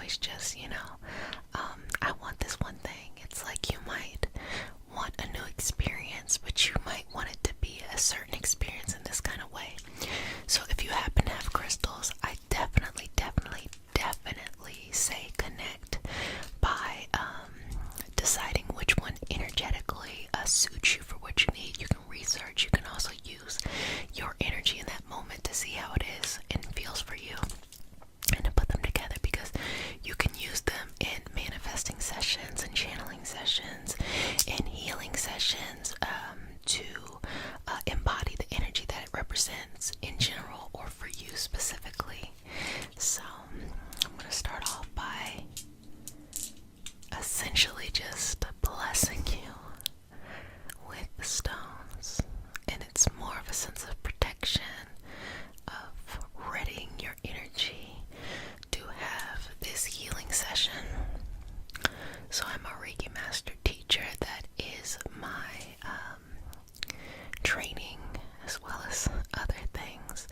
always just, I want this one thing. It's like you might want a new experience, but you might want it to be a certain experience in this kind of way. So if you happen to have crystals, I definitely say connect by deciding which one energetically suits you for what you need. You can research. You can also use your energy in that moment to see how it is and feels for you, and to put them together, because you can use them in manifesting sessions and channeling sessions and healing sessions to embody the energy that it represents in general or for you specifically. So I'm going to start off by essentially just blessing you with the stones, and it's more of a sense of protection, of readying your energy to have this healing session. So I'm a Reiki master teacher. That is my training, as well as other things.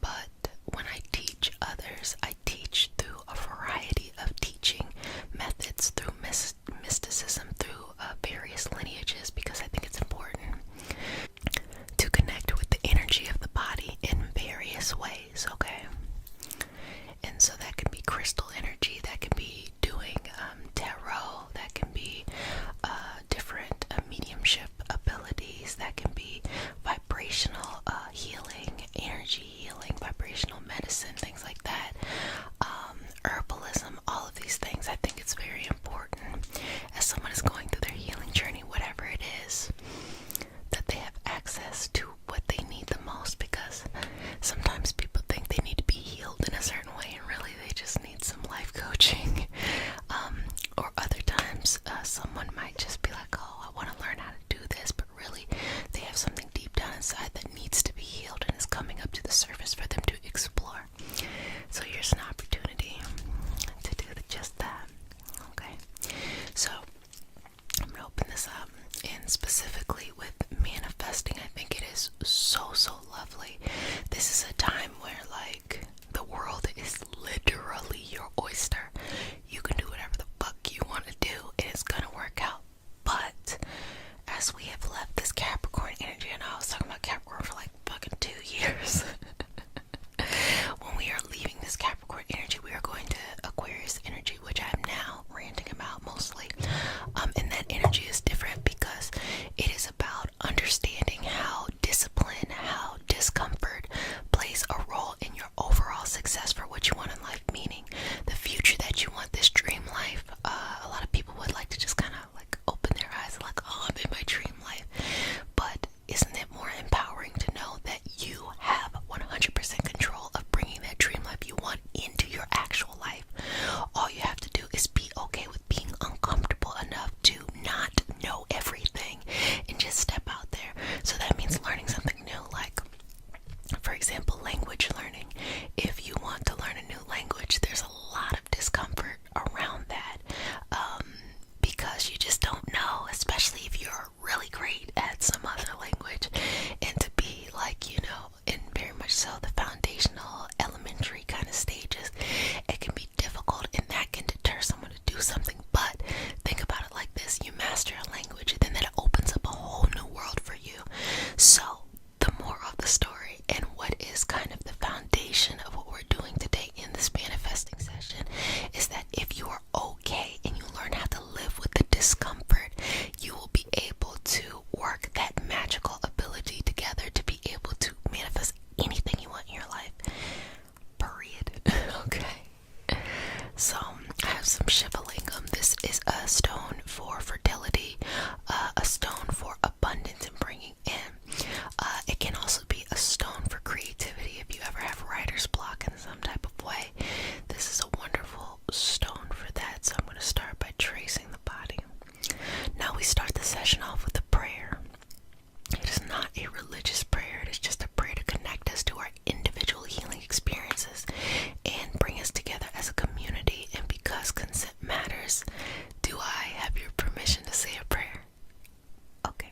But when I teach others, I teach through a variety of teaching methods, through mysticism, through various lineages, because I think it's important to connect with the energy of the body in various ways, okay? And so that can be crystal energy, that can be doing tarot, that can be different mediumship abilities, that can be vibrational healing, energy healing, vibrational medicine, things like that, herbalism, all of these things. I think it's very important as someone is going through their healing journey, whatever it is, that they have access to what they need the most, because sometimes people think they need to be healed in a certain way, and really they just need some life coaching. Or other times someone might just be like, oh, I want to learn how to do this, but really they have something deep down inside that needs to be healed and is coming up to the surface for them to explore. So here's an opportunity to do just that. Okay, so I'm gonna open this up, and specifically with manifesting, I think it is so lovely. This is a time where, like, the world is literally your oyster. You can do whatever the fuck you want to do, and it's gonna work out. But as we have left this Capricorn energy, and I was talking about Capricorn for like fucking 2 years. When we are leaving this Capricorn energy, we are going to Aquarius energy, which I'm now ranting about mostly. And that energy is different because it is about understanding how discipline, how discomfort plays a role in your overall success for what you want in life, meaning the future that you want, this dream life. A lot of people would like to just kind of like open their eyes and like, oh, I'm in my dream life. But isn't it more empowering to know that you have 100% control of bringing that dream life you want into your actual life? All you have to do is be okay with being uncomfortable enough to not know everything and just step out there. So that means learning something new, like, for example, language learning. If you want to learn a new language, there's a lot of discomfort around that, because you just don't know, especially if you're really great at some other language. And to be like, in very much so the foundational, elementary kind of stages, it can be difficult, and that can deter someone to do something. But think about it like this: you master a language, and then that opens up a whole new world for you. So the moral of the story, and what is kind of the foundation of what we're doing today in this manifesting session, is that if you are okay and you learn how to live with the discomfort, you will be able to work that magical ability together to be able to manifest anything you want in your life. Period. Okay. So I have some Shivalingam. This is a stone for fertility, a stone for abundance and bringing in. It can also be a stone for creativity if you ever have writer's block in some type of way. This is a wonderful stone for that. So I'm going to start by tracing the body. Now we start the session off with a prayer. It is not a religious prayer. It is just a prayer to connect us to our individual healing experiences and bring us together as a community. And because consent matters, do I have your permission to say a prayer? Okay.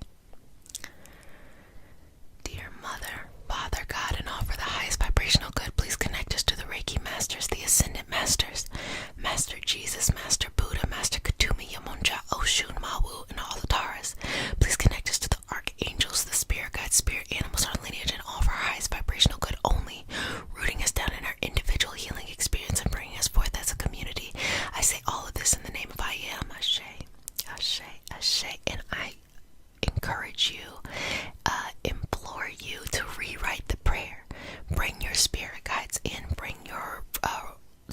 Dear Mother, Father, God, and all for the highest vibrational good, please connect us to the Reiki Masters, the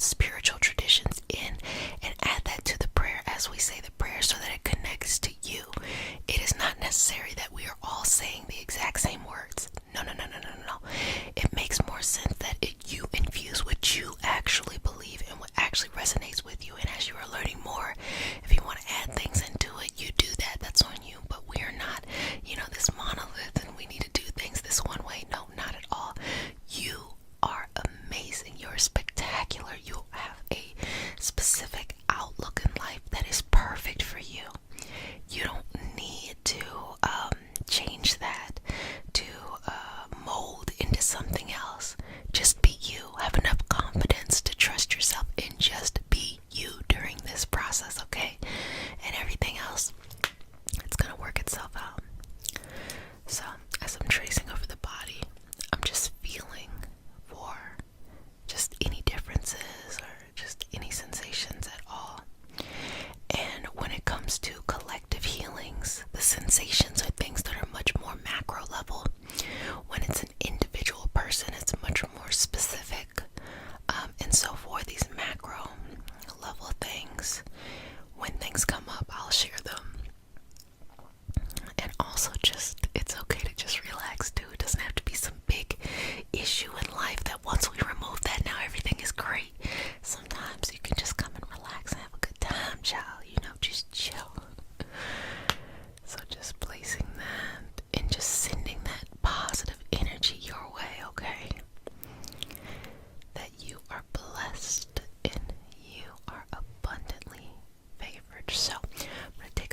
spiritual traditions in and add that to the prayer as we say the prayer so that it connects to you. It is not necessary that we are all saying the exact same words. No, no, no, no, no, no. It makes more sense that you infuse what you actually believe and what actually resonates with you. And as you are learning more, if you want to add things into it, you do that. That's on you. But we are not, this monolith and we need to do things this one way. No, not at all. You are amazing. You're spectacular. You have a specific outlook in life that is perfect for you. You don't need to change that to mold into something else. Just be you. Have enough confidence to trust yourself and just be you during this process, okay? And everything else, it's gonna work itself out. So, as I'm tracing over the body, I'm just feeling for just any differences or just any sensations at all. And when it comes to collective healings, the sensations are things that are much more macro level. When it's an individual person, it's much more specific. And so for these macro level things, when things come up, I'll share them. And also it's okay to just relax too. It doesn't have to be some big issue in life that once we remove that, now everything is great. Sometimes you can just come and relax and have a good time, child. Just chill. So just placing that and just sending that positive energy your way, okay? That you are blessed and you are abundantly favored. So I'm going to take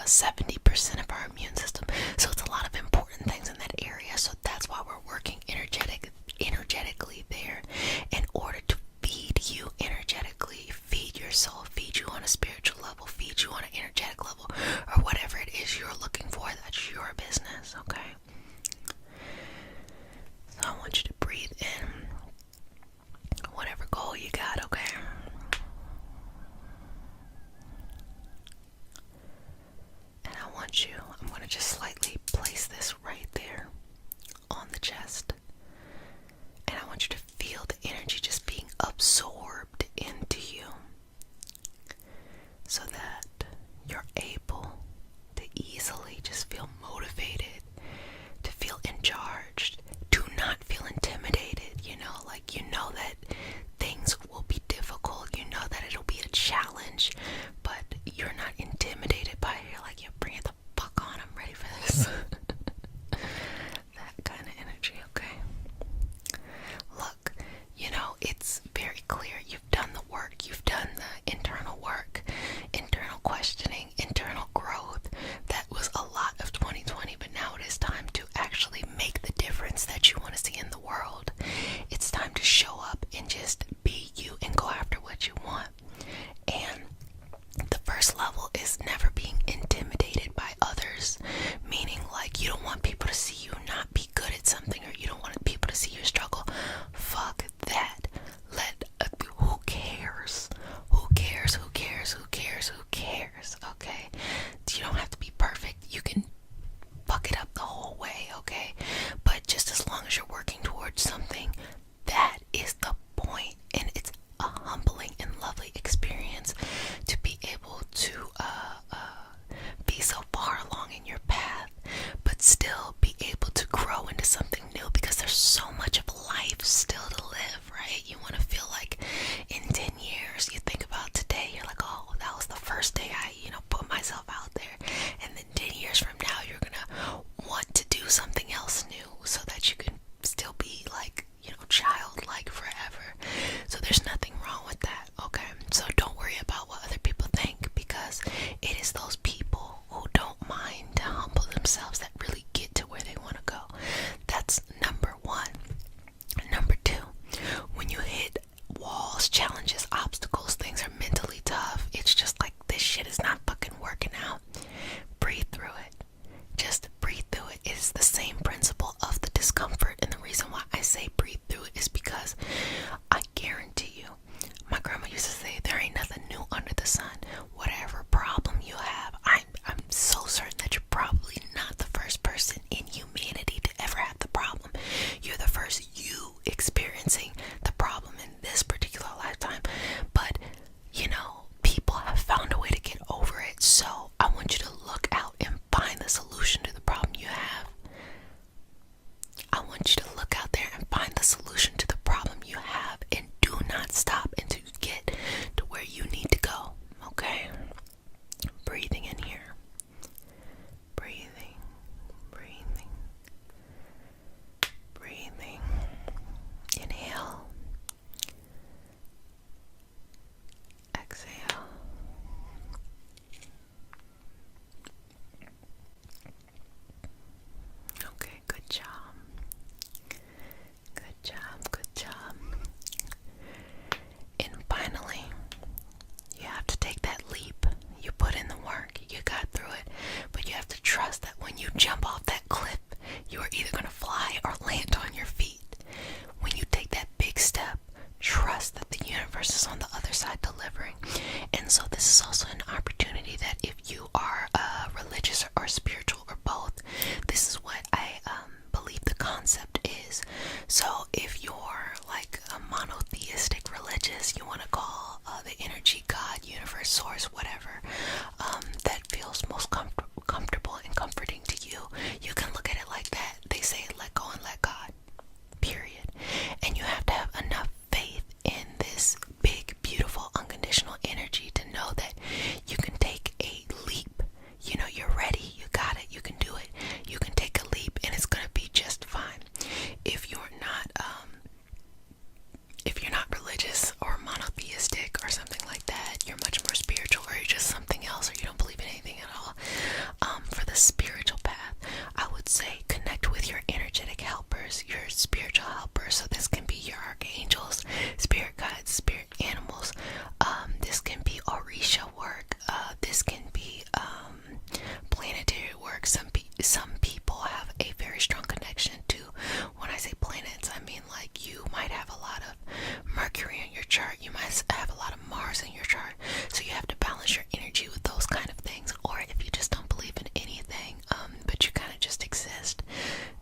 70% of our immune system. So it's a lot of important things in that area. So that's why we're working energetically there in order to feed you energetically, feed your soul, feed you on a spiritual level, feed you on an energetic level, or whatever it is you're looking for. That's your business, okay? So I want you to breathe in whatever goal you got, okay? And I'm going to just slightly place this right there on the chest. And I want you to feel the energy just being absorbed into you so that you're able to easily just feel motivated, to feel in charge, to not feel intimidated, like that things will be difficult, that it'll be a challenge, but you're not intimidated by it. You're like, yeah, bring it the fuck on, I'm ready for this. That kind of energy, okay? Look, it's very clear. You've done the work. You've done the internal work, internal questioning, internal growth. That was a lot of 2020, but now it is time to actually make the difference that you want to see in the world. It's time to show up and just be you and go after what you want. And the first level is never being intimidated by others, meaning like you don't want people to see you not be good at something, or you don't want people to see you struggle. Fuck that. Who cares? Who cares? Who cares? Who cares? Who cares? Okay? You don't have to be perfect. You can fuck it up the whole way, okay? But just as long as you're working towards something, that is the point. And it's a humbling and lovely experience to be able to be so far along in your path, but still be able to grow into something new, because there's so much of life still to live, right? You want to feel like in 10 years, you think about today, you're like, oh, that was the first day I, put myself out there. And then 10 years from now, you're going to want to do something else new so that you can still be like, childlike forever. So there's nothing wrong with that, okay? So don't worry about what other people think, because it is those people who don't mind to humble themselves that really get to where they want to go. That's number one. Number two, when you hit walls, challenges, obstacles, things are mentally tough. It's just like, this shit is not fucking working out. Breathe through it. Just breathe through it. It's the same principle of the discomfort. And the reason why I say breathe through it is because I guarantee you, my grandma used to say, there ain't nothing new under the sun. Whatever problem you have, I'm so certain that you're probably not the first person in humanity to ever have the problem. You're the first you experiencing the problem in this particular lifetime. But, people have found a way to get over it. So I want you to look out and find the solution to the problem you have. I want you to look out there and find the solution to the problem you have, and do not stop until you get to where you need to go, okay? Breathing in here. Breathing, breathing, breathing. Inhale. Exhale. Okay, good job. Good job, good job. And finally, you have to take that leap. You put in the work, you got through it, but you have to trust that when you jump off that cliff, you are either going to fly or land on your feet. When you take that big step, trust that the universe is on the other side delivering. And so this is also an opportunity that if you are religious or spiritual or both, this is what I believe the concept is. So if you're like a monotheistic religious, you want to call the energy God, universe, source, whatever, that feels most comfortable and comforting to you, you can look at it like that. They say let go and let God, period. And you have to have enough faith in this big, beautiful, unconditional energy to know that you can take a leap. You're ready, you got it, some people have a very strong connection to, when I say planets, I mean like you might have a lot of Mercury in your chart, you might have a lot of Mars in your chart, so you have to balance your energy with those kind of things. Or if you just don't believe in anything, but you kind of just exist,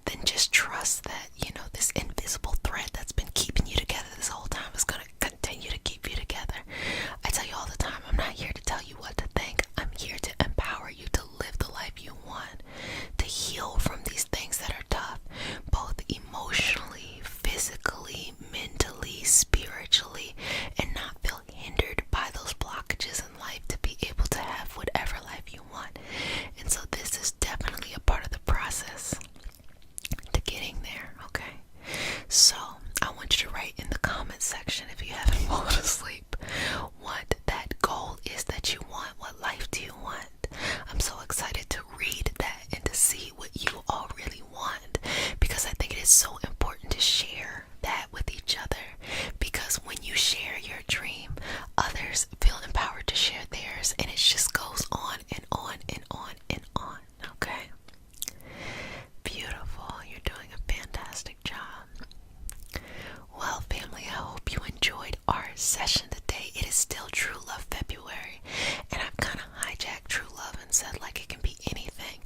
then just trust that, you know, this invisible thread that's been keeping you together this whole time is going to continue to keep you together. I tell you all the time, I'm not here to tell you what to think. I'm here to empower you to live the life you want, to heal from these things that are tough, both emotionally, physically, mentally, spiritually, and not feel hindered by those blockages in life, to be able to have whatever life you want. And so this is definitely a part of the process to getting there, okay? So I want you to write in the comment section, if you haven't fallen asleep, what that goal is that you want. What life do you want? I'm so excited to read that and to see what you all really want, because I think it is so important to share that with each other, because when you share your dream, others feel empowered to share theirs, and it just goes on and on and on and on, okay? Beautiful. You're doing a fantastic job. Well, family, I hope you enjoyed our session today. It is still True Love February, and I've kind of hijacked true love and said like it can be anything.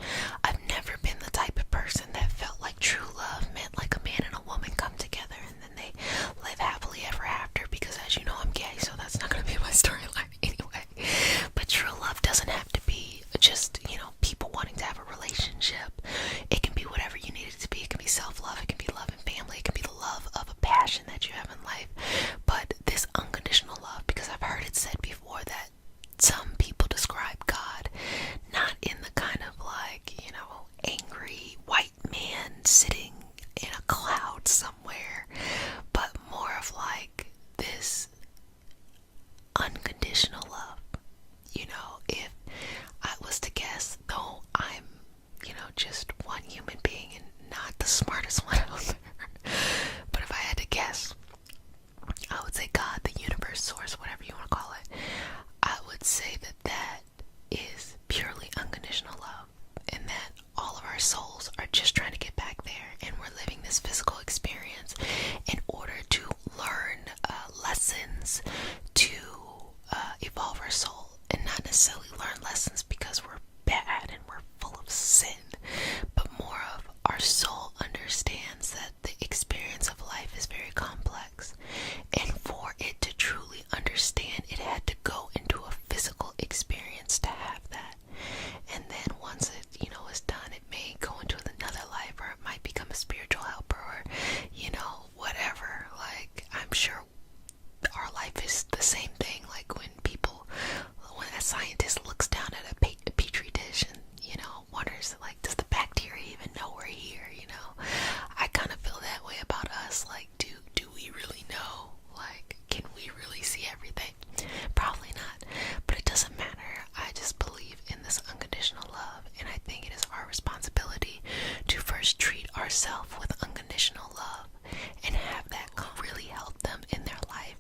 I've never been the type of person that felt like true love meant like a man and a woman come together and then they live happily ever after, because as you know, I'm gay, so that's not going to be my storyline anyway. But true love doesn't have to be just, you know, people wanting to have a relationship. It can be whatever you need it to be. It can be self-love, it can be love and family, it can be the love of a passion that you have in life. But this unconditional love, because I've heard it said before that some people describe God not in the kind of like, you know, angry white man sitting in a cloud somewhere, but more of like this unconditional love. You know, if I was to guess, though I'm, you know, just one human being and not the smartest one out there, but if I had to guess, I would say God, the universe, source, whatever you want to call it, I would say that that is purely unconditional love, and that all of our souls are just trying to get back there, and we're living this physical experience in order to learn lessons to evolve our soul, and not necessarily learn lessons because we're bad and we're full of sin, but more of our soul understands that the experience of life is very complex, and for it to truly understand, it had to go into a physical experience to have that. And then once it, you know, is done, it may go into another life, or it might become a spiritual helper, or, you know, whatever. Like, I'm sure our life is the same thing. Like when a scientist looks down at a petri dish and, you know, wonders like, does the bacteria even know we're here? You know, I kind of feel that way about us. Like, do we really know? Like, can we really see everything? Probably not, but it doesn't matter. I just believe in this unconditional love, and I think it is our responsibility to first treat ourselves with unconditional love and have that really help them in their life.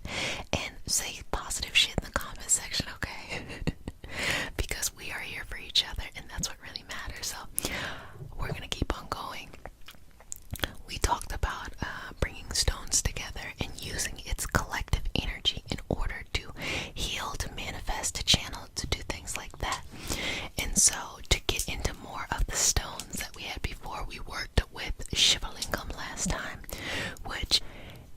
And say positive shit in the comment section, okay? Because we are here for each other, and that's what really matters. So we're gonna keep on going. We talked about bringing stones together and using its collective energy in order to heal, to manifest, to channel, to do things like that. And so to get into more of the stones that we had before, we worked with Shivalingam last time, which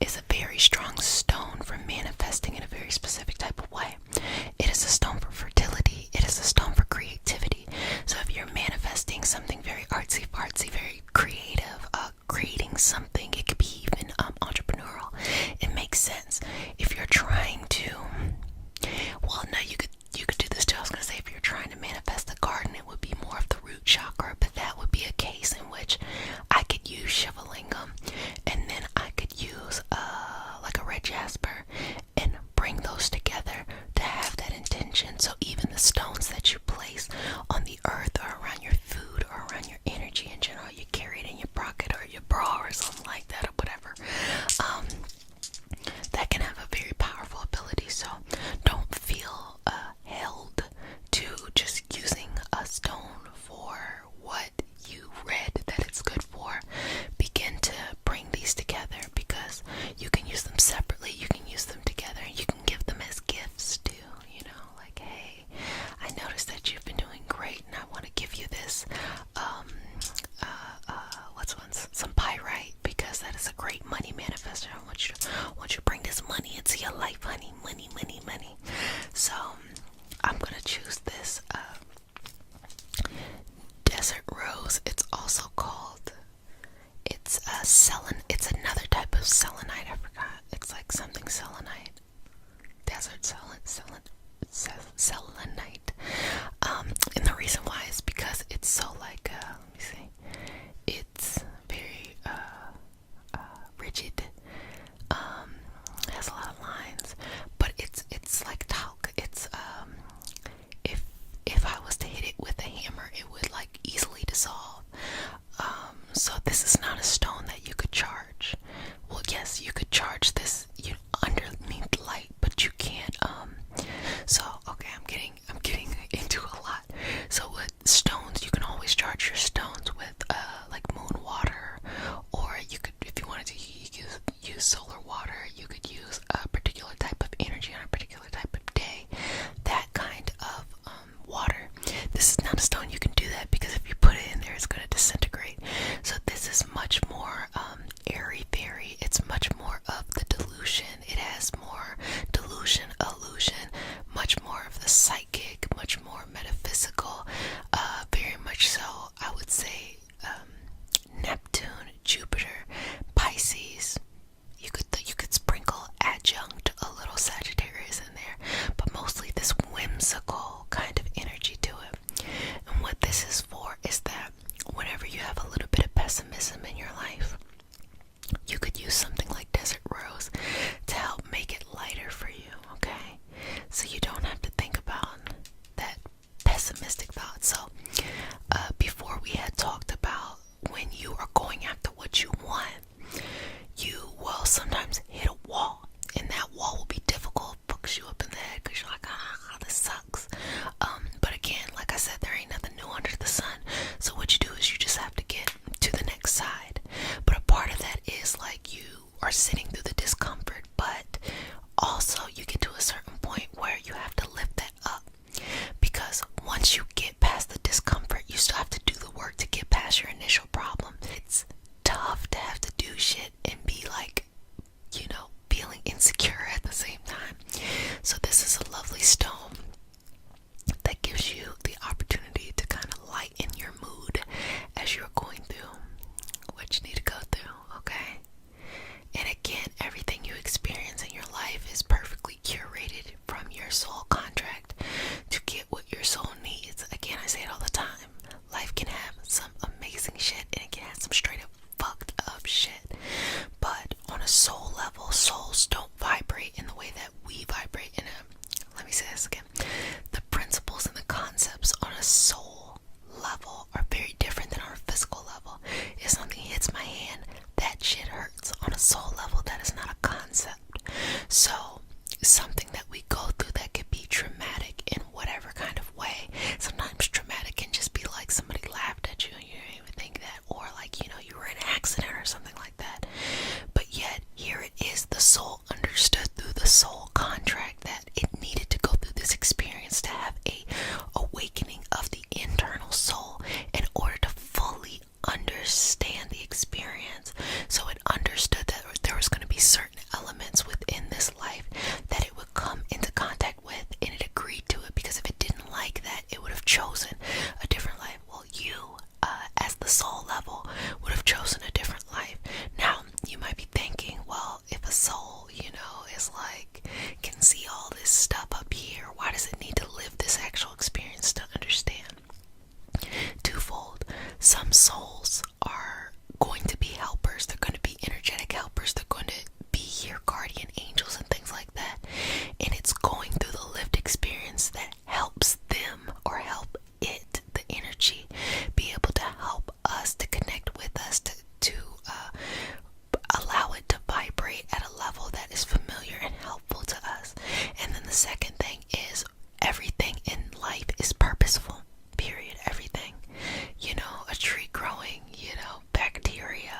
is a very strong stone for manifesting in a very specific type of way. It is a stone for fertility. It is a stone for creativity. So if you're manifesting something very artsy fartsy, very creative, creating something, it could be even entrepreneurial, it makes sense. If you're trying to, well, no, you could do this too. I was going to say, if you're trying to manifest a garden, it would be more of the root chakra, but that would be a case in which I could use Shivalingam, and then I could use like a red jasper, and bring those together to have that intention. So even the stones that you place on the earth or around your food or around your energy in general, you carry it in your pocket or your bra or something also called, it's it's another type of selenite. I forgot. It's like something selenite. Desert selenite. And the reason why is because it's so like, let me see. It's very rigid. Has a lot of lines, but it's like talc. It's if I was to hit it with a hammer, it would like easily dissolve. So this is not a stone that you could charge. Well, yes, you could charge this, underneath light, but you can't. So okay, I'm getting into a lot. So with stones, you can always charge your stones with like moon water, or you could, if you wanted to use solar water, you could use a particular type of energy on a particular type of day. That kind of water. This is not a stone you can do that, because if you put it in there, it's going to disintegrate. So this is much more airy fairy. It's much more of the delusion. It has more delusion, illusion, much more of the psychic, much more metaphysical. Very much so, I would say, Neptune, Jupiter, Pisces. You could sprinkle adjunct a little Sagittarius in there, but mostly this whimsical kind of energy to it. And what this is for is that whenever you have a little bit of pessimism in your life, you could use something like desert rose to help make it lighter for you, okay? So you don't have to think about that pessimistic thought. So before, we had talked about when you are going after what you want, you will sometimes hit a wall, and that wall will be difficult, fucks you up in the head, because you're like, this sucks. But again, like I said, there ain't nothing new under the sun. So what you do is you just have to get to the next side. But a part of that is like you are sitting through the discomfort, but also you get to a certain point where you have to lift that up, because once you get past the discomfort, you still have to do the work to get past your initial problem. It's tough to have to do shit and be like, feeling insecure at the same time. So this is a lovely stone that gives you the opportunity to kind of lighten your mood as you're going through what you need to go through, okay? And again, everything you experience in your life is perfectly curated from your soul contract to get what your soul needs. Again, I say it all the time. Life can have some amazing shit, and it can have some straight up fucked up shit. But on a soul level, souls don't vibrate in the way that we vibrate in a, let me say this again. The principles and the concepts on a soul level are very different than on a physical level. If something hits my hand, that shit hurts. On a soul level, that is not a concept. So something that we go through that could be traumatic in whatever kind of way. Sometimes traumatic can just be like somebody laughed at you and you didn't even think that, or like, you were in an accident or something like that. But yet, here it is, the soul understood through the soul contract that it needed to go through this experience to have a awakening of the internal soul in order to fully understand the experience. So it understood that there was going to be certain elements within this life that it would come into contact with, and it agreed to it, because if it didn't like that, it would have chosen a different life. Well, you, as the soul level, would have chosen a different life. Now, you might be thinking, well, if a soul, is like, can see all this stuff up here, why does it need to live this actual experience to understand? Twofold. Some souls are going to be helpers. They're going to be energetic helpers. They're going to be your guardian angels and things like that. And it's going through the lived experience that helps them, or help it, the energy, be able to help us, to connect with us, to allow it to vibrate at a level that is familiar and helpful to us. And then the second thing is, everything in life is purposeful. Period. Everything. A tree growing, bacteria,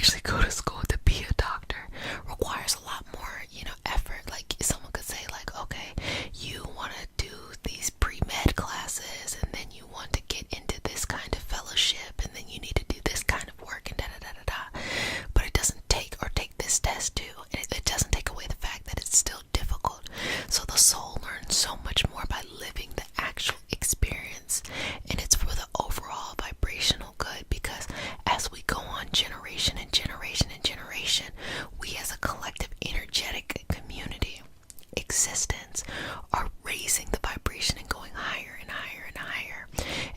actually go to school to be a doctor requires a lot more, effort. Like someone could say like, okay, you want to do these pre-med classes and then you want to get into this kind of fellowship and then you need to do this kind of work and da da da da da. But it doesn't take this test too. And it doesn't take away the fact that it's still difficult. So the soul learns so much more by living the actual experience, and it's for the overall vibrational good, because as we go on generation and generation and generation, we as a collective energetic community existence are raising the vibration and going higher and higher and higher.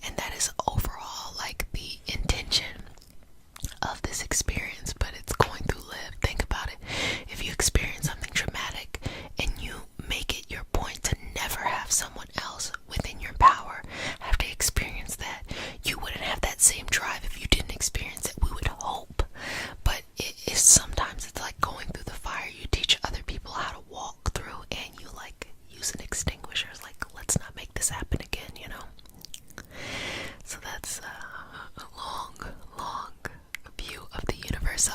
And that is overall like the intention of this experience, but it's going through live. Think about it. If you experience something traumatic and you make it your point to never have someone else within your power have to experience that, you wouldn't have that same drive if you didn't experience it. We would hope, but sometimes it's like going through the fire. You teach other people how to walk through, and you like use an extinguisher. It's like, let's not make this happen again, So that's a long view of the universe. So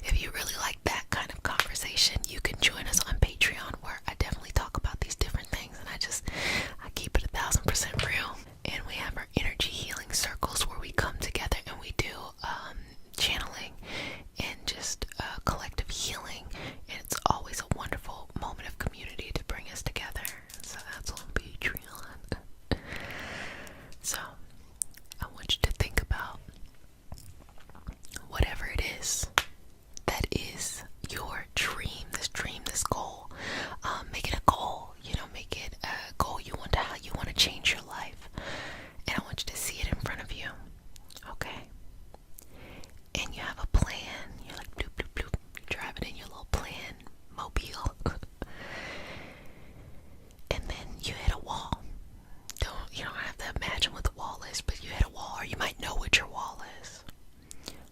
if you really like that kind of conversation, you can join us on Patreon, where I definitely talk about these different things, and I keep it 1000% real. And we have our energy healing circles where we come together and we do channeling and just collective healing, and it's always a wonderful moment of community to bring us together. So that's on Patreon. So I want you to think about whatever it is that is your dream, this goal. Make it a goal, make it a goal how you want to change your life. And I want you to see it in front of you, okay? And you have a plan. You're like, bloop, bloop, bloop. You're driving in your little plan mobile. And then you hit a wall. You don't have to imagine what the wall is, but you hit a wall, or you might know what your wall is.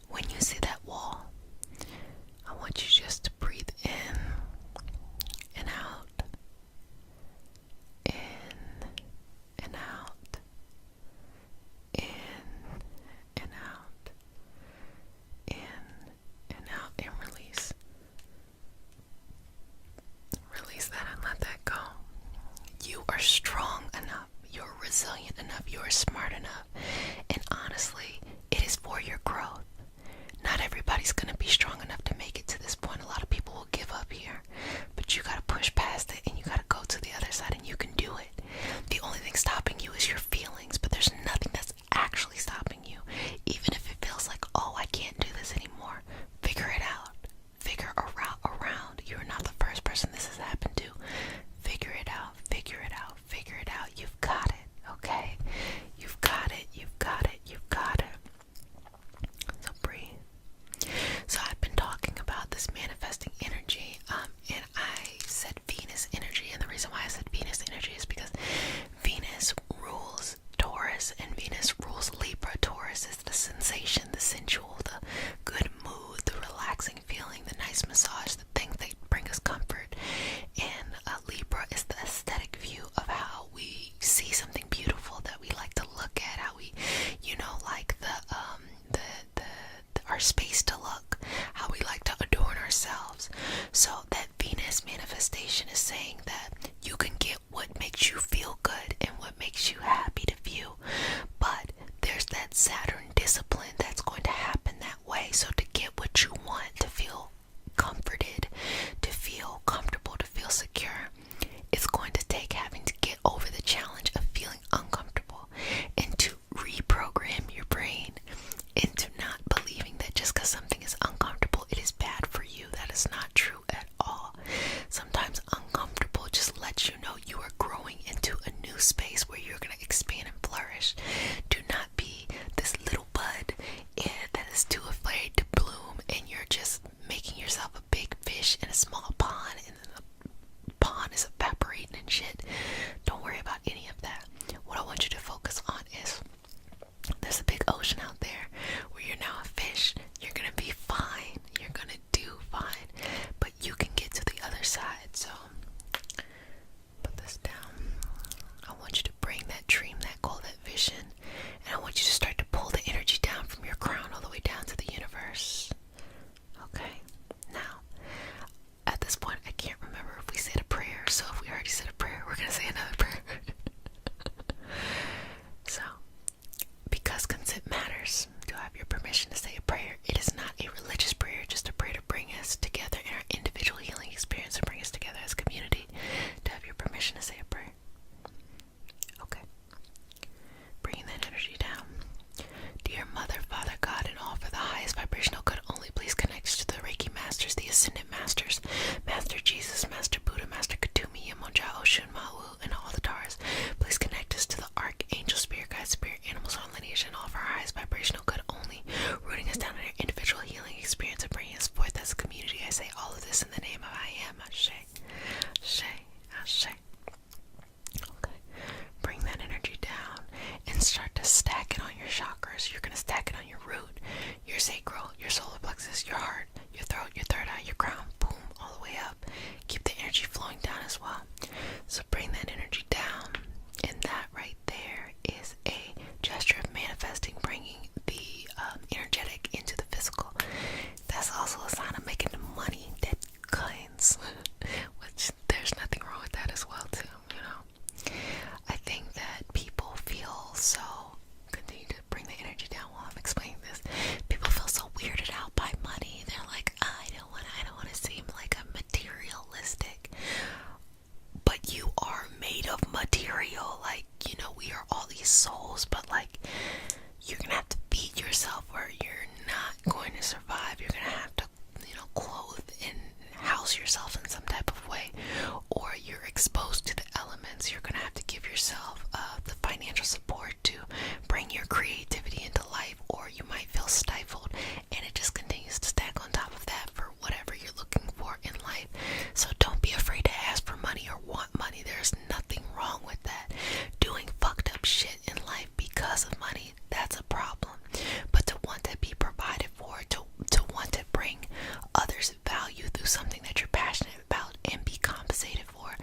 When you see that wall, I want you just to breathe in and out, in and out, in and out, in and out, and release. Release that and let that go. You are strong enough. You're resilient enough. You're smart enough. And honestly, it is for your growth. Not everybody's going to be strong enough to make it to this point. A lot of people will give up here. But you got to push past it, and you got to go to the other side, and you can do it. The only thing stopping you is your feelings, but there's nothing that's actually stopping you. Even if it feels like, oh, I can't do this anymore. Figure it out. Figure a route around. You're not the first person this has happened to. Figure it out. Figure it out. Figure it out. You've got it, okay? You've got it. You've got it. You've got it. So breathe. So I've been talking about this manifesting energy, and I said Venus energy, and the reason why I said Venus energy is because Venus rules Taurus, and Venus rules Libra. Taurus is the sensation, the sensual, the good mood, the relaxing feeling, the nice massage, the things that bring us comfort, and Libra is the aesthetic view of how we see something beautiful that we like to look at, how we, like our space to look, how we like to adorn ourselves. So that Venus manifestation is saying that you can get what makes you feel good and what makes you happy to view, but there's that Saturn discipline that's going to happen that way. So to get what you want, to feel comforted, to feel comfortable, to feel secure, it's going to take having to get over the challenge of feeling uncomfortable, and to reprogram your brain into not believing that just because something solar plexus, your heart, your throat, your third eye, your crown, boom, all the way up. Keep the energy flowing down as well. So bring that energy down, and that right there is a gesture of manifesting, bringing the energetic into the physical. That's also a sign of making the money that coins, which there's nothing wrong with that as well too, you know. I think that people feel so, continue to bring the energy down while I'm explaining this, people feel so weirded out by money. They're like, I don't want to seem like I'm materialistic. But you are made of material. Like, you know, we are all these souls, but like, you're gonna have to beat yourself or you're not going to survive. You're gonna have to, you know, clothe and house yourself in some type of way, or you're exposed to the elements. You're gonna have to give yourself the financial support to bring your creativity into life, or you might feel stifled, and it just continues to stack on top of that for whatever you're looking for in life. So don't be afraid to ask for money or want money. There's nothing wrong with that. Doing fucked up shit in life because of money, that's a problem. But to want to be provided for, to want to bring others value through something that you're passionate about and be compensated for,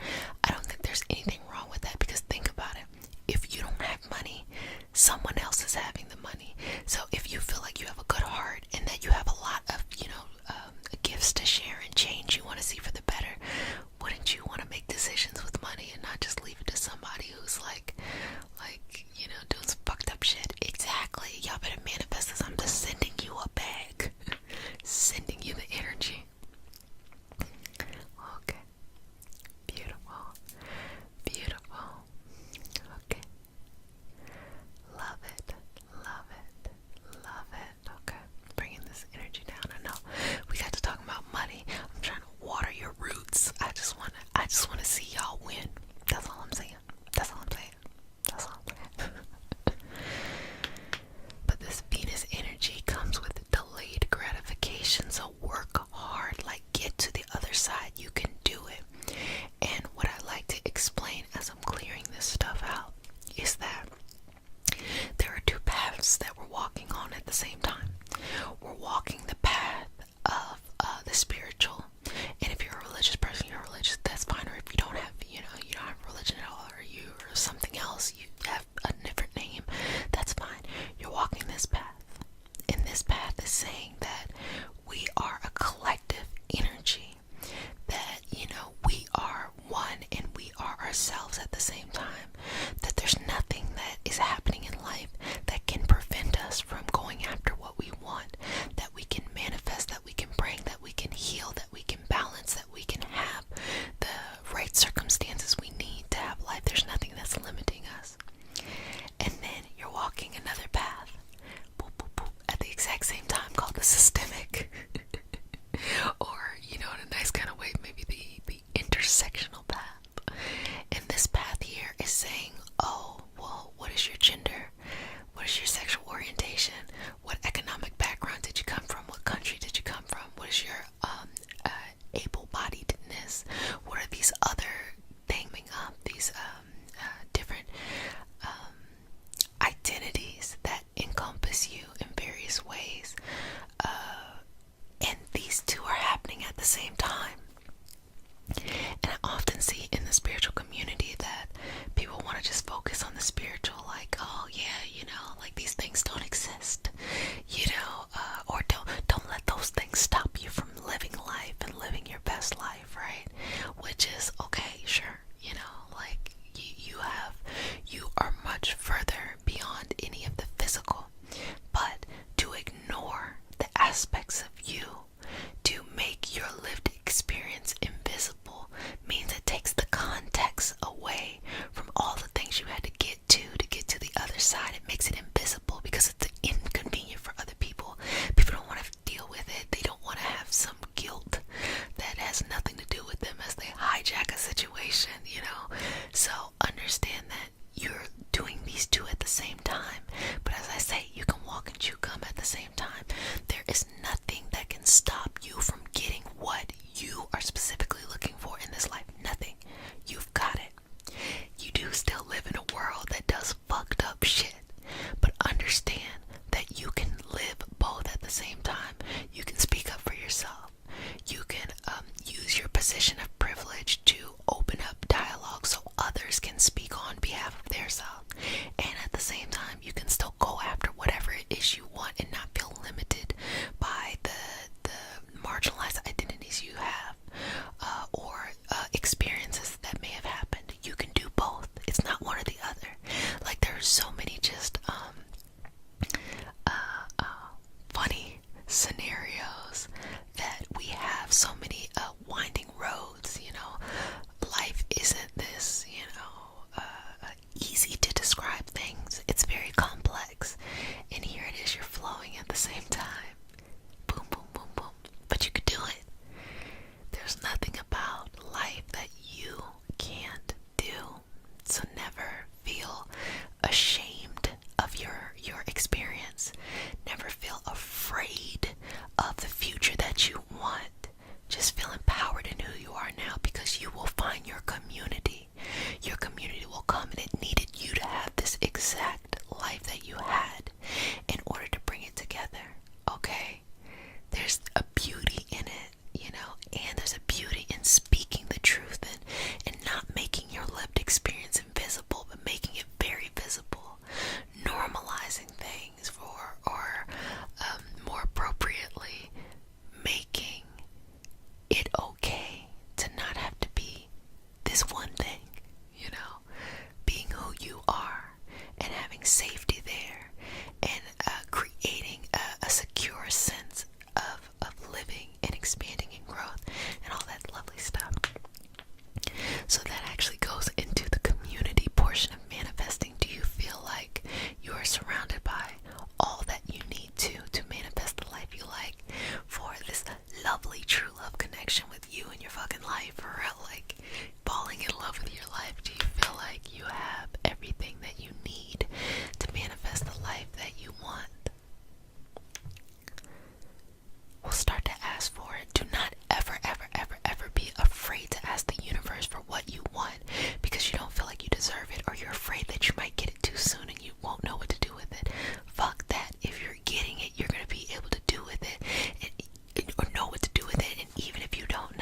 I don't think there's anything wrong with that, because think about it. If you don't have money, someone else is having the money. So if you feel like you have a good heart and that you have a lot of, you know, gifts to share and change you want to see for the better, wouldn't you want to make decisions with money and not just leave it to somebody who's like, you know, doing some fucked up shit? Exactly. Y'all better manifest this. I'm just sending you a bag. Sending you the energy. Okay. Beautiful. Beautiful. Okay. Love it. Love it. Love it. Okay. Bringing this energy down. I know we got to talk about money. I'm trying to water your roots. I just want to see y'all win. That's all I'm saying. That's all I'm saying. That's all I'm saying. But this Venus energy comes with delayed gratification. So work hard. Like, get to the other side. You can do it. And what I like to explain as I'm clearing this stuff out is that there are two paths that we're walking on at the same time. We're walking the path of the spiritual, and if you're a religious person, you're religious, that's fine. Or if you don't have, you know, you don't have religion at all, or you or something else, you have a different name, that's fine. You're walking this path, and this path is saying that we are a collective energy, that, you know, we are one and we are ourselves at the same time, that there's nothing that is happening in life that can prevent us from going after what we want, that we can manifest, that we can bring, that we can heal, that we can balance, that we can have the right circumstances we need to have life. There's nothing that's limiting us. And then you're walking another path, boop, boop, boop, at the exact same time, called the systemic. Or, you know, in a nice kind of way, maybe the intersectional path. And this path here is saying, oh, well, what is your gender? What is your sexual orientation? What economic background did you come from? What country did you come from? What is your able-bodiedness? What are these other thinging up, these different identities that encompass you in various ways? And these two are happening at the same time. And I often see in the spiritual community that people want to just focus on the spiritual, like, oh yeah, you know, like these things don't exist, you know, or don't let those things stop you from living life and living your best life, right? Which is okay, sure, you know, like you are much further beyond any of the physical, but to ignore the aspects of you, to make your lived experience invisible, means it takes the context away from all the things you had to get to the other side. It makes it invisible because it's inconvenient for other people. People don't want to deal with it. They don't want to have some guilt that has nothing to do with them as they hijack a situation, you know. So understand that you're doing these two at the same time. But as I say, you can walk and chew gum at the same time. There is nothing that can stop you from getting what you are specifically looking for in this life. Nothing. You've got it. You do still live in a world that does fucked up shit, but understand that you can live both at the same time. yourself. You can use your position of privilege to open up dialogue so others can speak on behalf of their self. And at the same time, you can still go after whatever it is you want and not feel limited by the marginalized identities you have, or experiences that may have happened. You can do both. It's not one or the other. Like, there are so many just funny scenarios that we have, so many winding roads. Life isn't this easy to describe things. It's very complex, and here it is, you're flowing at the same time. Boom, boom, boom, boom. But you could do it. There's nothing about life that you can't do. So never feel ashamed of your experience. Never feel afraid of the future that you want. Just feel empowered in who you are now, because you will find your community. Your community will come, and it needed you to have this exact life that you had in order to bring it together. Okay? There's a beauty in it, and there's a beauty in speaking the truth and not making your lived experience invisible, but making it very visible. Normalizing things, or more appropriately, making it okay to not have to be this one thing, being who you are and having safety there, and creating a secure sense of living and expanding and growth and all that lovely stuff. So that actually goes into the community portion of manifesting. Do you feel like you are surrounded by all that you need to manifest the life you like, for this lovely true love connection with you and your fucking life, for real, like falling in love with your life? Do you feel like you have everything that you need to manifest the life that you want? We'll start to ask for it. Do not ever, ever, ever, ever be afraid to ask the universe for what you want, because you don't feel like you deserve it, or you're afraid that you might get it too soon and you won't know what to do with it. Fuck that. If you're getting it, you're going to be able to do with it, or know what to do with it. And even if you don't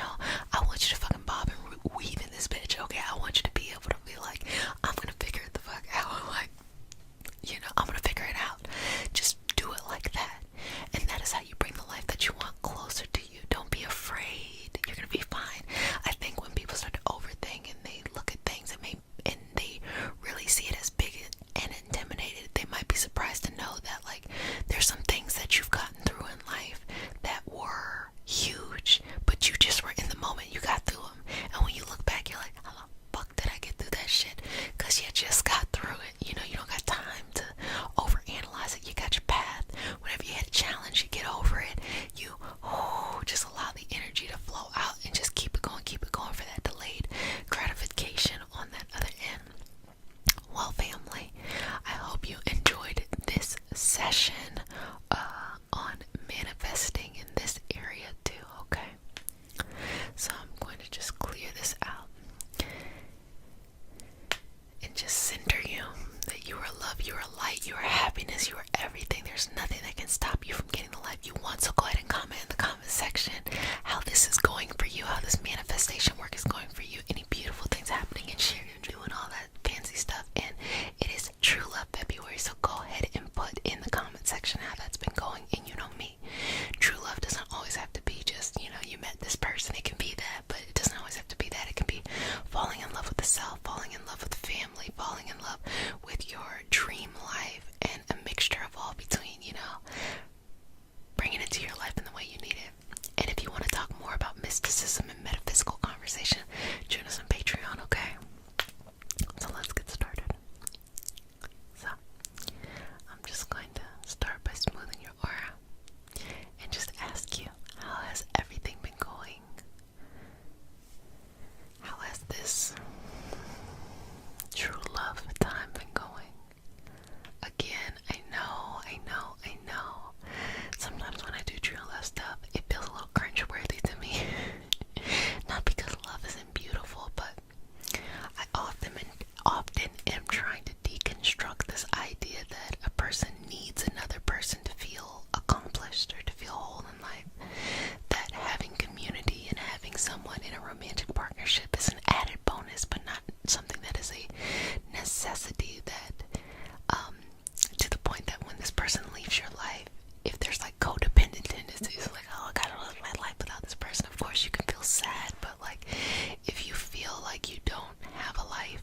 like you don't have a life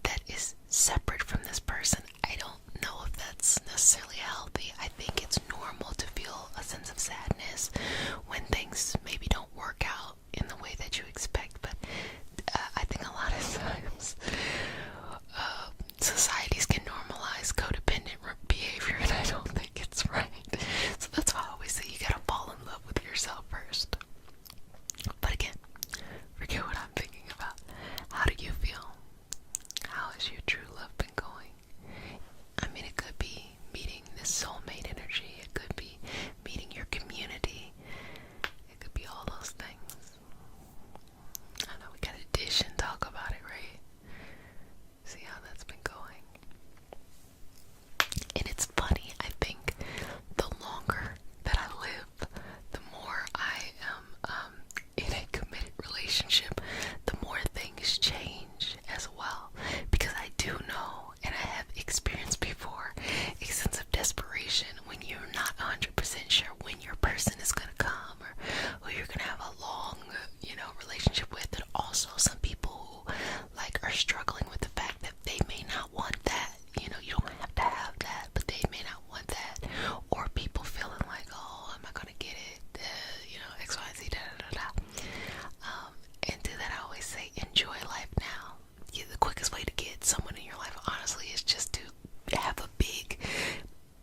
that is separate from this person. I don't know if that's necessarily healthy. I think it's normal to feel a sense of sadness when things maybe don't work out in the way that you expect, but I think a lot of times societies can normalize codependent behavior, and I don't think it's right. So that's why I always say you gotta fall in love with yourself first. But again, forget what I'm thinking about. How do you feel? How has your true love been going? I mean, it could be meeting this soulmate energy. It could be meeting your community. It could be all those things. I know we gotta dish and talk about it, right? See how that's been going. And it's funny, I think the longer that I live, the more I am in a committed relationship, the more things change as well. Because I do know, and I have experienced before, a sense of desperation when you're not 100% sure when your person is going to come or who you're going to have a long, relationship with. And also some people who are struggling with the fact that they may not want that. You don't have to have that, but they may not want that. Or people feeling like, oh, am I going to get it? X, Y, Z, da, da, da, da. And to that I always say, enjoy life now. The quickest way to get someone in your life, honestly, is just to have a big,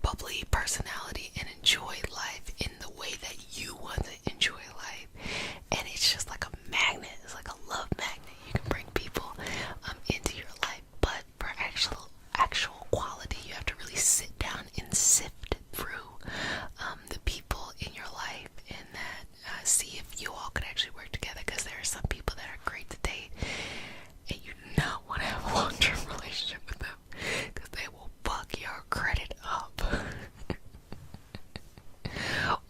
bubbly personality and enjoy life in the way that you want to enjoy life. And it's just like a magnet. It's like a love magnet. You can bring people into your life, but for actual quality, you have to really sit down and sift through the people in your life, and that see if you all could actually work together. Because there are some people that are great to date, and you do not want to have a long-term relationship with them because they will fuck your credit up.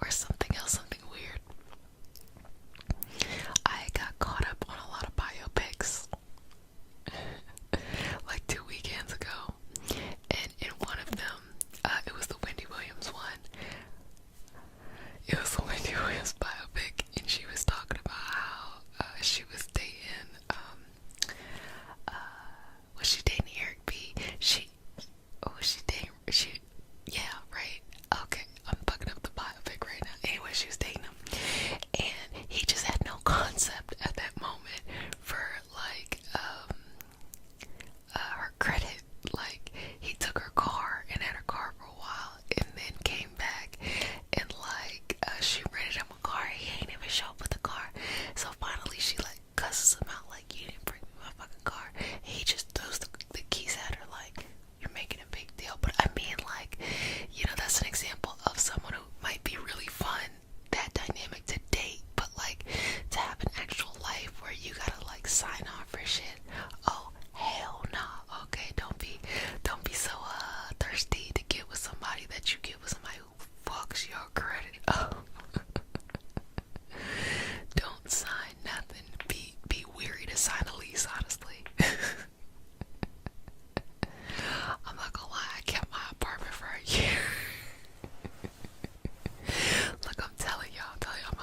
Or something else, something weird. I got caught up on a lot of biopics like 2 weekends ago, and in one of them, it was the Wendy Williams one. It was the Wendy Williams biopic, and she was talking about how she was dating, was she dating Eric B? Yeah, right? Okay, I'm fucking up the biopic right now. Anyway, she was dating him, and he just had no concept at that moment for, her credit. He took her car and had her car for a while, and then came back, and, she rented him a car. He ain't even show up with the car. So finally, she, cusses him out, you didn't bring me my fucking car. And he just throws the keys at her, you're making a big deal. But I mean, that's an example of someone who might be really fun, that dynamic to date, but, to have an actual life where you gotta, sign off for shit. Oh, hell no. Okay, don't be so, thirsty to get with somebody that you get with somebody who fucks your credit up. Don't sign nothing. Be weary to sign a lease, honestly. I'm not gonna lie, I kept my apartment for a year. Look, I'm telling y'all, I'm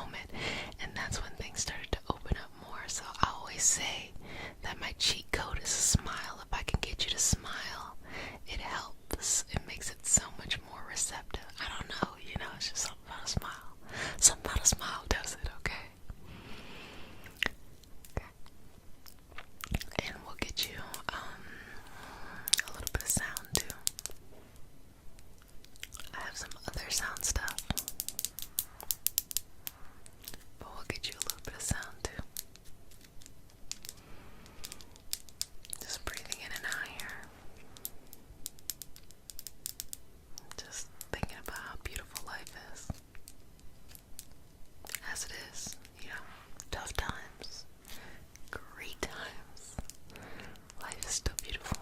moment, and that's when things started to open up more. So I always say that my cheat code is a smile. If I can get you to smile, it helps. It makes it so much more receptive. I don't know, it's just something about a smile. Something about a smile does it, okay? And we'll get you a little bit of sound too. I have some other sound stuff, but we'll get you a little bit of sound too. Just breathing in and out here. Just thinking about how beautiful life is. As it is, tough times, great times. Life is still beautiful.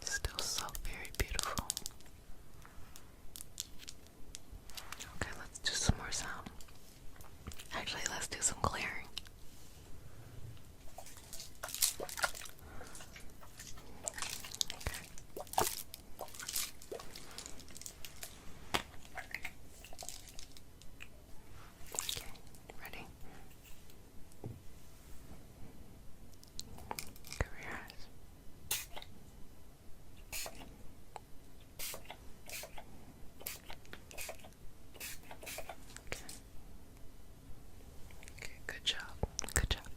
Still so very beautiful. Okay, let's do some more sound. Actually, let's do some clearing. Okay, ready? Cover your eyes. Okay, good job. Good job.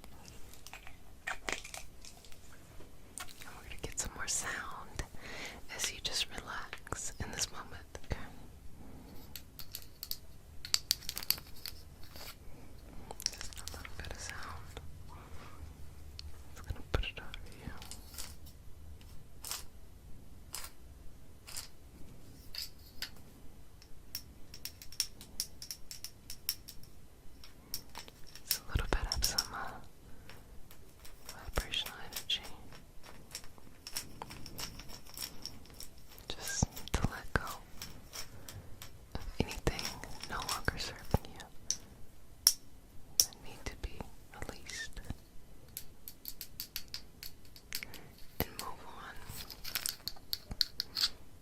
And we're going to get some more sound as you just relax in this moment. Okay. Just a little bit of sound. Just going to put it over you. It's a little bit of some vibrational energy. Just to let go of anything no longer serving you that need to be released. And move on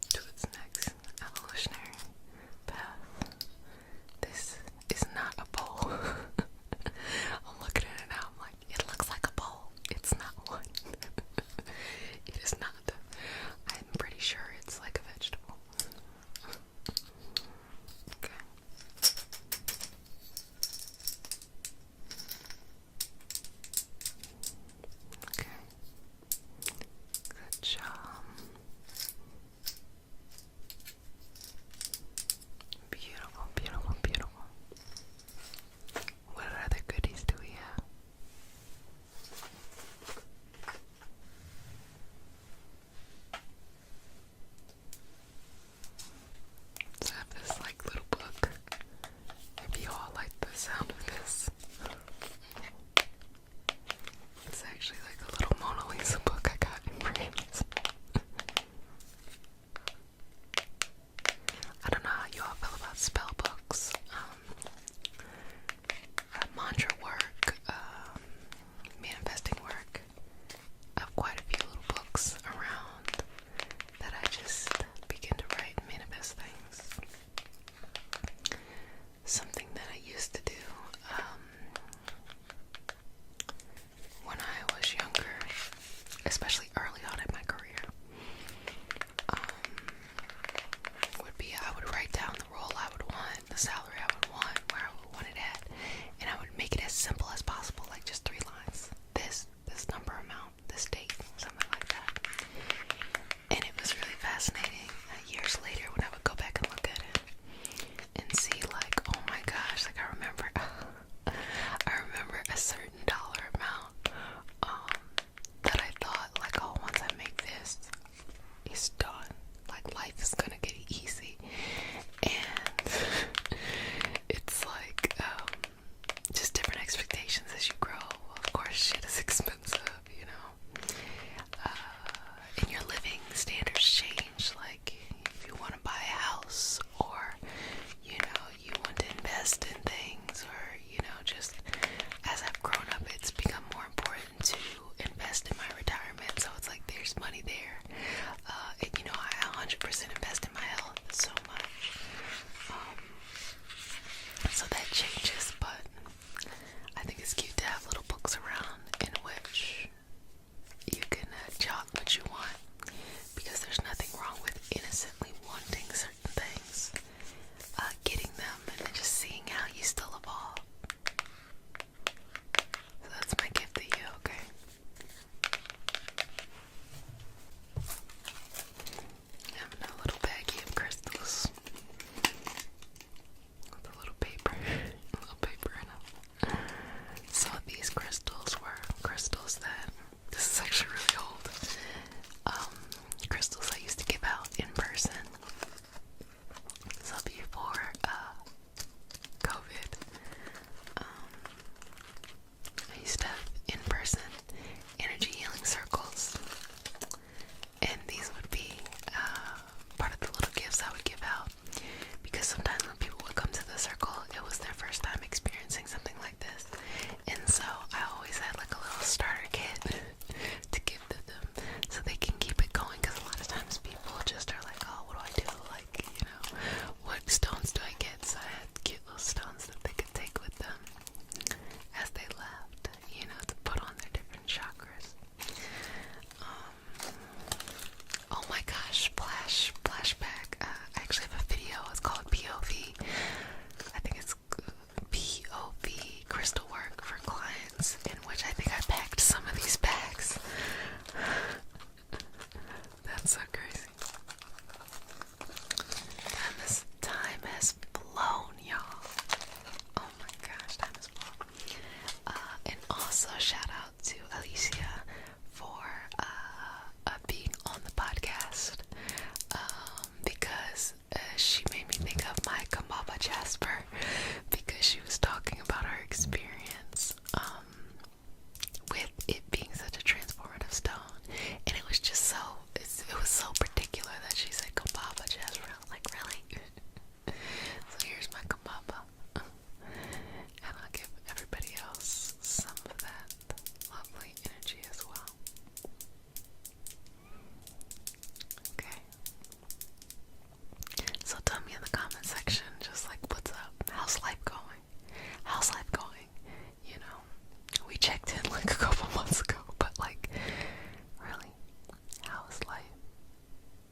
to its next evolutionary path. This is not a bowl. I'm looking at it now, I'm like, it looks like a bowl. It's not one. It is not. I'm pretty sure it's like a vegetable. Okay. Okay. Good job. Beautiful, beautiful, beautiful. What other goodies do we have? So I have this little book. If you all like the sound of this. It's actually like a little Mona Lisa book I got in France. I don't know how you all feel about spell books. Mantra work, manifesting work. I have quite a few little books around that I just begin to write and manifest things. Something that I used to do when I was younger, especially early on in my career, would be I would write down the role I would want, the salary I would want, where I would want it at, and I would make it as simple as possible, like just 3 lines. This number, amount, this date, something like that. And it was really fascinating years later when I would go back and look at it and see oh my gosh, I remember a certain dollar amount that I thought oh, once I make this, it's done. Life is gonna get easy. And it's just different expectations as you grow. Of course, shit is expensive, and your living standards change. If you want to buy a house, or you want to invest in things, or just as I've grown up, it's become more important to invest in my retirement. So it's there's money there, and I 100% invest in my health so much. so crazy. Time has flown, y'all. Oh my gosh, time has flown. And also shout out to Alicia for being on the podcast, because she made me think of my Kambaba Jasper, because she was talking about her experience with it being such a transformative stone, and it was just so, it was so particular that she said Kambaba Jasper. I was like, really? So here's my Kambaba, and I'll give everybody else some of that lovely energy as well. Okay. So tell me in the comment section, just like, what's up? How's life going? How's life going? You know, we checked in like a couple months ago, but like, really, how is life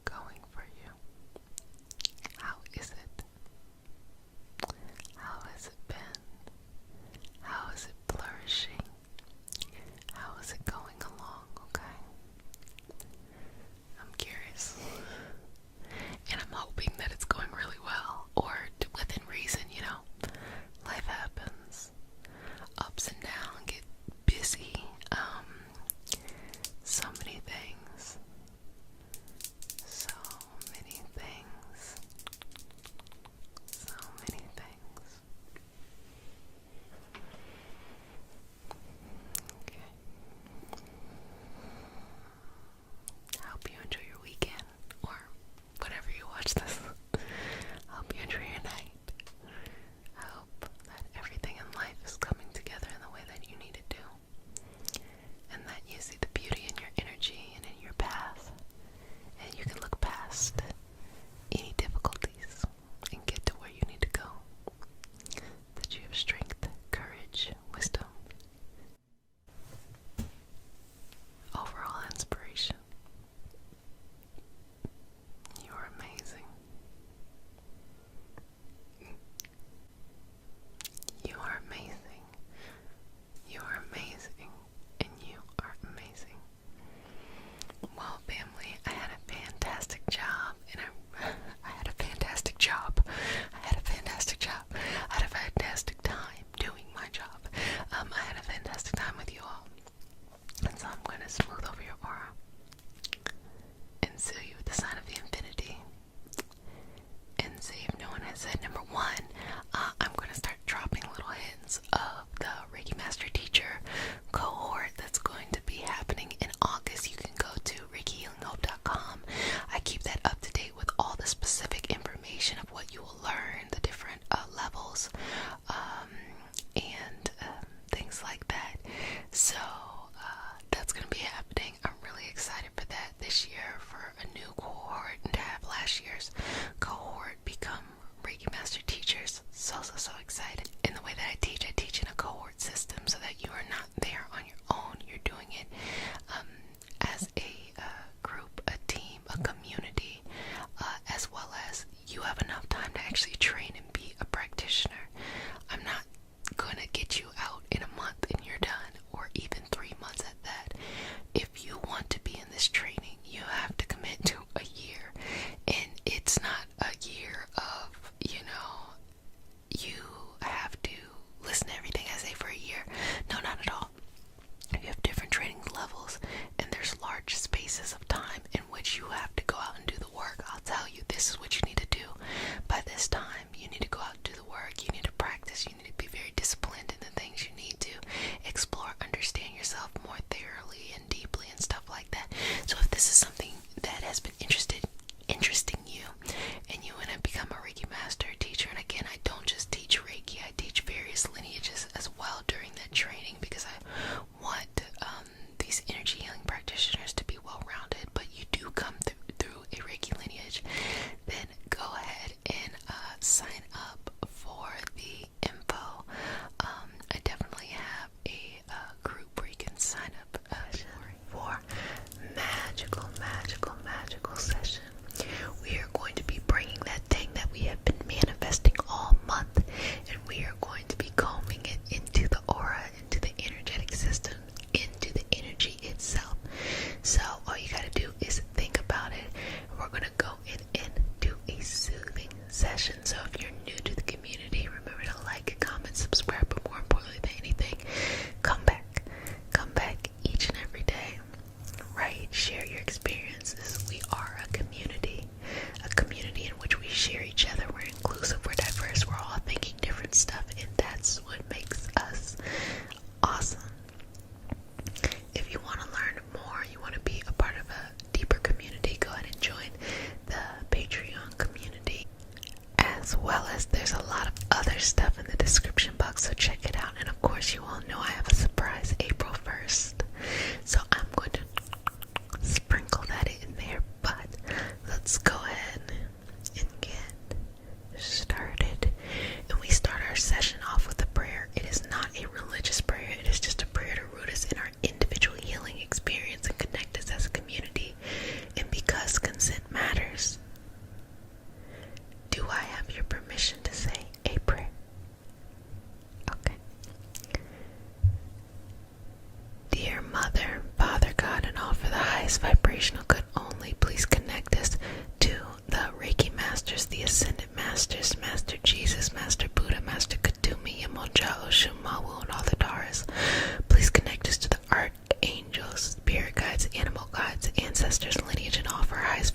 going for you? How is it? How has it been? How is it flourishing? How is it going along, okay? I'm curious. And I'm hoping that it's going really well, or within reason, you know. Life happens. Ups and downs, get busy. So many things. So many things. So many things. Okay. I hope you enjoy your weekend, or whenever you watch this. I hope you enjoy your night. I hope that everything in life is coming together in the way that you need it to, and that you see the beauty in your energy and in your path, and you can look past any difficulties and get to where you need to go. That you have strength, courage, wisdom, overall inspiration. You are amazing. You are amazing. You are amazing. And you are amazing. Well, family, I had a fantastic job, and I had a fantastic job. I had a fantastic job. I had a fantastic time doing my job. I had a fantastic time with you all. And so I'm going to smooth over your aura and seal you with the sign of the infinity. And see if no one has said number one, I'm going to start dropping little hints of the Reiki Master Teacher cohort that's going to be happening in August. You can go to ReikiHealingHope.com. I keep that up to date with all the specific information of what you will learn, the different levels, and things like that. So that's going to be happening. I'm really excited for that this year, for a new cohort, and to have last year's cohort become Reiki Master Teachers. So excited. In the way that I teach in a cohort system, so that you are not there on your own. You're doing it as a group, a team, a community, as well as you have enough time to actually train and be a practitioner. I'm not going to get you out in a month and you're done, or even 3 months at that. If you want to be in this training, you have to commit to a year. And it's not a year of, you know, you have to listen to everything I say for a year. No, not at all. You have different training levels, and there's large spaces of time in which you have to go out and do the work. I'll tell you, this is what you need to do. By this time, you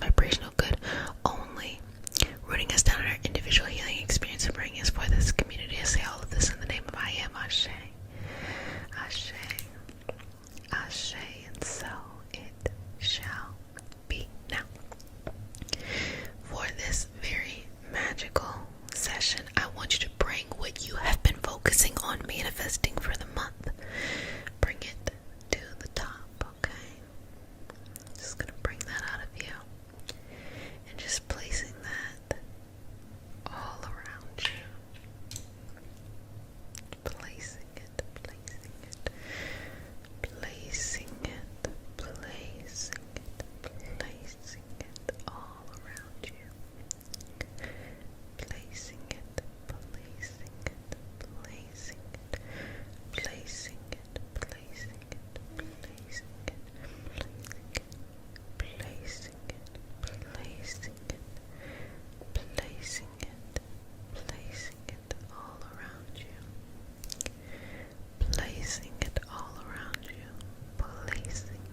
vibrational good only, rooting us down in our individual healing experience and bringing us for this community. I say all of this in the name of I am. Ashe, Ashe, Ashe, and so it shall be. Now, for this very magical session, I want you to bring what you have been focusing on manifesting for the month. Bring it to the top, okay? Just gonna bring that out of you and just placing that all around you. Placing it, placing it, placing it, placing it, placing it all around you. Placing it, placing it, placing it, placing it, placing it, placing it, placing it, placing it, placing it, placing it all around you. Placing it all around you. Placing,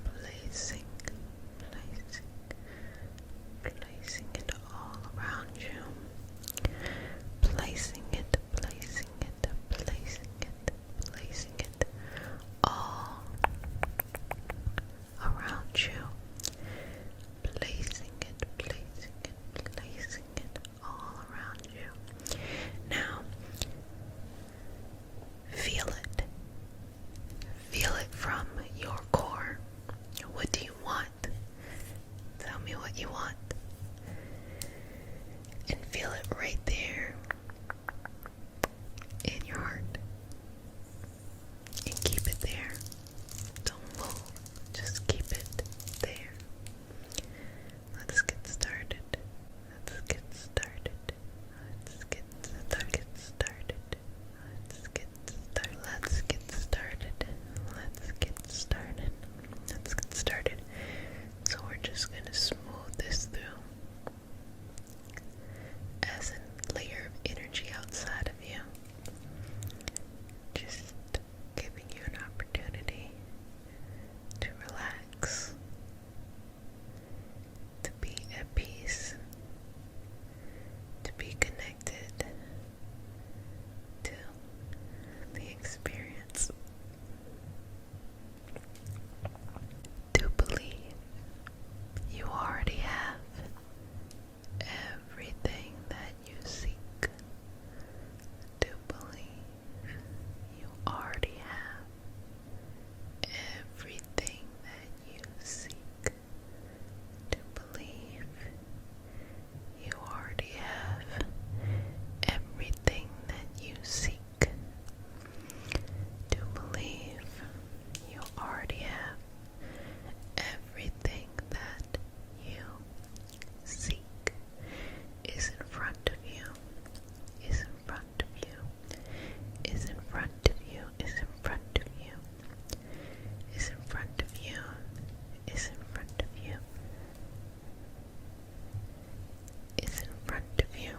placing, placing it all around you. Placing it, placing it, placing it, placing it all around you. Placing it, placing it, placing it all around you. Now, feel it. Feel it from your core. What do you want? Tell me what you want. And feel it right there in your heart. And keep it there. Don't move. Just keep it there. Let's get started. Let's get started. Let's get started. Let's get started. Let's get started. Let's get started. Let's get started. So we're just gonna smooth this through as a layer of energy outside of you. Just giving you an opportunity to relax, to be at peace, to be connected to the experience, to believe you already have everything that you seek, to believe you already have everything that you seek, to believe you already have everything that you seek, to believe you already have everything that you seek is in front of you, is in front of you, is in front of you, is in front of you, is in front of you, is in front of you, is in front of you,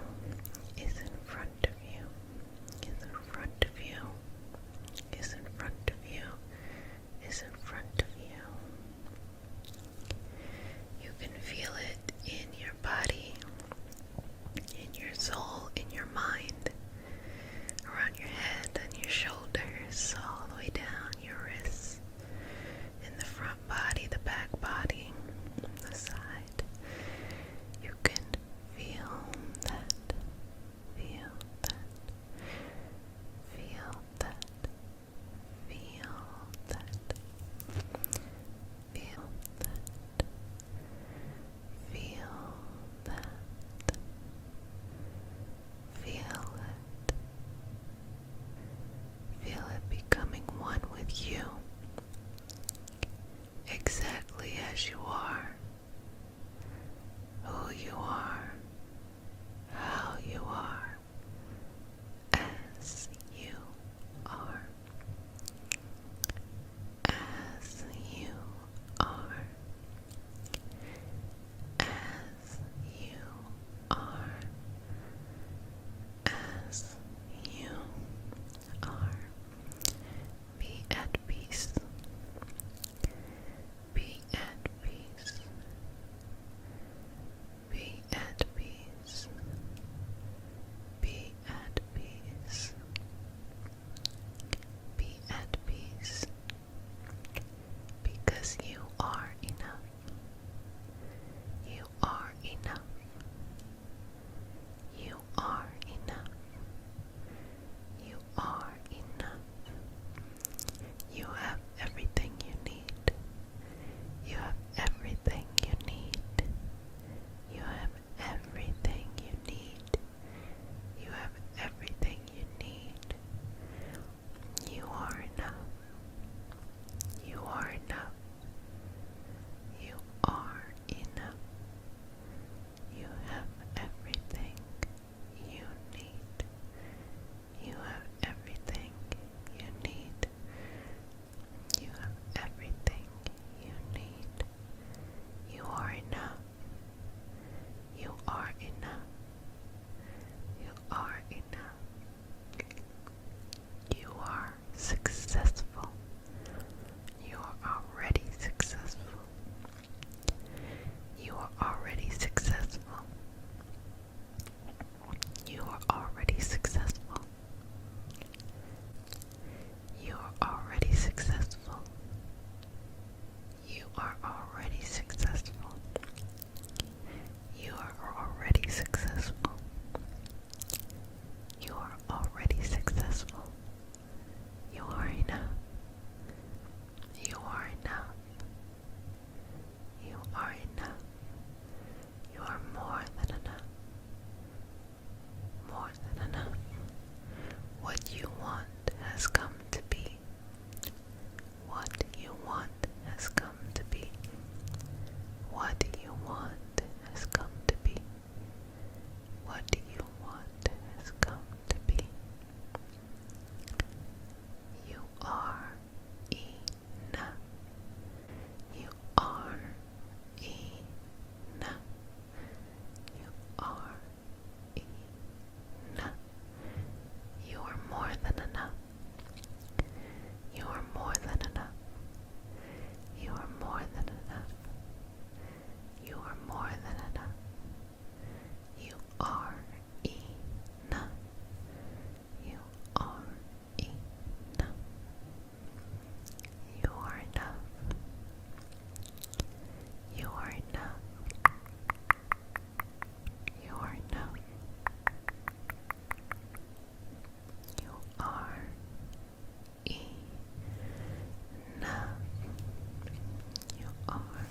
is in front of you, is in front of you, is in front of you, is in front of you. You can feel it in your body, in your soul, in your mind, around your head and your shoulders, all the way down your wrists, in the front body, the back body, the side. You can feel that, feel that, feel that, feel that, feel that, feel that, feel it, feel it becoming one with you, exactly as you are, who you are, how you are, as you are, as you are, as you are, as you are. Be at peace. Be at peace. more than enough. You are enough. You are enough. You are enough. You are enough. You are enough. You are enough. You are enough.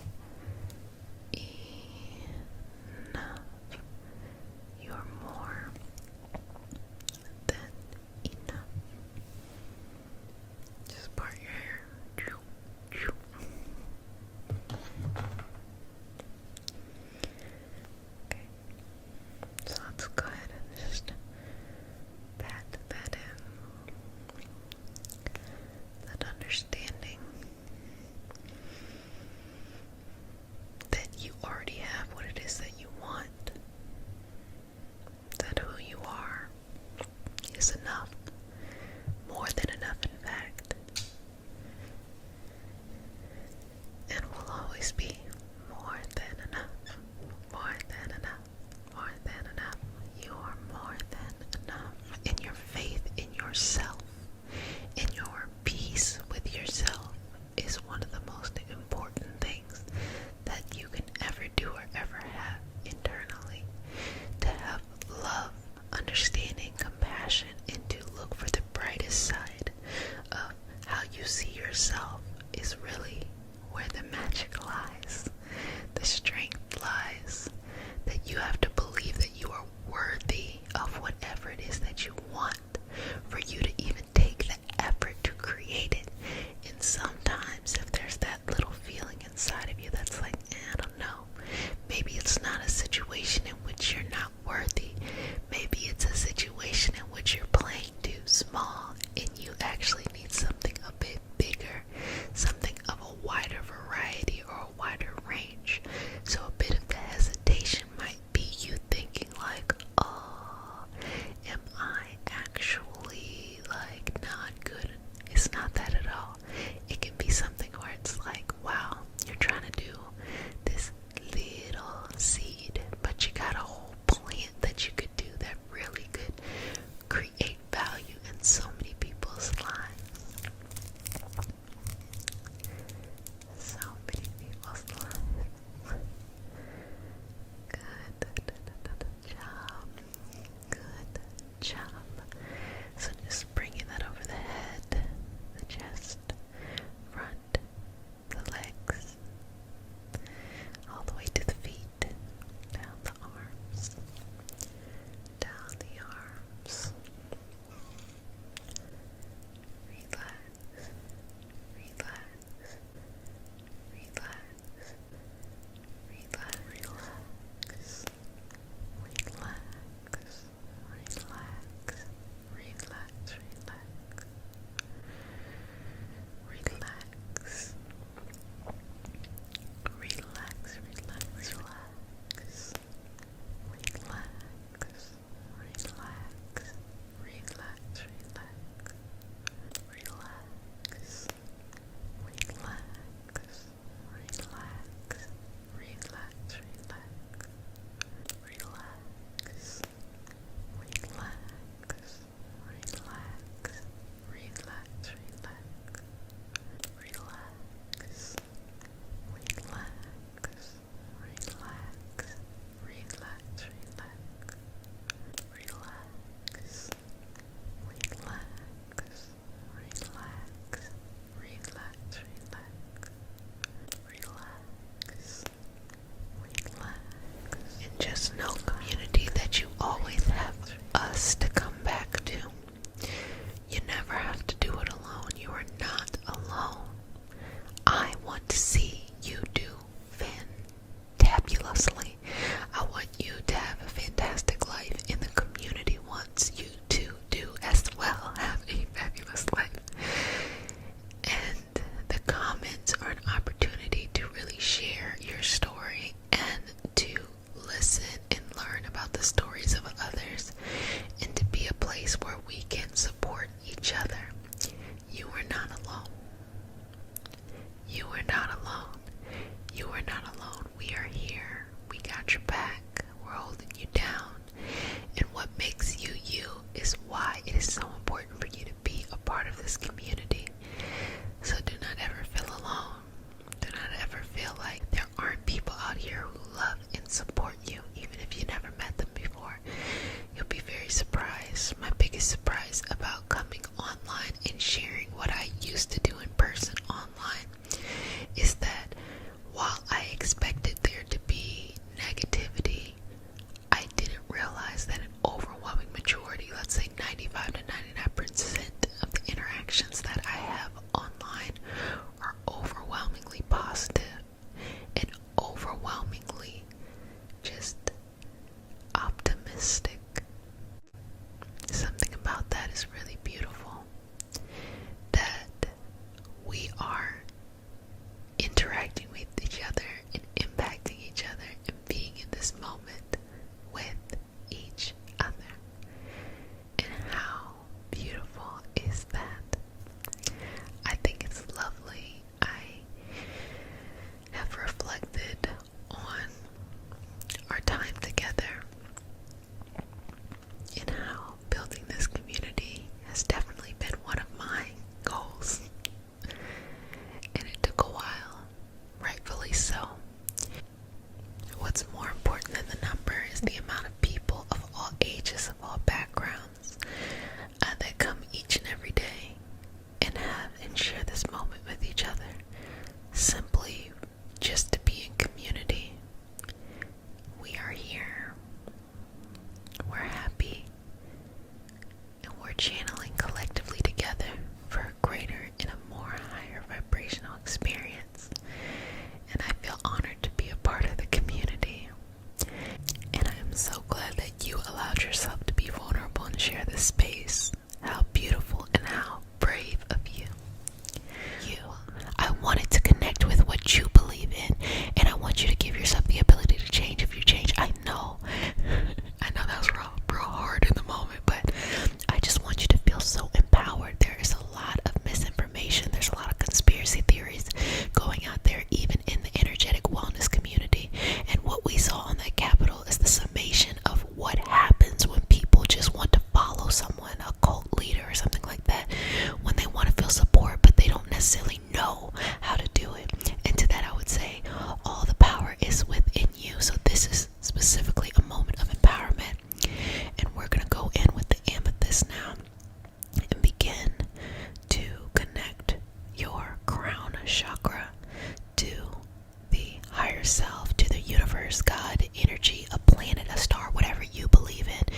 self, to the universe, God, energy, a planet, a star, whatever you believe in,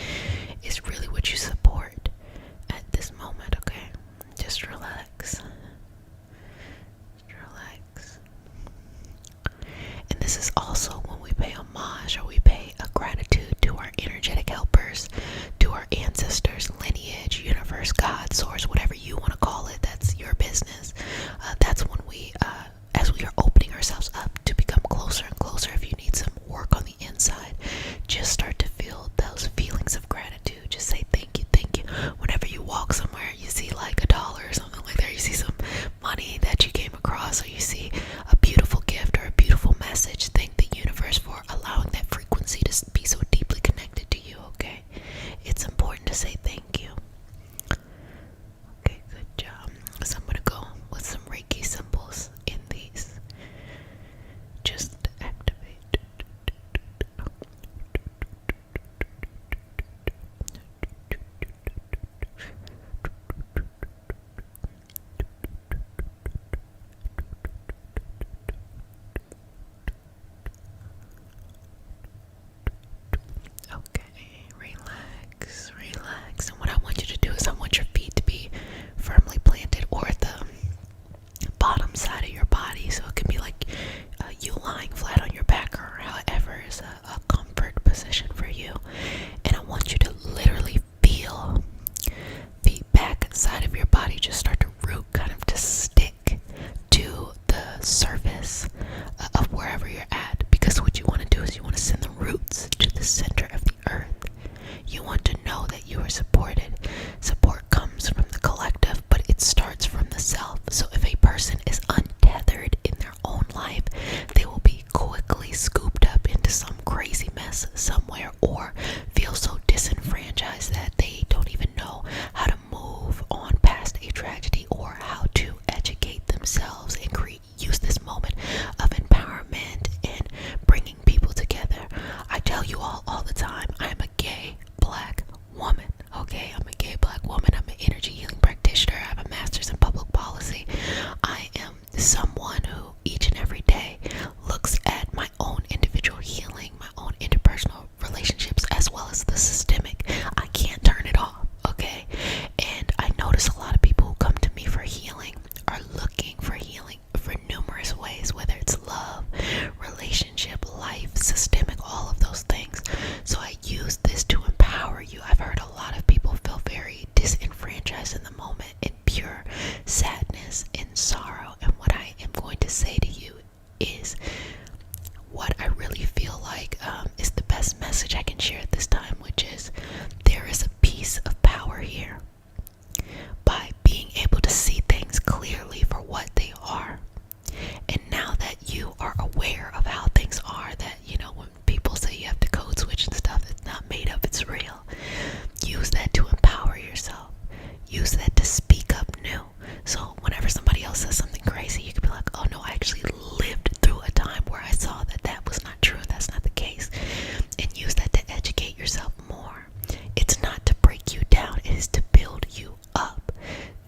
is really what you support at this moment, okay? Just relax. Relax. And this is also when we pay homage or we pay a gratitude to our energetic helpers, to our ancestors, lineage, universe, God, source, whatever you want to call it. That's your business. That's when we, as we are opening ourselves up to become closer and closer, if you need some work on the inside, just start to feel those feelings of gratitude. Just say thank you, thank you. Whenever you walk somewhere, you see like $1 or something like that, you see some money that you came across, or you see a beautiful gift or a beautiful message, thank the universe for allowing that frequency to be so deeply connected to you, okay? It's important to say thank you. Okay, good job. So I'm gonna go with some Reiki symbols in these. Just activate. Okay, relax, relax. And what I want you to do is I want your feet to be firmly planted or at the bottom side of your body. So it can be like you lying flat on your back or however is a comfort position for you. And I want you to literally feel the back side of your body just start to root, kind of to stick to the surface of wherever you're at. Because what you want to do is you want to send the roots to the center of the earth. You want to know that you are supported. Support comes from the collective, but it starts from the self. So if a person is untethered in their own life, they will be quickly scooped up into some crazy mess somewhere, or feel so disenfranchised that they don't even know how to move on past a tragedy or how to educate themselves and use this moment of empowerment and bringing people together. I tell you all the time, I am a gay black woman, okay? I'm a gay black woman. I'm an energy healing practitioner. I have a master's in public policy. I am someone who each and every day looks at my own individual healing, my own interpersonal relationships, as well as the systemic. I can't turn it off, okay? And I notice a lot of people who come to me for healing are looking for healing for numerous ways, whether it's love, relationship, life, systemic, all of those things. So I use this to empower you. I've heard a lot of people feel very disenfranchised in the moment, in pure sadness and sorrow. And what I am going to say to you is what I really feel like is the best message I can share at this time, which is there is a piece of power here. By being able to see things clearly for what they are, and now that you are aware of how things are, that, you know, when people say you have to code switch and stuff, it's not made up, it's real. Use that to empower yourself. Use that to speak up new. So whenever somebody else says something crazy, you can be like, oh no, I actually lived through a time where I saw that that was not true, that's not the case. And use that to educate yourself more. It's not to break you down, it is to build you up.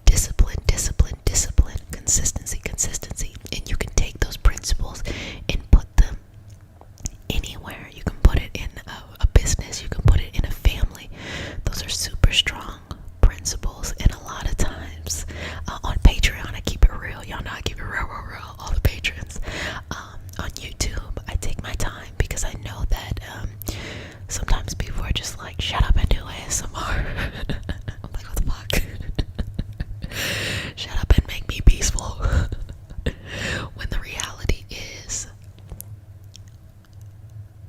Discipline, discipline, discipline, consistency, consistency. And you can take those principles and put them anywhere. You can put it in a business, you can put it in a family. Those are super strong principles. And a lot of times on Patreon, I keep it real. Y'all know I keep it real, real, real. All the patrons. On YouTube, I take my time because I know that sometimes people are just like, shut up and do ASMR. I'm like, what the fuck? Shut up and make me peaceful. When the reality is,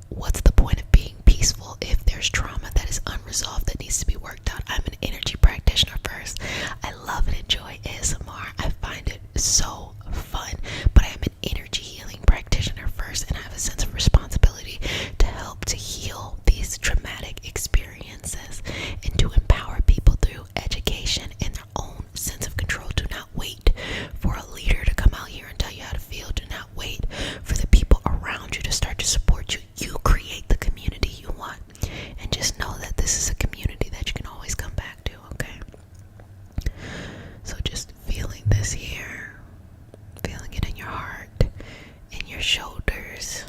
what's the point of being peaceful if there's trauma that is unresolved that needs to be worked out? I'm an energy practitioner first. I love and enjoy ASMR. I find it so fun, but I am an energy healing practitioner first, and I have a sense of responsibility to help to heal these traumatic experiences and to empower people through education and their own sense of control. Do not wait for a leader to come out here and tell you how to feel. Do not wait for the people around you to start to support you. You create the community you want, and just know that this is a community that you can always come back to, okay? So just feeling this here, feeling it in your heart, in your shoulders,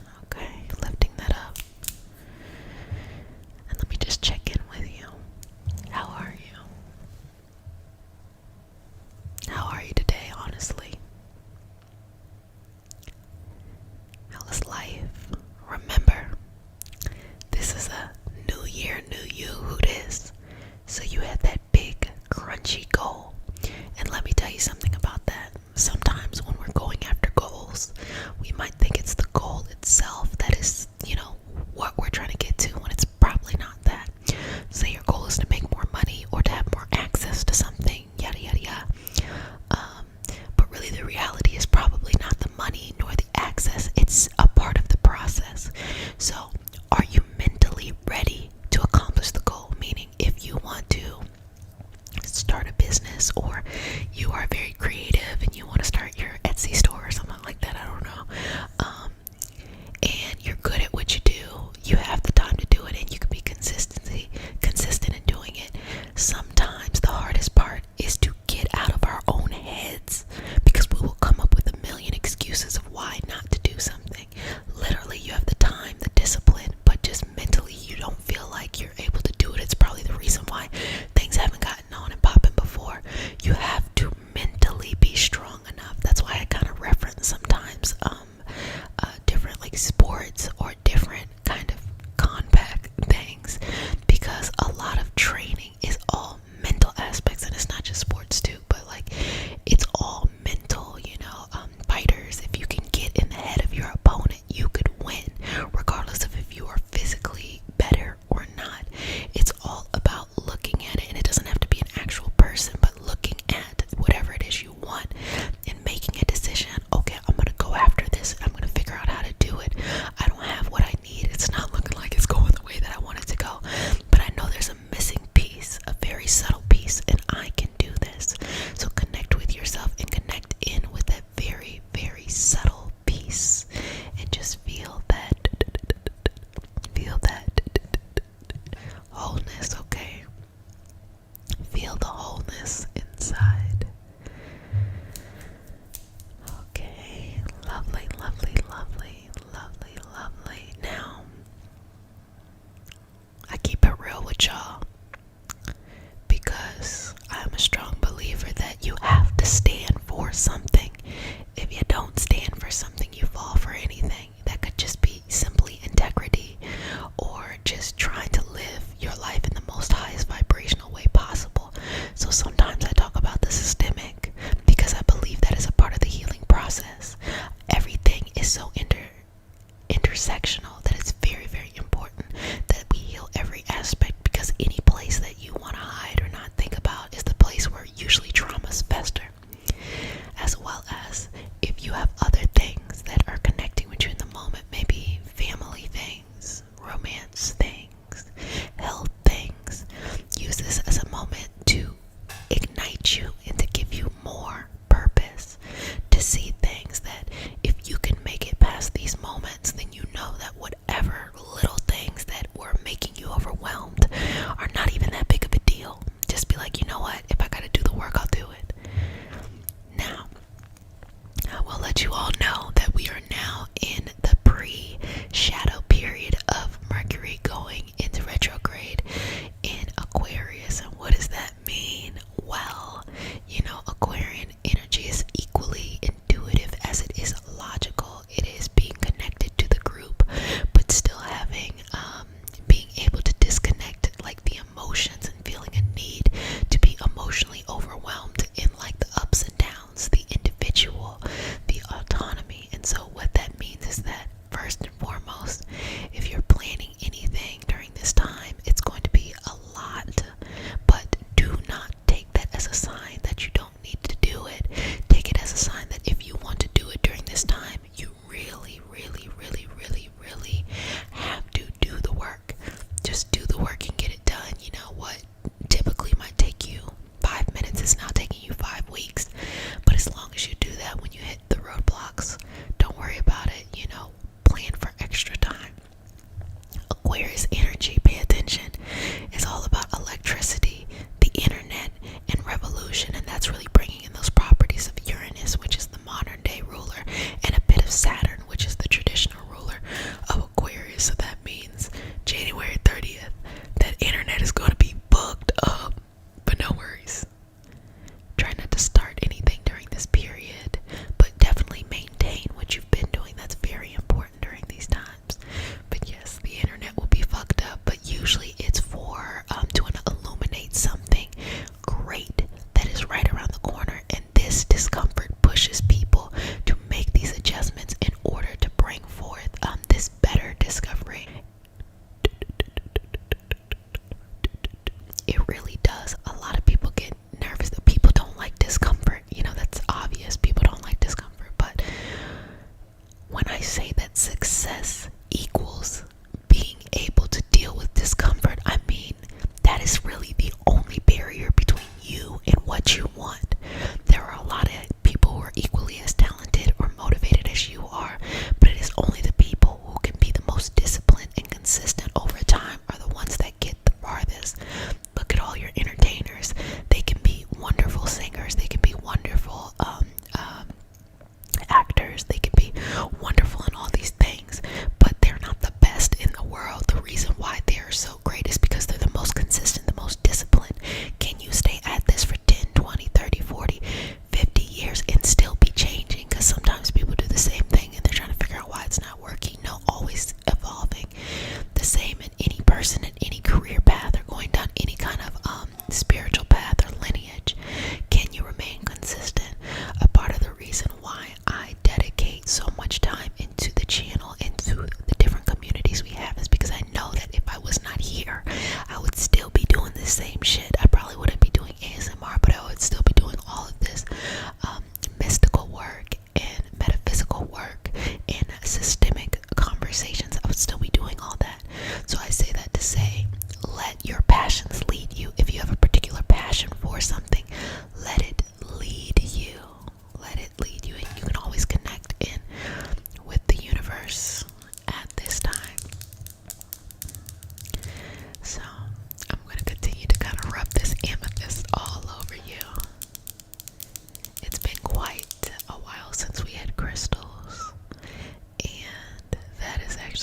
sports or different kind of compact things, because a lot of training is all mental aspects, and it's not just sports too, but like it's all mental, fighters, if you can get in the head of your opponent, you could win regardless of if you are physically better or not. It's all about looking at it, and it doesn't have to be an actual person, but looking at whatever it is you want and making a decision. Okay, I'm gonna go after this, I'm gonna figure out how to do it. I don't have what I need, it's not looking like it's going the way that I want it to go, but I know there's a missing piece, a very subtle piece, and I can do this. So connect with yourself and connect in with that very, very subtle piece, and just feel that wholeness. Okay, feel the wholeness inside. Okay, lovely, lovely, lovely, lovely, lovely. Now I keep it real with y'all, because I'm a strong believer that you have to stand for something. If you don't stand for something, you fall for anything. That could just be simply integrity, or just trying to live your life in the most highest vibrational way possible. So sometimes I talk about the systemic, because I believe that is a part of the healing process. Everything is so intersectional that it's very, very important that we heal every aspect, because any place that you want to hide or not think about is the place where usually traumas fester. As well as if you have other things that are connecting with you in the moment, maybe family things, romance things, health things, use this as a moment to ignite you and to give you more purpose, to see things that if you can make it past these moments, then you know that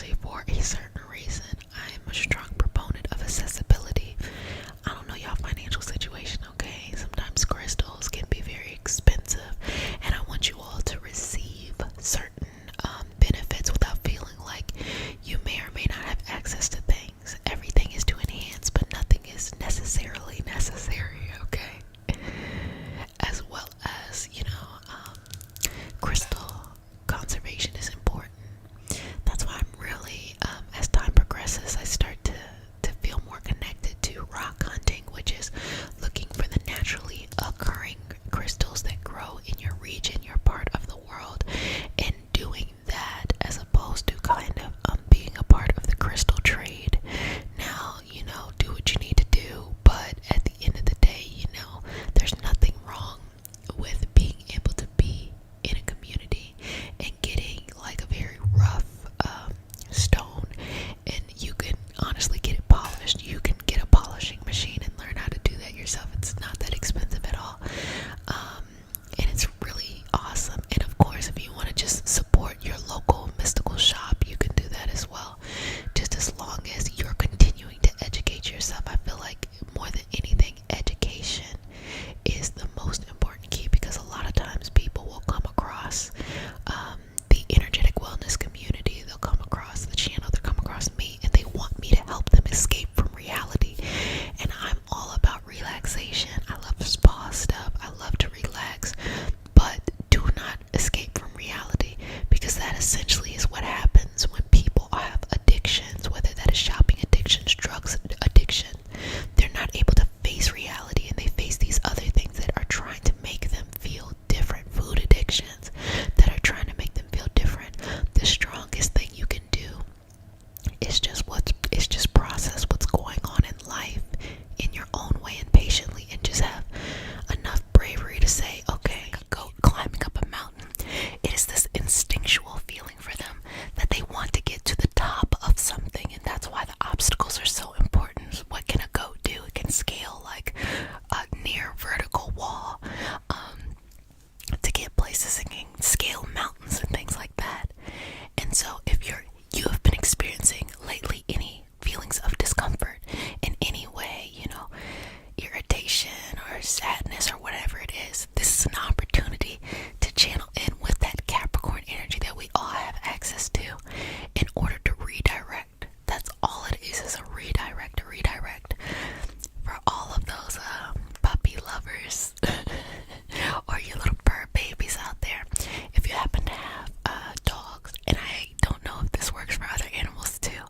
especially for a certain reason. I'm a strong proponent of accessibility. I don't know y'all financial situation, okay? Sometimes crystals can be very expensive, and I want you all to receive certain benefits without feeling like you may or may not have access to things. Everything is to enhance, but nothing is necessarily necessary, okay? As well as, crystal conservation is important. That's why I'm really, as time progresses, I start to feel more connected to rock hunting, which is looking for the naturally occurring crystals that grow in your region, your part of the world, and doing that as opposed to kind of being a part of the crystal trade. Now, do what you need to do, but at the end of the day, there's nothing wrong with being able to be in a community and getting like a very rough stone, and you can honestly get it polished. You can get a polishing machine and learn how to do that yourself. It's not that expensive at all, and it's really awesome. And of course, if you want to just support your local mystical shop, you can do that as well, just as long as you're continuing to educate yourself. I feel like more than anything, education is the most important key, because a lot of times people will come across the energetic wellness community, they'll come across the channel, they'll come across me, and they want me to help them escape from reality. And I'm all about relaxation. I love spa stuff. I love to relax, but do not escape from reality, because that essentially is what happens when people have addictions, whether that is shopping addictions, drugs addiction. They're not able to face reality, and they face these other things that are trying to make them feel different. Food addictions that are trying to make them feel different. The strongest thing you can do is just process what's going on in life in your own way and patiently, and just have enough bravery to say, okay, go climbing up a mountain. It is this instinctual feeling for them that they want to get to the top of something, and that's why the obstacles are so important. What can a goat do? It can scale like a near vertical wall to get places, and can scale mountains and things like that. And so if you have been experiencing lately any feelings of discomfort in any way, irritation or sadness or whatever it is, this is an opportunity to channel in with that Capricorn energy that we all have access to in order to redirect. That's all it is a redirect, for all of those puppy lovers or you little fur babies out there. If you happen to have dogs, and I don't know if this works for other animals too,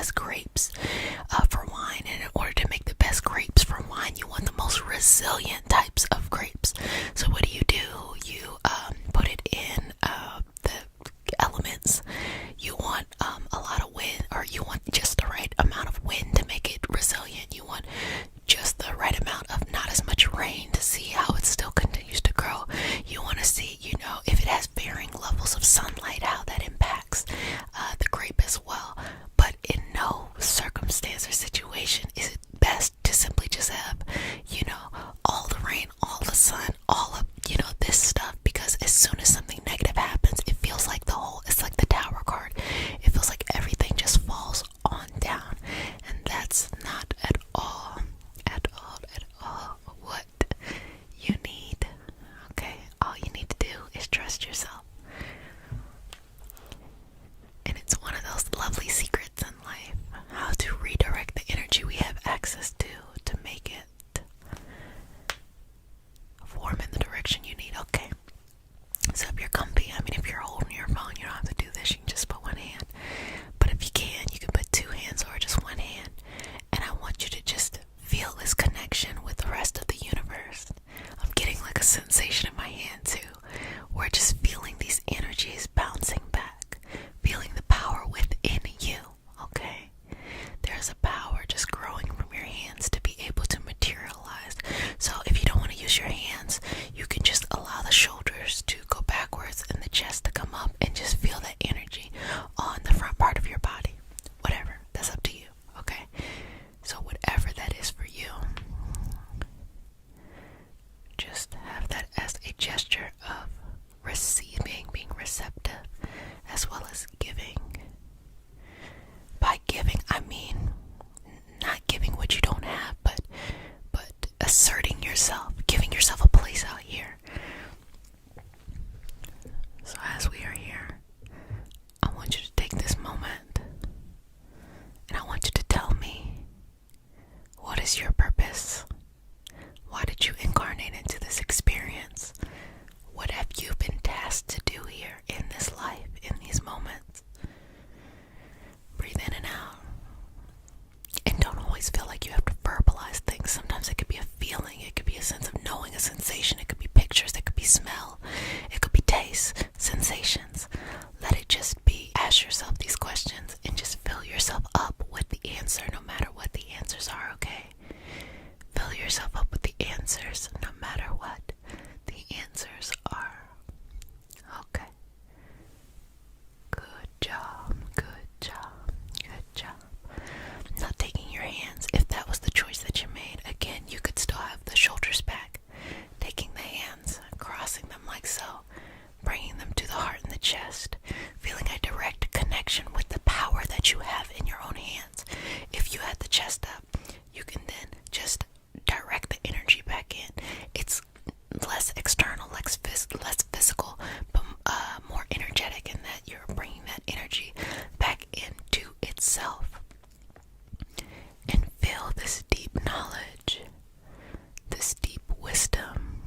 best grapes for wine. And in order to make the best grapes for wine, you want the most resilient types of grapes. So what do? You put it in the elements. You want a lot of wind, or you want just the right amount of wind to make it resilient. You want just the right amount of not as much rain to see how it still continues to grow. You want to see, if it has varying levels of sunlight, how that impacts the grape as well. But in no circumstance or situation is it best to simply just have, all the rain, all the sun, all of, this stuff, because as soon as something negative happens, it feels like it's like the Tower card. It feels like everything just falls on down. And that's not at all what you need. Okay? All you need to do is trust yourself. And it's one of those lovely secrets in life, how to redirect the energy we have access to make it form in the direction you need. Okay. So if you're comfy, if you're holding your phone, you don't have to do this. You can just put one hand. But if you can put two hands or just one hand. And I want you to just feel this connection with the rest of the universe. I'm getting like a sensation in my hand too. We're just feeling these energies bouncing back. Feeling the power within you. Okay? There's a power just growing from your hands to be able to materialize. So if you don't want to use your hands, you can just allow the shoulders to go backwards and the chest to come up, and just feel that energy on the front part of your body. Whatever, that's up to you. Okay? So whatever that is for you, just have that as a gesture of receiving, being receptive, as well as giving. By giving, I mean not giving what you don't have, but asserting yourself, giving yourself a place out here. So as we are here, I want you to take this moment, and I want you to tell me, what is your purpose? Why did you incarnate into this experience? What have you been tasked to do here in this life, in these moments? Breathe in and out. And don't always feel like you have to verbalize things. Sometimes it could be a feeling. It could be a sense of knowing, a sensation. It could be pictures. It could be smell. It could be taste, sensations. Let it just be. Ask yourself these questions and just fill yourself up with the answer, no matter what the answers are, okay? Fill yourself up with the answers, no matter what the answers are. Okay. Good job. Good job. Good job. Not taking your hands. If that was the choice that you made, again, you could still have the shoulders back. Taking the hands, crossing them like so, bringing them to the heart and the chest, feeling a direct connection with the power that you have in your own hands. If you had the chest up, you can then just direct the energy back in. It's less external, less physical, but more energetic in that you're bringing that energy back into itself. And feel this deep knowledge, this deep wisdom,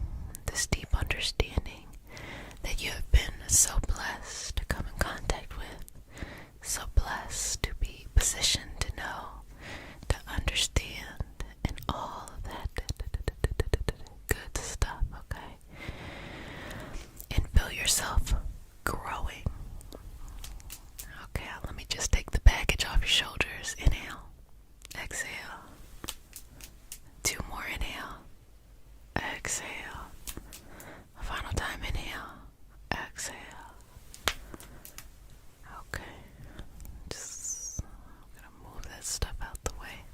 this deep understanding that you have been so blessed to come in contact with, so blessed to be positioned to know, to understand, and all of that good stuff, okay? And feel yourself growing. Okay, let me just take the baggage off your shoulders. Inhale. Exhale. 2 more. Inhale. Exhale. Final time. Inhale. Exhale. Okay. Just gonna move that stuff out the way.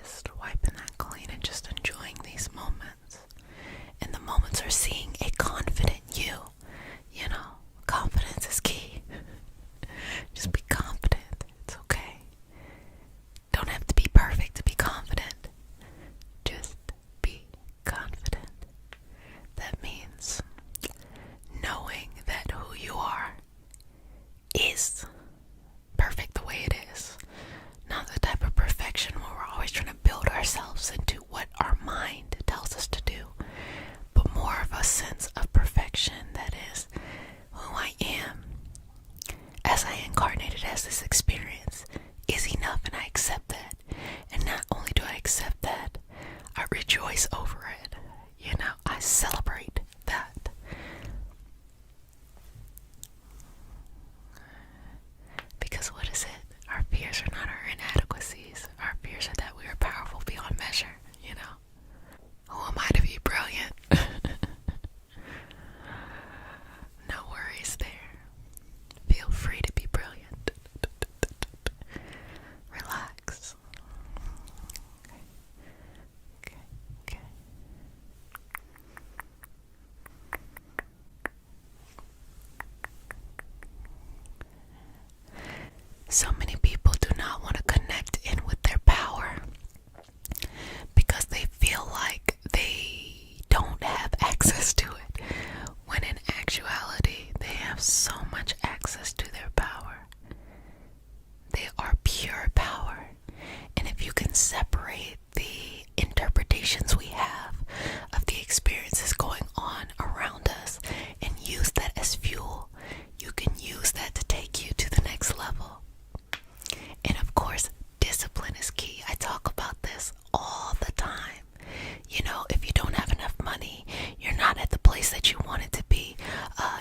Just wiping that clean and just enjoying these moments. And the moments are seeing a confident you. Confidence is key. Just be confident. It's okay. Don't have to be perfect to be confident. Just be confident. That means knowing that who you are is perfect the way it is. Not the type of perfection where we're always trying to build ourselves into what our mind tells us to do, but more of a sense of perfection that is who I am as I incarnated So many people do not want to connect in with their power because they feel like they don't have access to it, when in actuality they have so much access to their power. They are pure power. And if you can separate the interpretations we have of the experiences going on around us and use that as fuel, you can use that to take you to the next level. And of course, discipline is key. I talk about this all the time. You know, if you don't have enough money, you're not at the place that you wanted to be.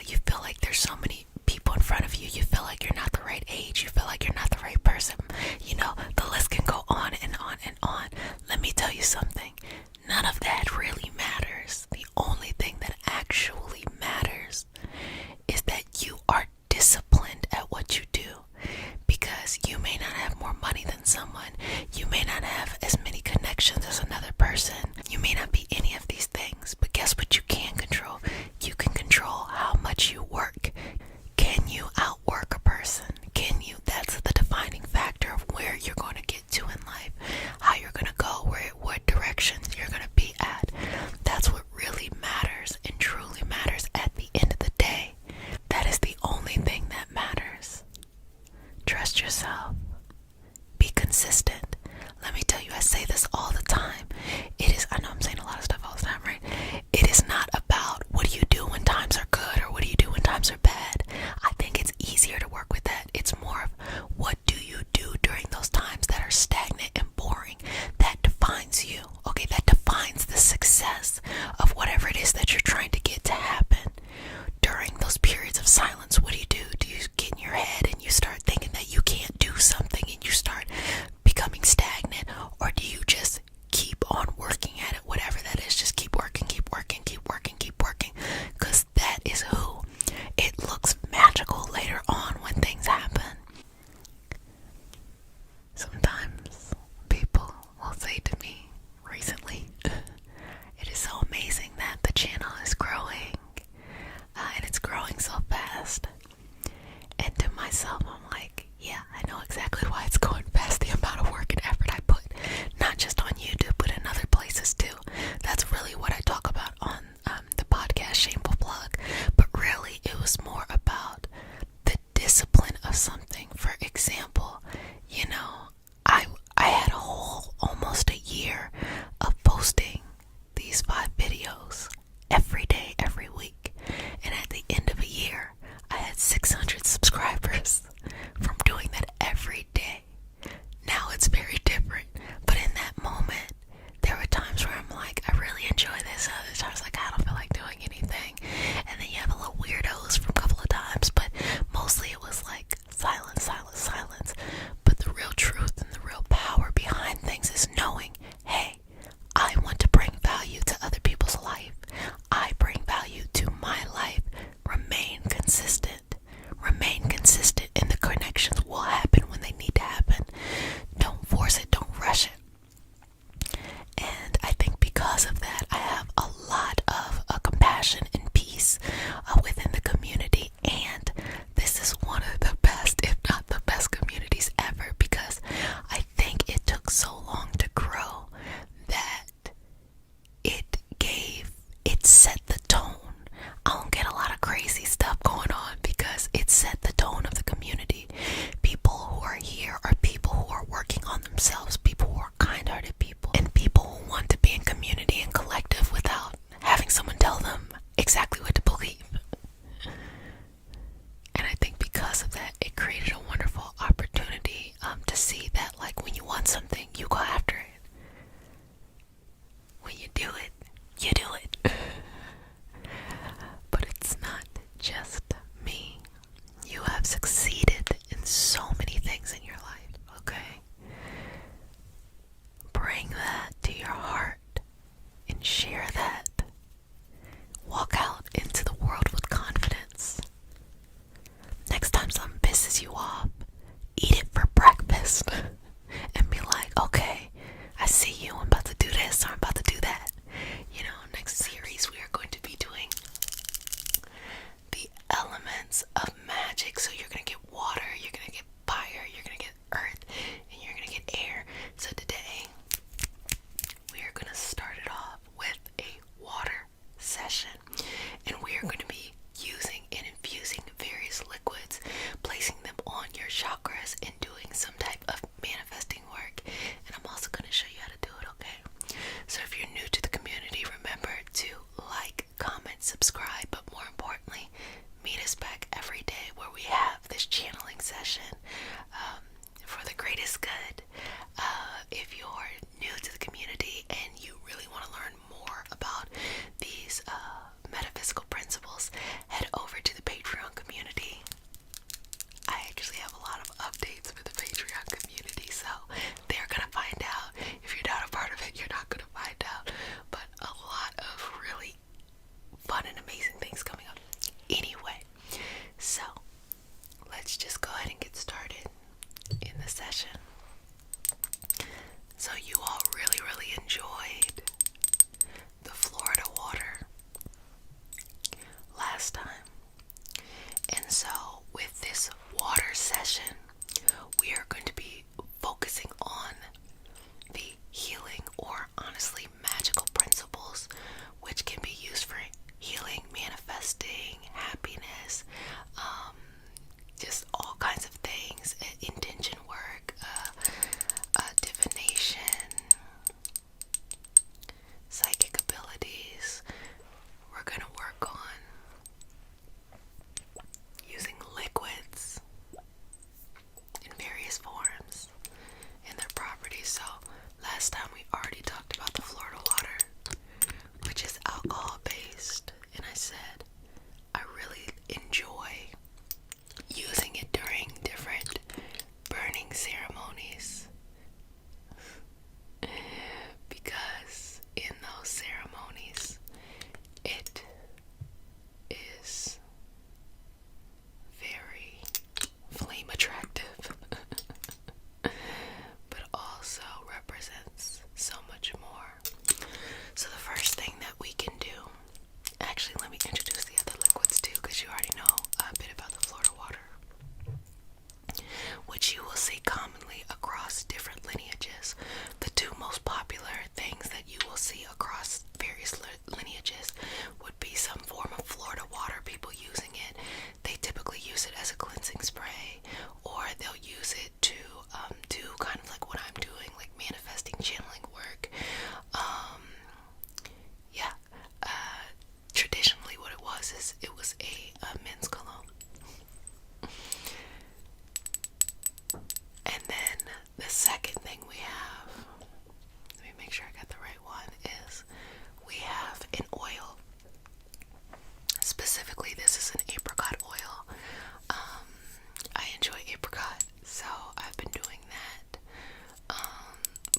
You feel like there's so many people in front of you. You feel like you're not the right age. You feel like you're not the right person. You know, the list can go on and on and on. Let me tell you something. None of that really matters. The only thing that actually matters is that you are disciplined at what you do. Because you may not have more money than someone. You may not have as many connections as another person. You may not be any of these things. But guess what you can control? You can control how much you work. Can you outwork a person? Can you? That's the defining factor of where you're going to get to in life. How you're going to go. What directions you're going to be at. That's what really matters and truly matters at the end of the day. That is the only thing that matters. Trust yourself. Be consistent. Let me tell you, I say this all the time. I know I'm saying a lot of stuff all the time, right? It is not about what do you do when times are good or what do you do when times are bad. I think it's easier to work with that. It's more of what do you do during those times that are stagnant and boring. That defines you. Okay, that defines the success of whatever it is that you're trying to get to happen. During those periods of silence, what do you do? Do you get in your head and you start thinking that you can't do something and you start becoming stagnant? Or do you just keep on working at it, whatever that is? Just keep working, keep working, keep working, keep working. Because that is who. It looks magical later on when things happen. Sometimes people will say to me recently, it is so amazing that the channel is growing. And it's growing so fast. And to myself, I'm like, yeah, I know exactly why it's going fast. The amount of work and effort I put, not just on YouTube, but in other places too. That's really what I talk about on the podcast, Shameful Plug. But really, it was more about the discipline of something. For example, you know, I had a whole almost a year of posting these 5 videos every day, every week. And at the end of a year, I had 600 subscribers from doing that every day. Now it's very different. But in that moment, there were times where I'm like, I really enjoy this. Other times, like, I don't feel like doing anything. And then you have a little weirdos from a couple of times. But mostly it was like silence, silence, silence. But the real truth process in doing some type of manifesting work, and I'm also going to show you how to do it, okay? So if you're new to the community, remember to like, comment, subscribe, but more importantly, meet us back every day where we have this channeling session for the greatest good. If you're new to the community and you really want to learn more about these metaphysical principles, head over to the Patreon community. I actually have a lot of updates for the Patreon community, so they're gonna find out. If you're not a part of it, you're not gonna find out. But a lot of really fun and amazing things coming up. Anyway, so let's just go ahead and get started in the session. So you all really enjoyed the Florida water last time. And so with this water session, we are going to be focusing on the healing, or honestly magical principles, which can be used for healing, manifesting, happiness, just all kinds of things, intention work, divination, psychic abilities. We're going to work on using liquids in various forms and their properties. So last time we already talked about the Florida water, which is alcohol based, and I said I really enjoy using it during different burning ceremonies, because in those ceremonies it is very flame attractive, but also represents so much more. So the first thing that we can do, actually let me introduce the other liquids too, because you already know a bit about the Florida water, which you will see commonly across different lineages. The two most popular things that you will see across various lineages would be some form of Florida water, people using it. They typically use it as a cleansing spray, or they'll use it to do kind of like what I'm doing, like manifesting, channeling work. Traditionally what it was is it was a men's cologne. And then the second thing we have, let me make sure I got the right one, is we have an oil. Specifically, this is an apricot oil. I enjoy apricot, so I've been doing that.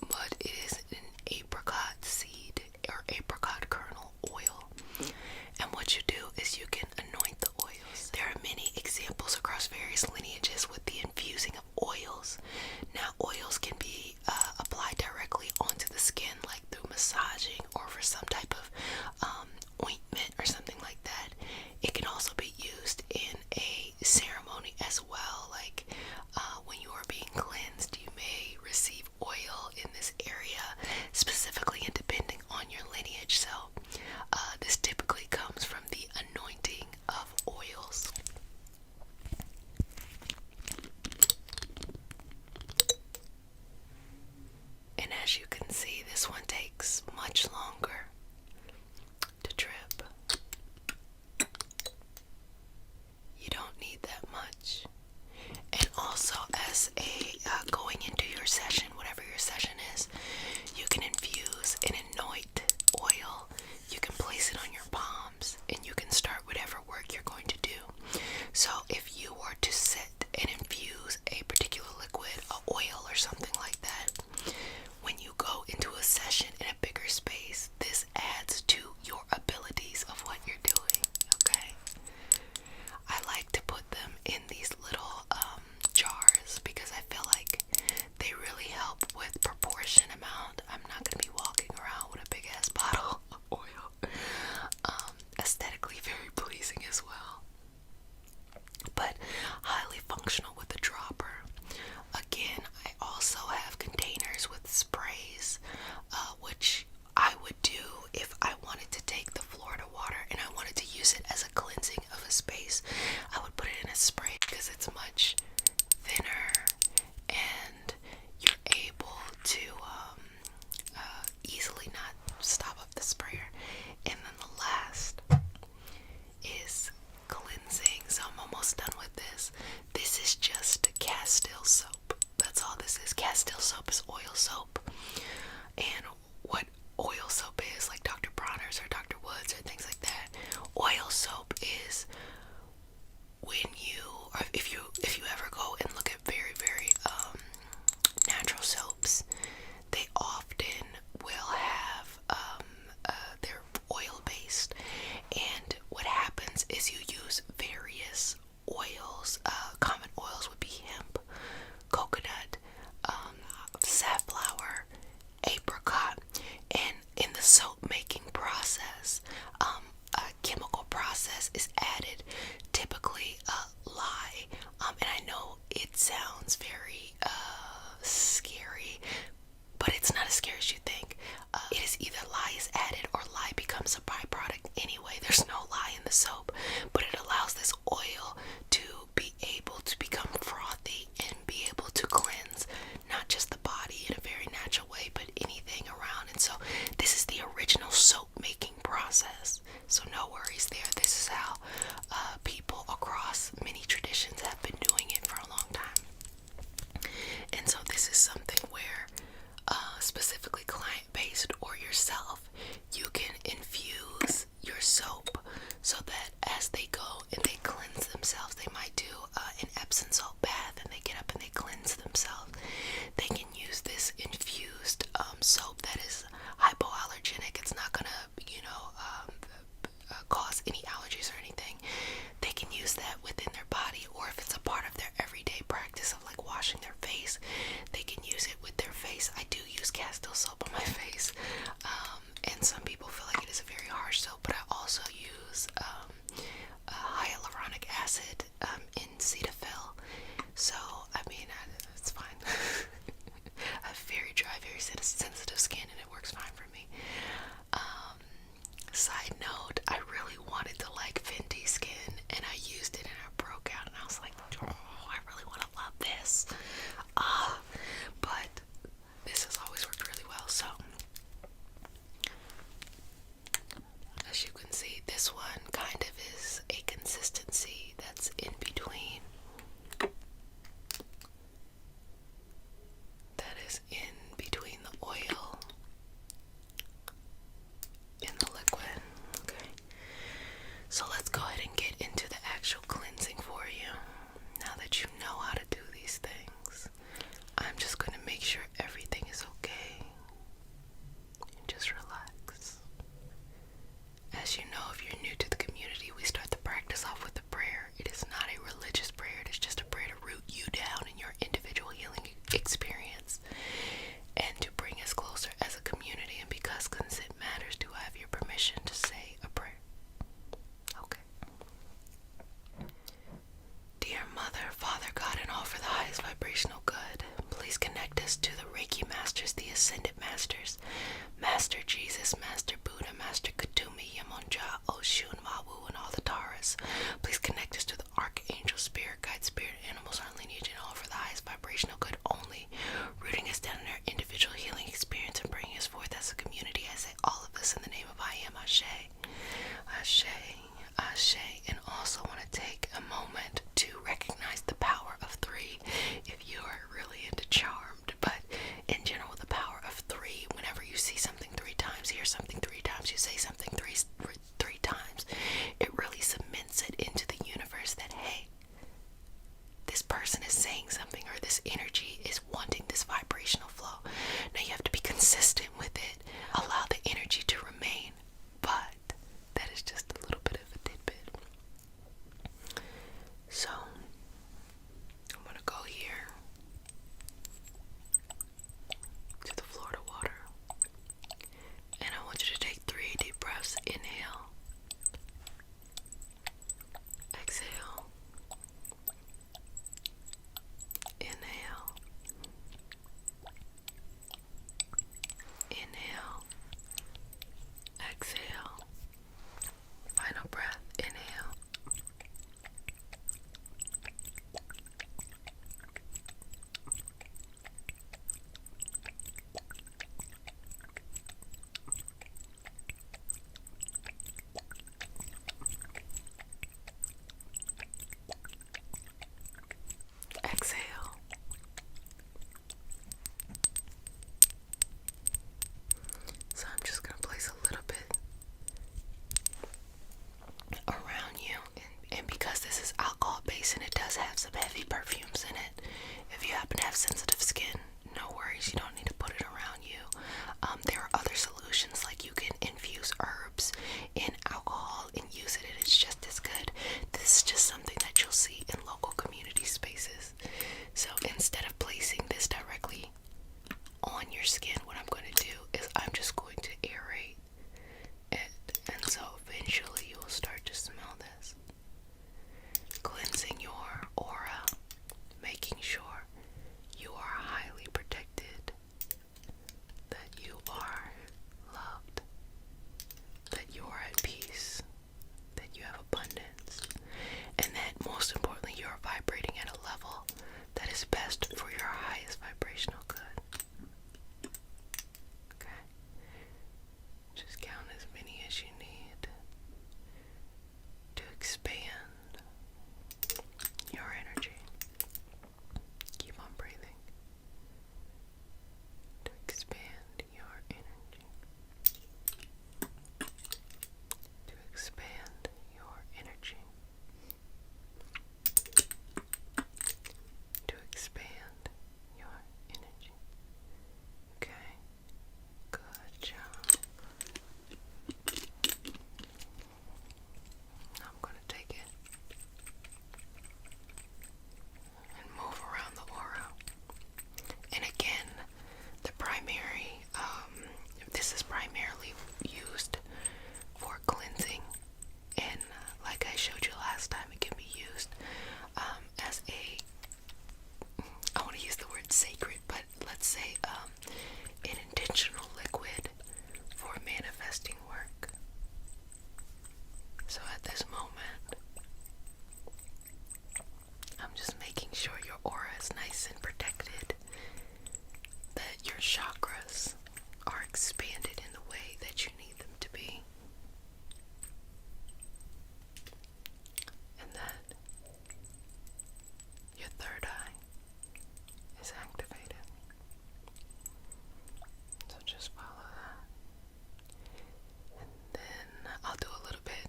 But it is an apricot seed or apricot kernel oil. And what you do is you can anoint the oils. There are many examples across various lineages with the infusing of oils. Now, oils can be applied directly onto the skin, like through massaging or for some type of ointment or something like that. It can also be used in a ceremony as well, like when you are being cleansed, you may receive oil in this area specifically, and depending on your lineage. So this typically comes from the anointing of oils. And as you can see, this one takes much longer to drip. You don't need that much. And also, as a going into your session, whatever your session is, you can infuse and anoint oil. You can place it on your palms, and you can start whatever work you're going to do. So if you were to sit and infuse a particular liquid, a oil or something like that, when you go into a session in a bigger space, this adds to your abilities of what you're doing, okay? I like to put them in these little jars because I feel like they really help Castile soap is oil soap. And what oil soap is, like Dr. Bronner's or Dr. Woods or things like that, oil soap is when you, or if you ever go and look at very, very natural soaps, they often will have they're oil based, and what happens is you use various oils. Common oils would be hemp, coconut, safflower, apricot, and in the soap making process, a chemical process is added, typically lye, and I know it sounds very scary, but it's not as scary as you think. It is either lye is added or lye becomes a byproduct anyway. There's no lye in the soap, but it allows this oil to be able to become frothy and be able to cleanse not just the body in a very natural way, but anything around. And so this is the original soap making process. So no worries there. This is how people across many traditions have been doing it for a long time. And so this is something where specifically client-based or yourself, you can infuse your soap so that as they go and they cleanse themselves, they might do an Epsom salt bath and they get up and they cleanse themselves. They can use this infused soap that is hypoallergenic. It's not gonna, cause any allergies or anything. They can use that within their body, or if it's a part of their everyday practice of like washing their face, they can use it with their face. I do use Castile soap on my face, and some people feel like it is a very harsh soap, but I also use hyaluronic acid in Cetaphil. So I mean, it's fine. I have very dry, very sensitive skin, and it works fine for me. Side note, I really wanted to like Fenty Skin, and I used it and I broke out, and I was like, oh, I really want to love this. But this has always worked really well. So as you can see, this one kind of is a consistency that's in between. That is in between the oil and the liquid. Okay. So let's go ahead and get into the actual cleansing for you. Now that you know how to do these things, I'm just going to make sure everything is okay. And just relax. As you know, if you're new to the community, we start the practice off with a prayer. It is not a religious prayer. It is just a prayer to root you down in your individual healing experience. sacred, but let's say an intentional liquid for manifesting work. So at this moment, I'm just making sure your aura is nice and protected, that your chakras are expanded in the way that you need them to be, and that your third eye is activated. So just follow that. And then I'll do a little bit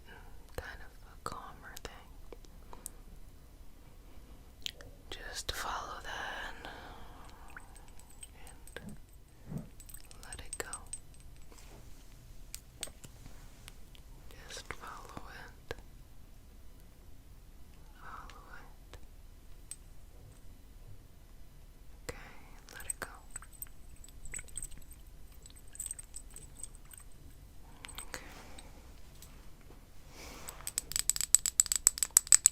kind of a calmer thing. Just follow that and let it go. Just follow it. Follow it. Okay, let it go. Okay.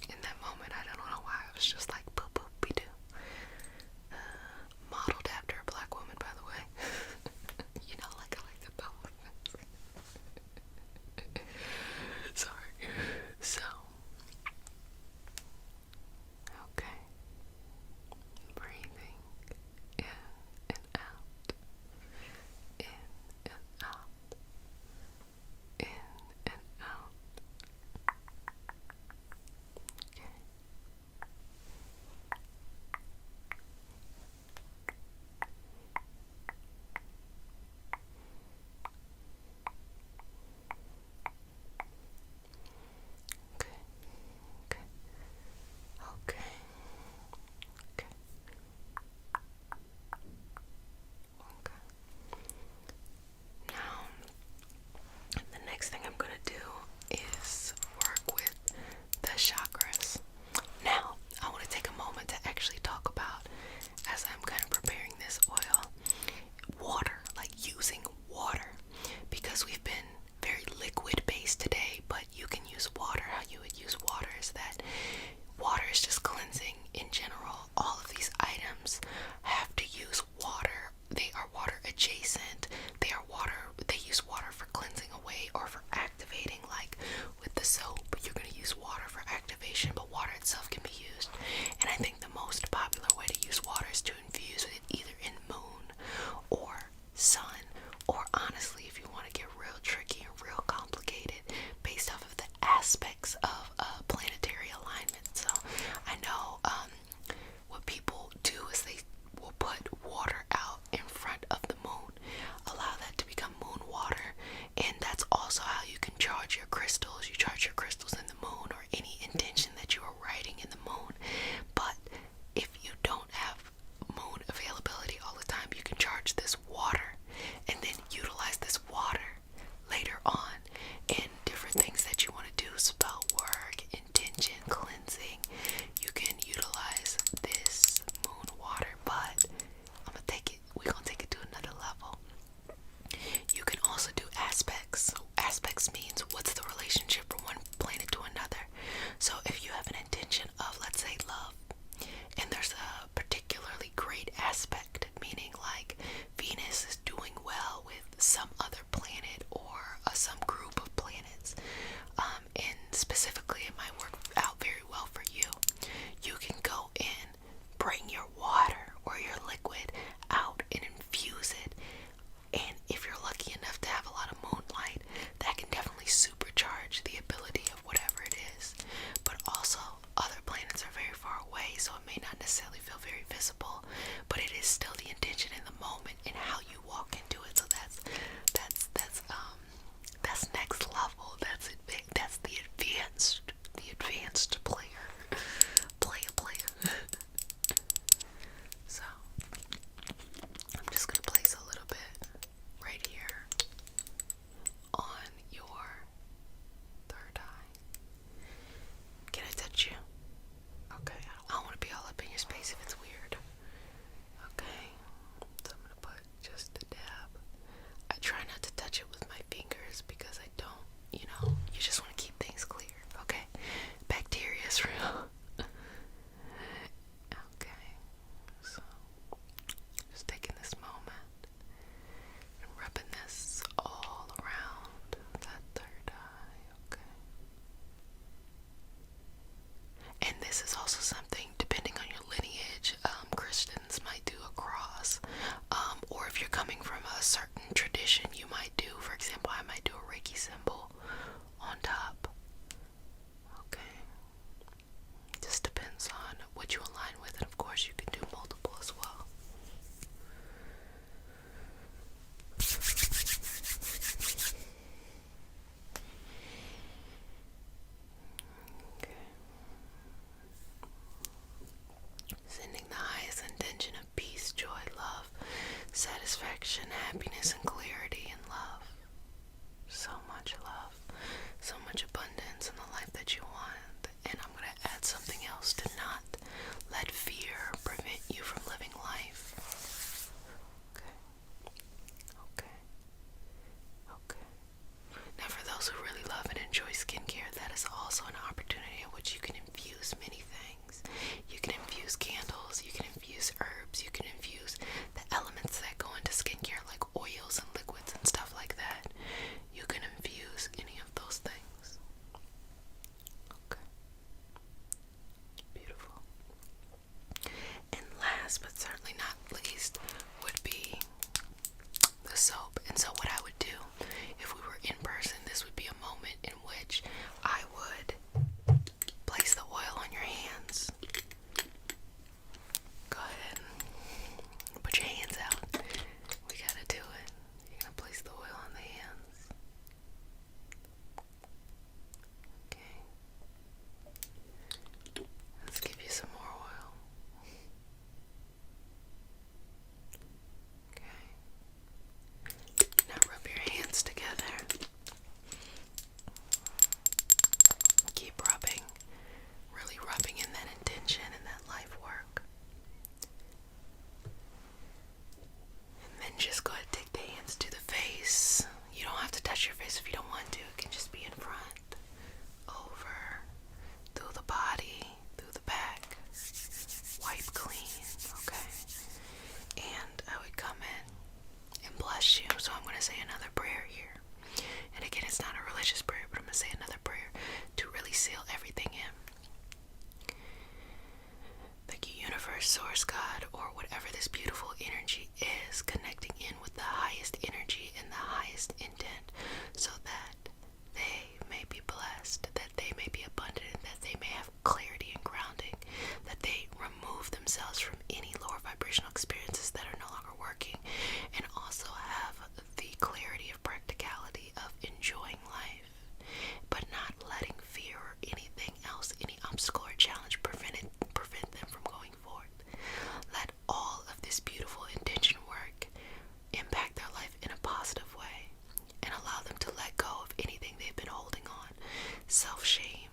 In that moment, I don't know why, I was just like boop boop be doo. Modeled after a black woman, by the way. You know, like I like the dolphins. Sorry. So, okay. Breathing in and out. In and out. In and out. Okay. Okay. Okay. Okay. Okay. Now, the next thing I'm gonna do is work with the chakras. Now, I want to take a moment to actually talk about, as I'm kind of preparing this oil, water, like using water, because we've been very liquid based today, but you can use water. How you would use water is that water is just cleansing in general. All of these items have to use water. They are water adjacent. They use water for cleansing away or for activating, like with the soap. You're going to use water for activation, but water itself can be used. And I think the most popular way to use water is to infuse it either in moon or sun, or honestly, if you want to get real tricky and real complicated, based off of the aspects of planetary alignment. So I know what people do is they will put water out in front of the moon, allow that to become moon water, and that's also how you can charge your crystals. You charge your crystals in the moon, or any intention that you are writing in the moon. But if you don't have moon availability all the time, you can charge this water and then utilize this water later on in different things that you want to do, spell work, intention, cleansing. You can utilize this moon water, but we're gonna take it to another level. You can also do aspects. So aspects means what's the relationship from one planet to another. So if you have an intention of, let's say, love, and there's a particularly great aspect, meaning like Venus is doing well with some other planet or some group of planets, and specifically it might work out very well for you. You can go in, bring your water or your liquid out and infuse it, and if you're lucky enough to have a lot of moonlight, that can definitely supercharge the ability of whatever it is. But also, other planets are very far away, so it may not necessarily feel very visible, but it is still the intention in the moment and how you walk into it. So that's next level. That's the advanced player. So I'm just gonna place a little bit right here on your third eye. Can I touch you? Okay, I don't want to be all up in your space if it's weird. Okay, so I'm gonna put just a dab. I try not to touch it with my fingers because I don't, you just want happiness and clarity and love. So much love, so much abundance in the life that you want. And I'm going to add something else: to not let fear prevent you from living life. Okay. Okay. Okay. Now, for those who really love and enjoy skincare, that is also an opportunity in which you can infuse many things. You can infuse candles, you can infuse herbs, you can infuse the elements that go into skincare, like oils and liquids and stuff like that. You can infuse any of those things. Okay. Beautiful. And last but certainly not least would be the soap. And so what I would do if we were in person, this would be a moment in which I would place the oil on your hands. Go ahead and put your hands out. We gotta do it. You're gonna place the oil on the hands. Okay. Let's give you some more oil. Okay. Now rub your hands together. Keep rubbing. Really rubbing in that intention and that life work. And then just go ahead and take the hands to the face. You don't have to touch your face if you don't want to. It can just be in front, over, through the body, through the back. Wipe clean, okay? And I would come in and bless you. So I'm going to say another prayer here. And again, it's not a religious prayer, but I'm going to say another prayer to really seal everything in. Thank you, universe, source, God, or whatever this beautiful energy is, connecting in with the highest energy and the highest intent, so that they may be blessed, that they may be abundant, that they may have clarity and grounding, that they remove themselves from any lower vibrational experiences that are no longer working, and also have the clarity of practicality of enjoying life, but not letting fear or anything else, any obstacle or challenge prevent them from going forth. Let all of this beautiful intention work impact their life in a positive way, and allow them to let go of anything they've been holding on. Self-shame,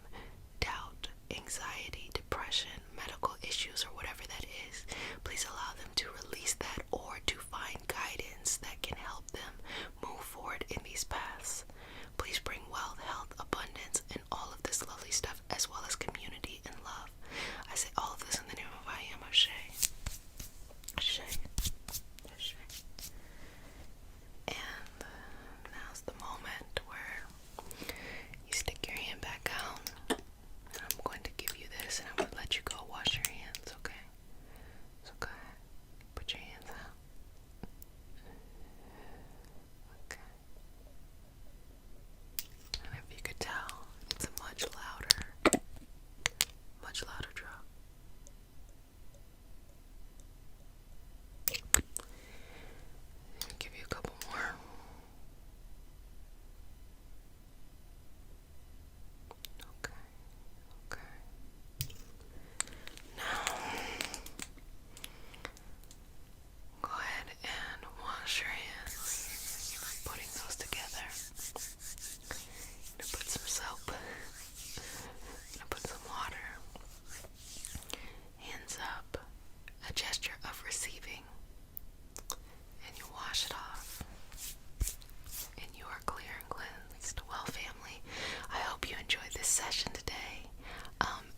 doubt, anxiety, depression, medical issues, or whatever that is. Please allow them to release that, or to find guidance that can help them move forward in these paths. Please bring wealth, health, abundance, and all of this lovely stuff, as well as community and love. I say all of this in the name of I am Ashe. Ashe. Ashe. And now's the moment where you stick your hand back out, and I'm going to give you this, and I'm going to let you go wash your hands, okay? So go ahead, put your hands out. Okay. And if you could tell, it's a much louder drop. I'll give you a couple more. Okay. Okay. Now, go ahead and wash your hands. Putting those together. I'm gonna put some soap. I'm gonna put some water. Hands up. A gesture of receiving. And you wash it off. And you are clear and cleansed. Well, family, I hope you enjoyed this session today.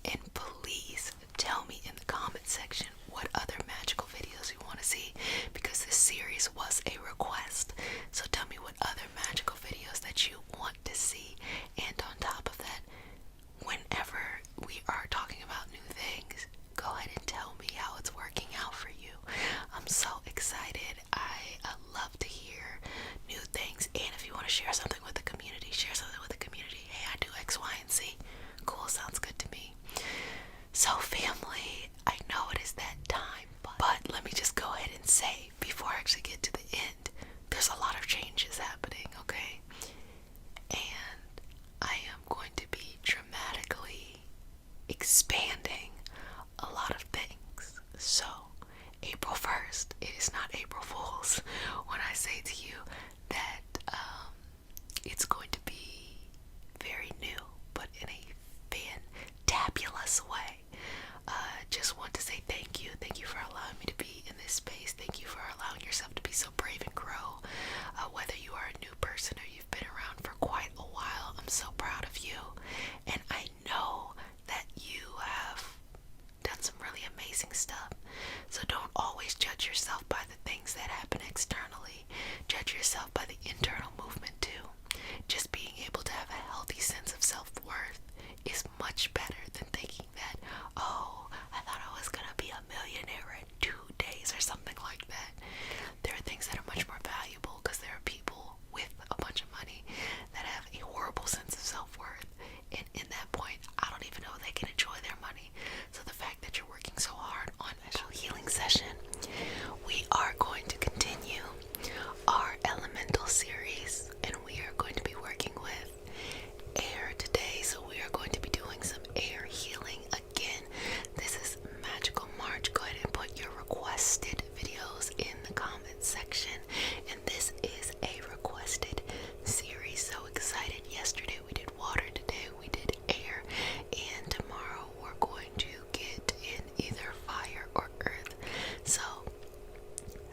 And please tell me in the comment section what other magical videos you want to see, because this series was a request. So tell me what other magical videos that you want to see. And on top of that, whenever we are talking about new things, go ahead and tell me how it's working out for you. I'm so excited. I love to hear new things. And if you want to share something with the community, share something with the community. Hey, I do X, Y, and Z. Cool, sounds good to me. So family, I know it is that time, but let me just go ahead and say, before I actually get to the end, there's a lot of changes happening, okay? And I am going to be dramatically expanding a lot of things. So yourself by the things that happen externally. Judge yourself by the internal movement too. Just being able to have a healthy sense of self-worth is much better than thinking that, oh, I thought I was gonna be a millionaire in 2 days or something like that. There are things that are much more valuable because there are people with a bunch of money that have a horrible sense of self-worth, and in that point I don't even know if they can enjoy their money. So the fact that you're working so hard on a healing session, we are going to continue our elemental series, and we are going to be working with air today. So we are going to be doing some air healing again. This is Magical March. Go ahead and put your requested videos in the comment section, and this is a requested series. So excited. Yesterday we did water, today we did air, and tomorrow we're going to get in either fire or earth. So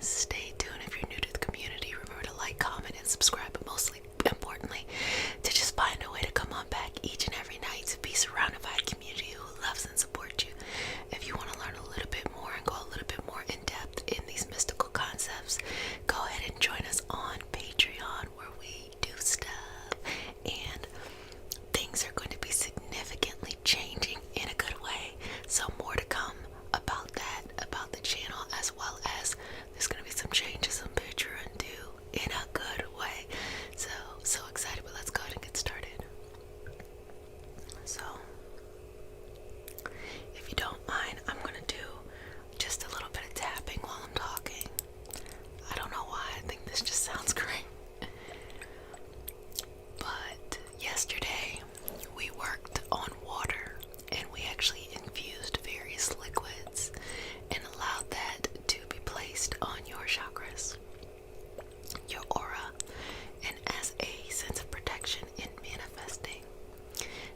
stay tuned. If you're new to the community, remember to like, comment, and subscribe, but mostly importantly to just find a way to come on back each and every night to be surrounded by a community who loves and supports you. If you want to learn a little bit more and go a little bit more in depth in these mystical concepts, go ahead and join us on Patreon, where we do stuff, and things are going to be significantly changing in a good way. So more to come about that, about the channel, as well as there's going to be some changes on Patreon too, in a good way. So excited, but let's go ahead and get started. So if you don't mind, I'm going to do just a little bit of tapping while I'm talking. I don't know why, I think this just sounds great. But yesterday we worked on water, and we actually infused various liquids and allowed that to be placed on your chakras, your aura, and as a sense of protection in manifesting.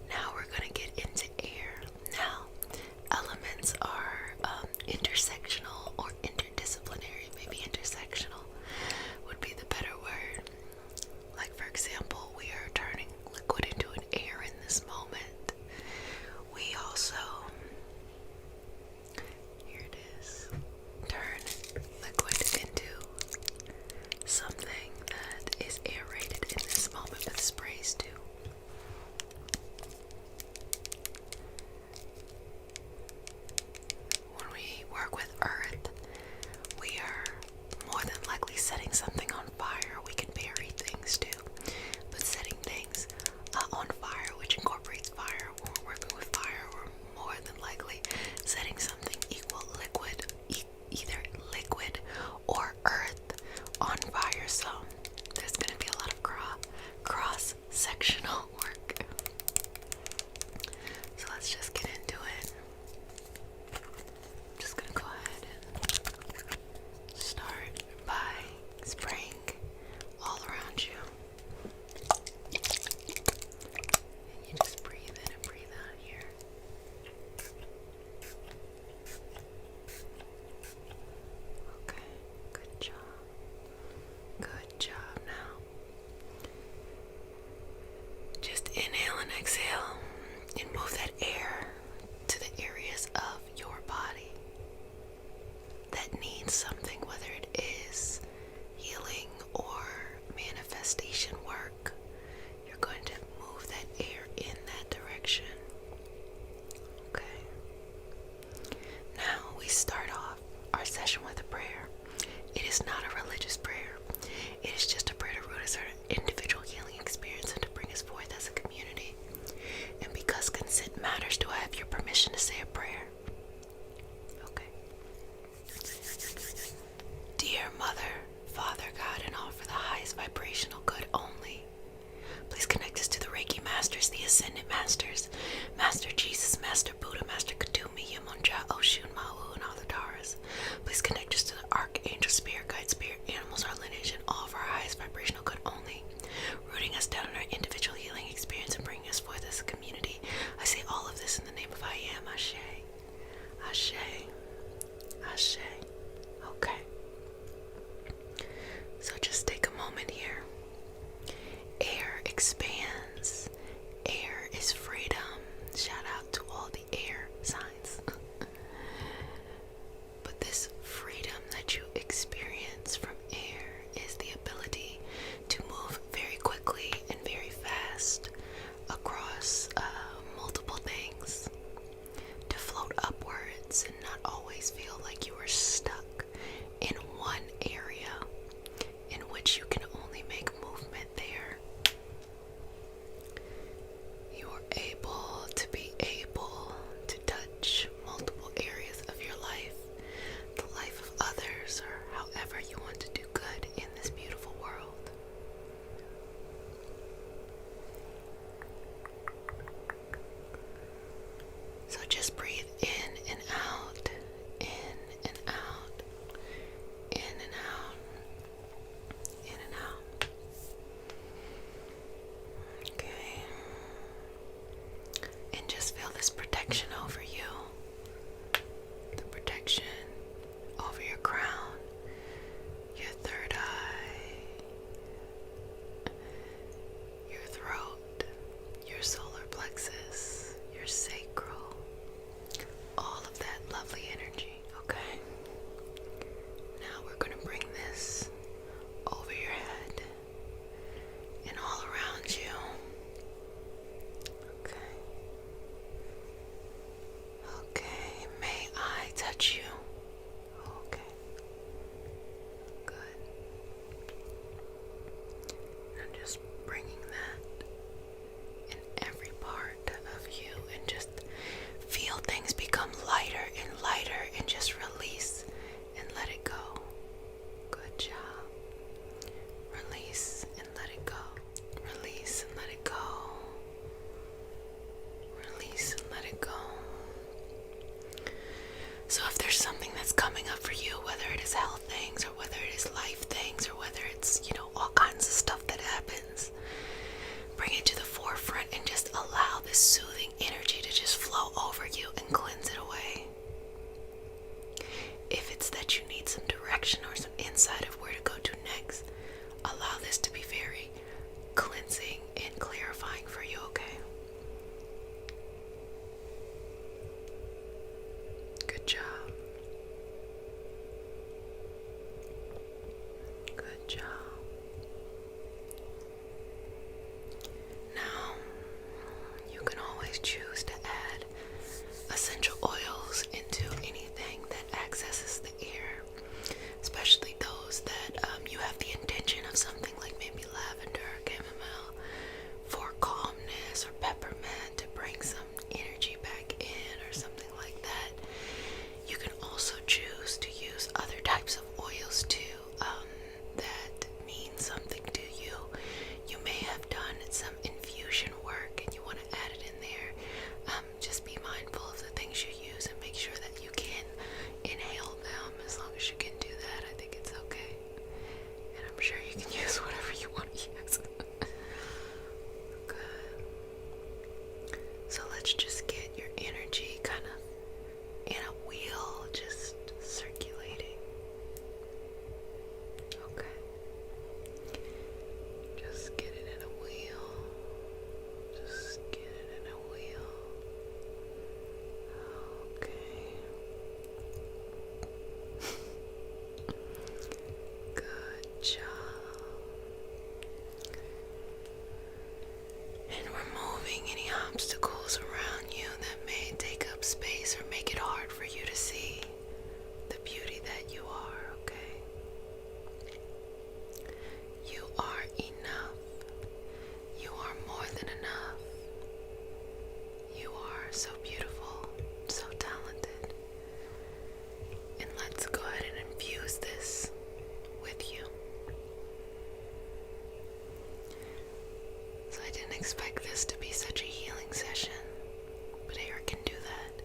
Now we're going to get into air. Now, elements are intersectional or interdisciplinary. Maybe intersectional would be the better word. Like, for example, we are turning liquid into an air in this moment. We also, here it is, turn liquid into something that is aerated in this moment with sprays too. When we work with earth, we are more than likely setting something on fire. We can bury things too, but setting things on fire, which incorporates fire. When we're working with fire, we're more than likely setting something equal liquid, either liquid or earth, on fire. So there's going to be a lot of cross-sectional work. So let's just get into it. I'm just going to go ahead and start by spraying all around you. And you just breathe in and breathe out here. Okay, good job. Good job. Now, just inhale and exhale and move that air to the areas of your body that needs something, whether it is healing or manifestation work. You're going to move that air in that direction. Okay. Now we start off our session with a prayer. It is not a religious prayer. It is just a prayer to root us our individual healing experience and to bring us forth as a community. And because consent matters, do I have your permission to say a prayer? Okay. Dear Mother, Father, God, and all for the highest vibrational good only, please connect us to the Reiki Masters, the Ascended Masters, Master Jesus, Master Buddha, Master Kadumi, Yamunja, Oshun, Mawu, and all the Taras. Please connect us to the Archangel, Spirit Guide, Spirit Animals, our lineage, and all of our highest vibrational good only, rooting us down in our individual healing experience and bringing us forth as a community. I say all of this in the name of I Am. Ashe. Ashe. Ashe. Okay. So just take a moment here. Air expands. Air is freedom. Shout out to all the air signs. But this freedom that you experience However, you want to do good in this beautiful world. So just breathe in and out, in and out, in and out, in and out. Okay. And just feel this protection over you. The protection over your crown, your third eye, your throat, your solar plexus, your sacral, all of that lovely energy, okay? Now we're going to bring this over your head and all around you. Okay. Okay, may I touch you? Okay. Good. I'm just bringing that in every part of you and just feel things become lighter and just release and let it go. Good job. Release and let it go. Release and let it go. Release and let it go. So if there's something that's coming up for you, whether it is health things or whether it is life things or whether it's, all kinds of stuff that happens, bring it to the forefront and just allow this soothing energy to just flow over you and cleanse it away. If it's that you need some direction or some insight of where to go to next, allow this to be very cleansing and clarifying for you, okay? Good job. Good job. Now, you can always choose to add essential oils into anything that accesses the air, especially those that you have the intention of something like maybe lavender or chamomile for calmness, or peppermint to bring some energy back in or something like that. You can also choose to use other types of oils too that mean something to you. You may have done some infusion work and you want to add it in there. Just be mindful of the things you use and make sure that you can inhale them. As long as you can do that, I think it's okay. And I'm sure you can use whatever you want to use. Good. So let's just get your energy kind of in a wheel, just circulating. Okay. Just get it in a wheel. Just get it in a wheel. Okay. Good job. And removing any obstacles around you that may take up space or make it hard for you to see the beauty that you are, okay? You are enough. You are more than enough. You are so beautiful, so talented. And let's go ahead and infuse this with you. So I didn't expect this to be such a healing session, but air can do that.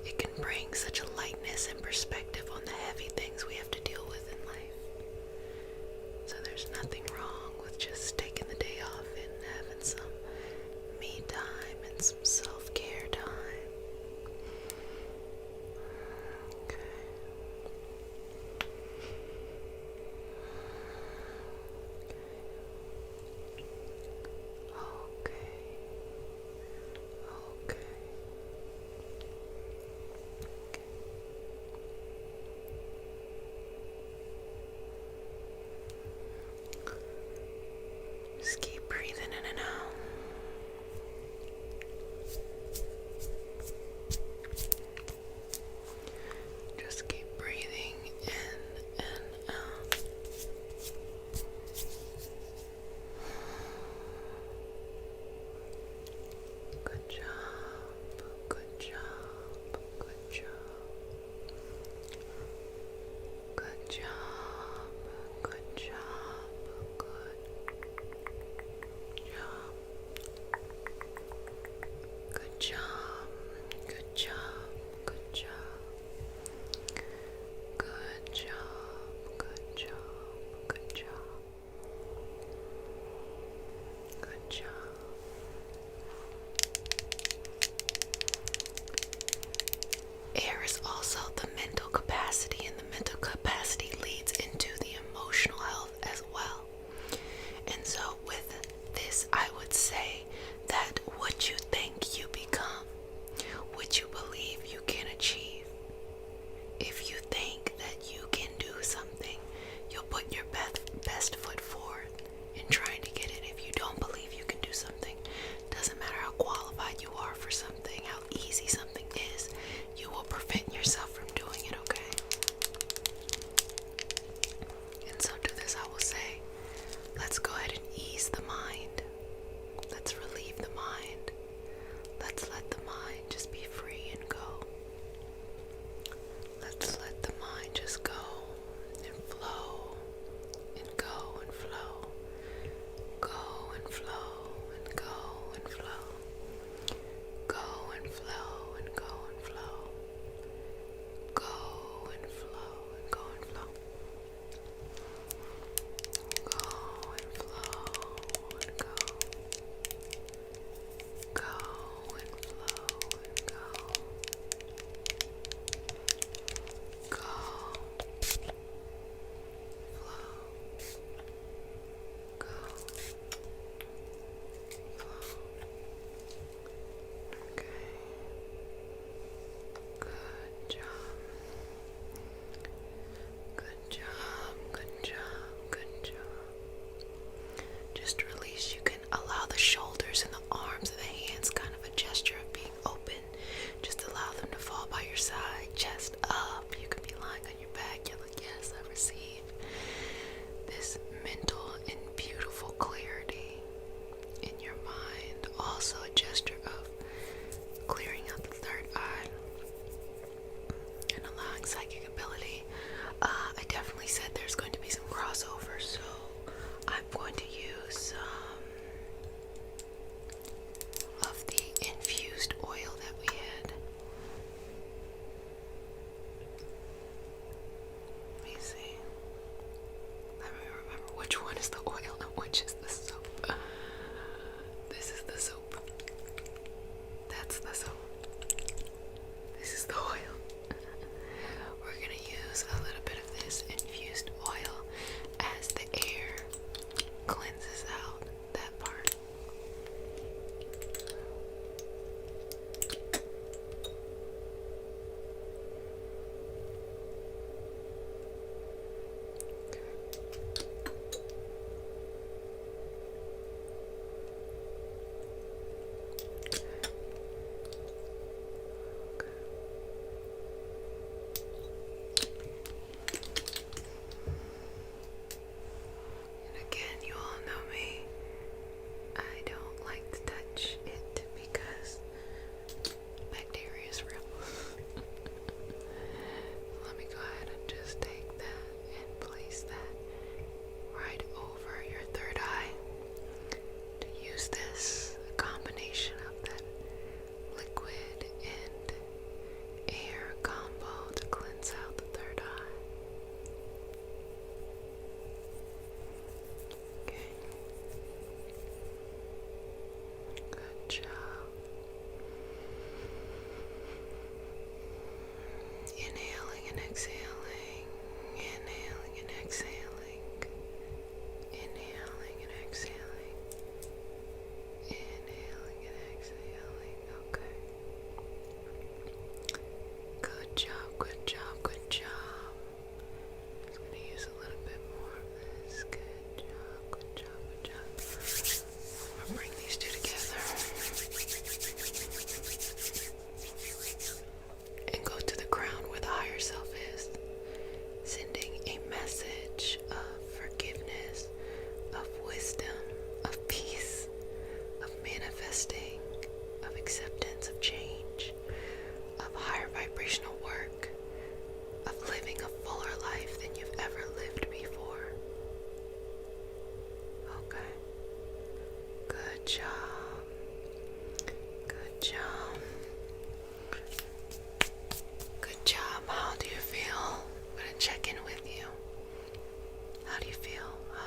It can bring such a lightness and perspective on the heavy things we have to deal with in life. So there's nothing wrong with just taking the day off and having some me time and some self-care time. Okay. Okay.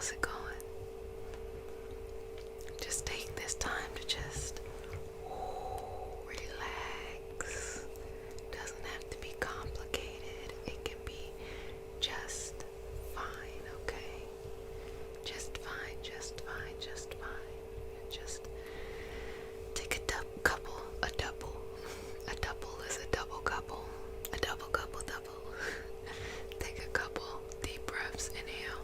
How's it going? Just take this time to just relax. Doesn't have to be complicated. It can be just fine, okay? Just fine, just fine, just fine. Just take a couple. A double is a double couple. A double couple double. Take a couple deep breaths. Inhale.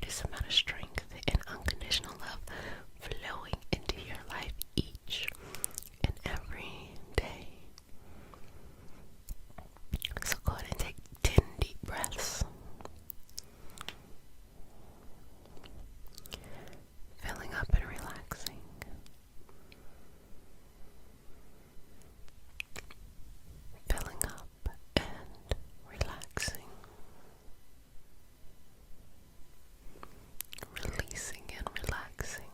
greatest amount of strength and unconditional love flowing into your life each and every day. So go ahead and take 10 deep breaths. Filling up and relaxing. Filling up and relaxing. Releasing and relaxing.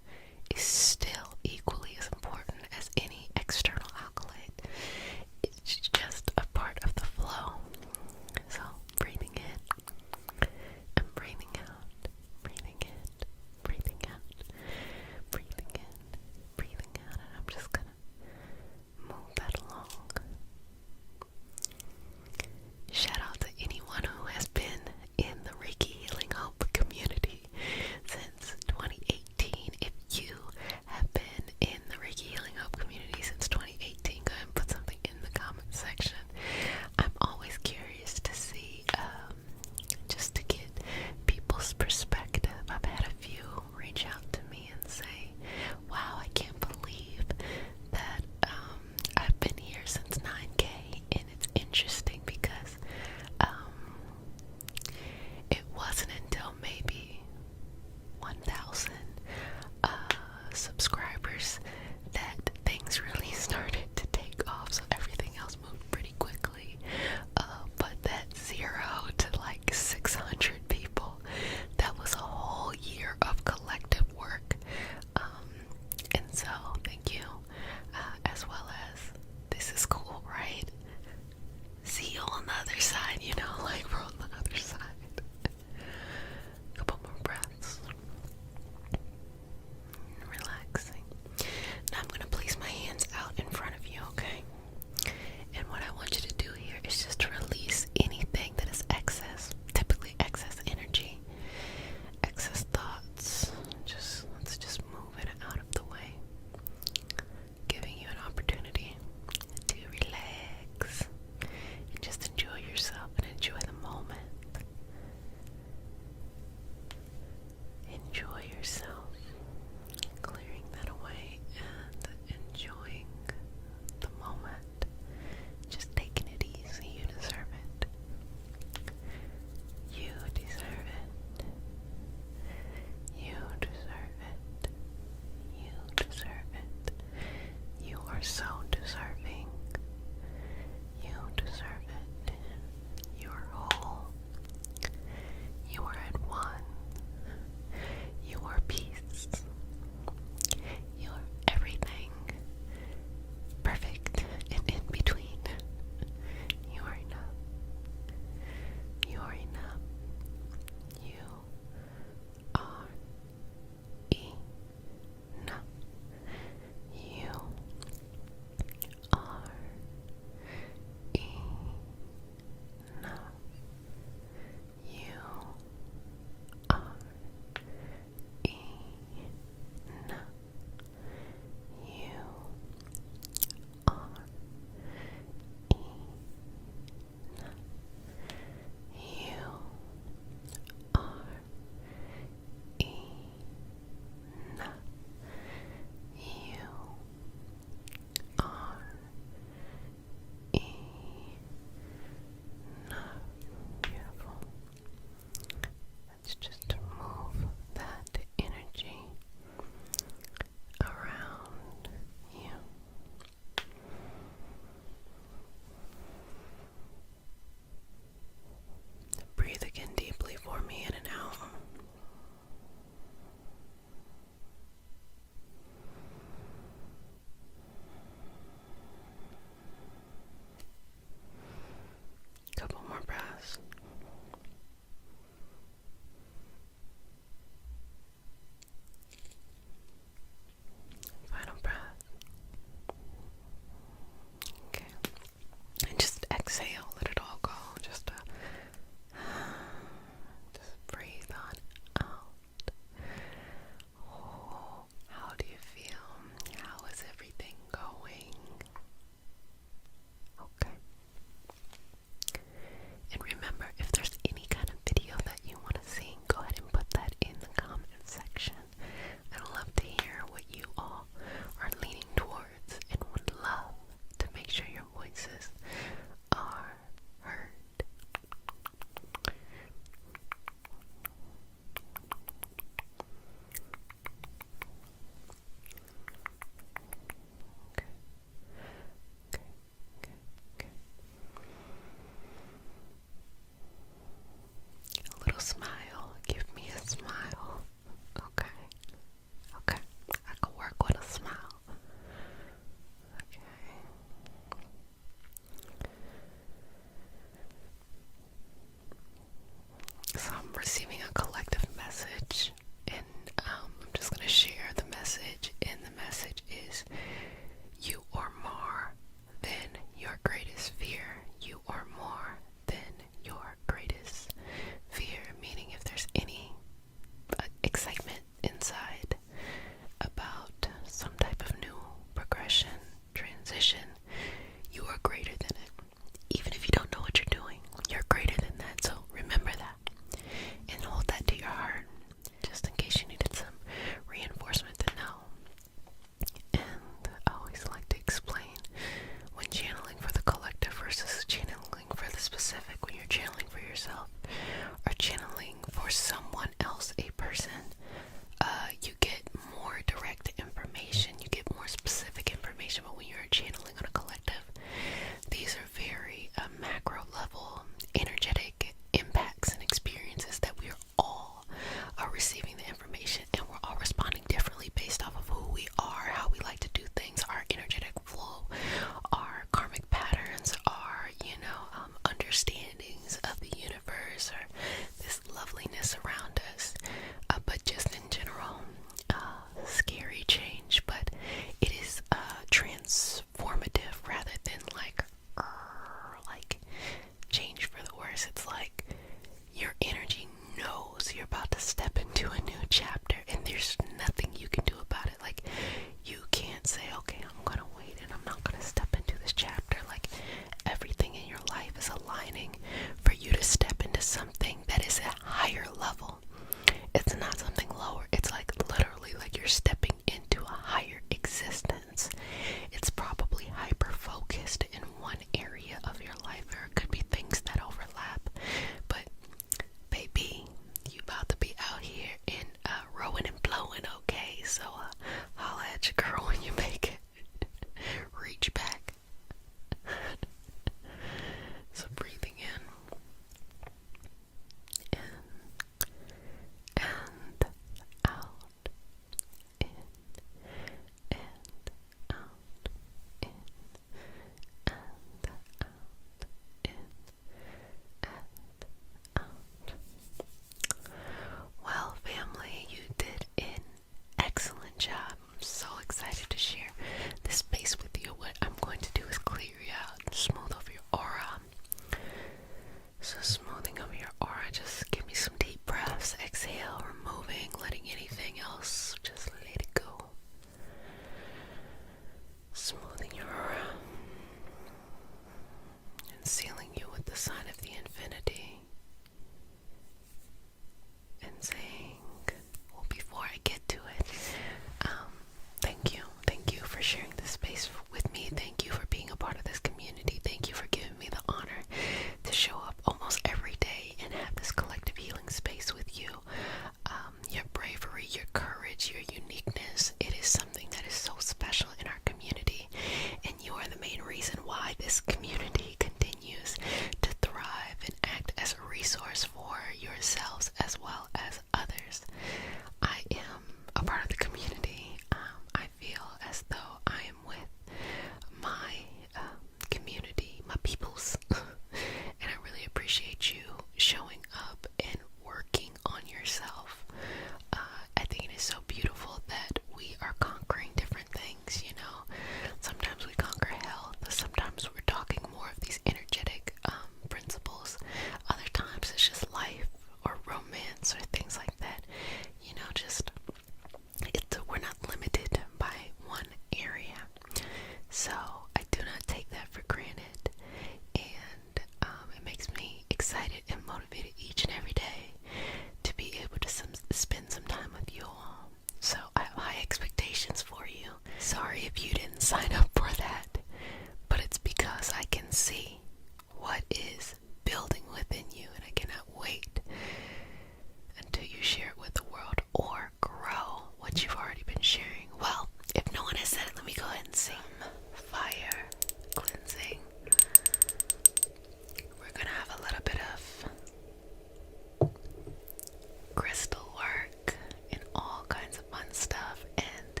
crystal work and all kinds of fun stuff. And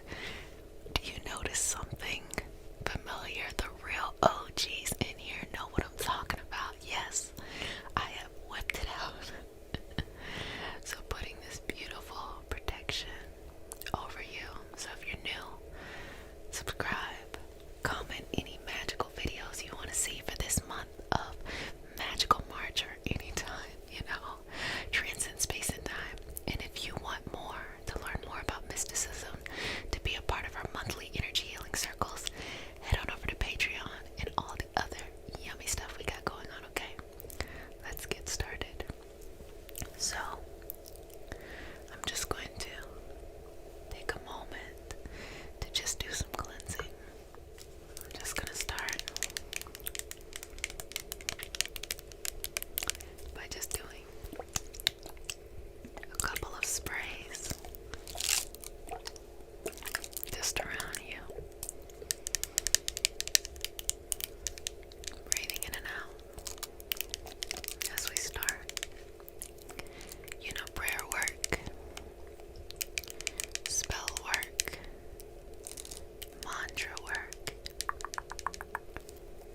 do you notice something familiar? The real OGs in here know what I'm talking about. Yes, I have whipped it out. So putting this beautiful protection over you. So if you're new, subscribe, comment any magical videos you want to see for this month of Magical March or anytime, transcend space and time. And if you want more, to learn more about mysticism, to be a part of our monthly energy healing circles, head on over to Patreon and all the other yummy stuff we got going on, okay? Let's get started. So, I'm just going to take a moment to just do some cleansing. I'm just going to start by just doing a couple of sprays just around you. Breathing in and out as we start. Prayer work, spell work, mantra work,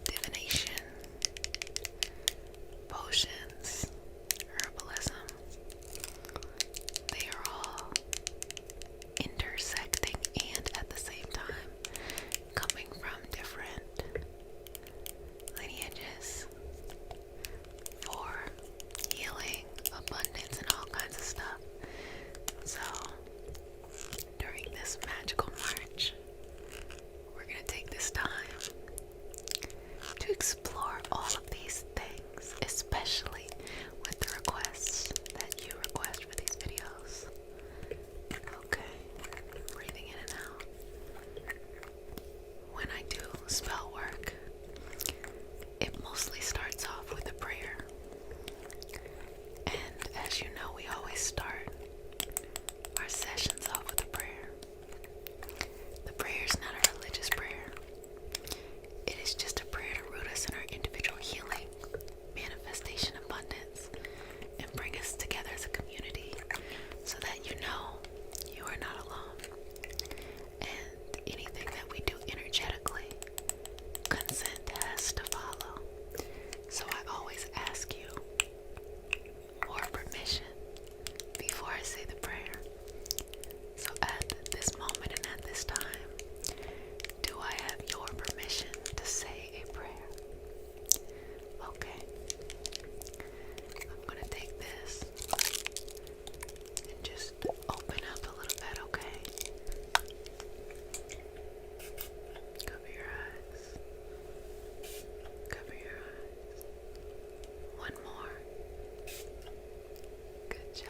divination, potions, herbalism, they are all intersecting and at the same time coming from different lineages for healing, abundance, and all kinds of stuff. So during this magical March, we're going to take this time to explore all of these things, especially with the requests that you request for these videos. Okay, breathing in and out. When I do spell work, it mostly starts off with a prayer. And as you know, we always start our sessions off with a prayer. The prayer is not a religious prayer. It is just a prayer to root us in our individual healing, manifestation, abundance, and bring us together as a community so that you know you are not alone. And anything that we do energetically, consent has to follow. So I always ask you for permission before I say the prayer. So at this moment and at this time, do I have your permission to say a prayer? Okay. I'm going to take this and just open up a little bit, okay? Cover your eyes. Cover your eyes. One more. Good job.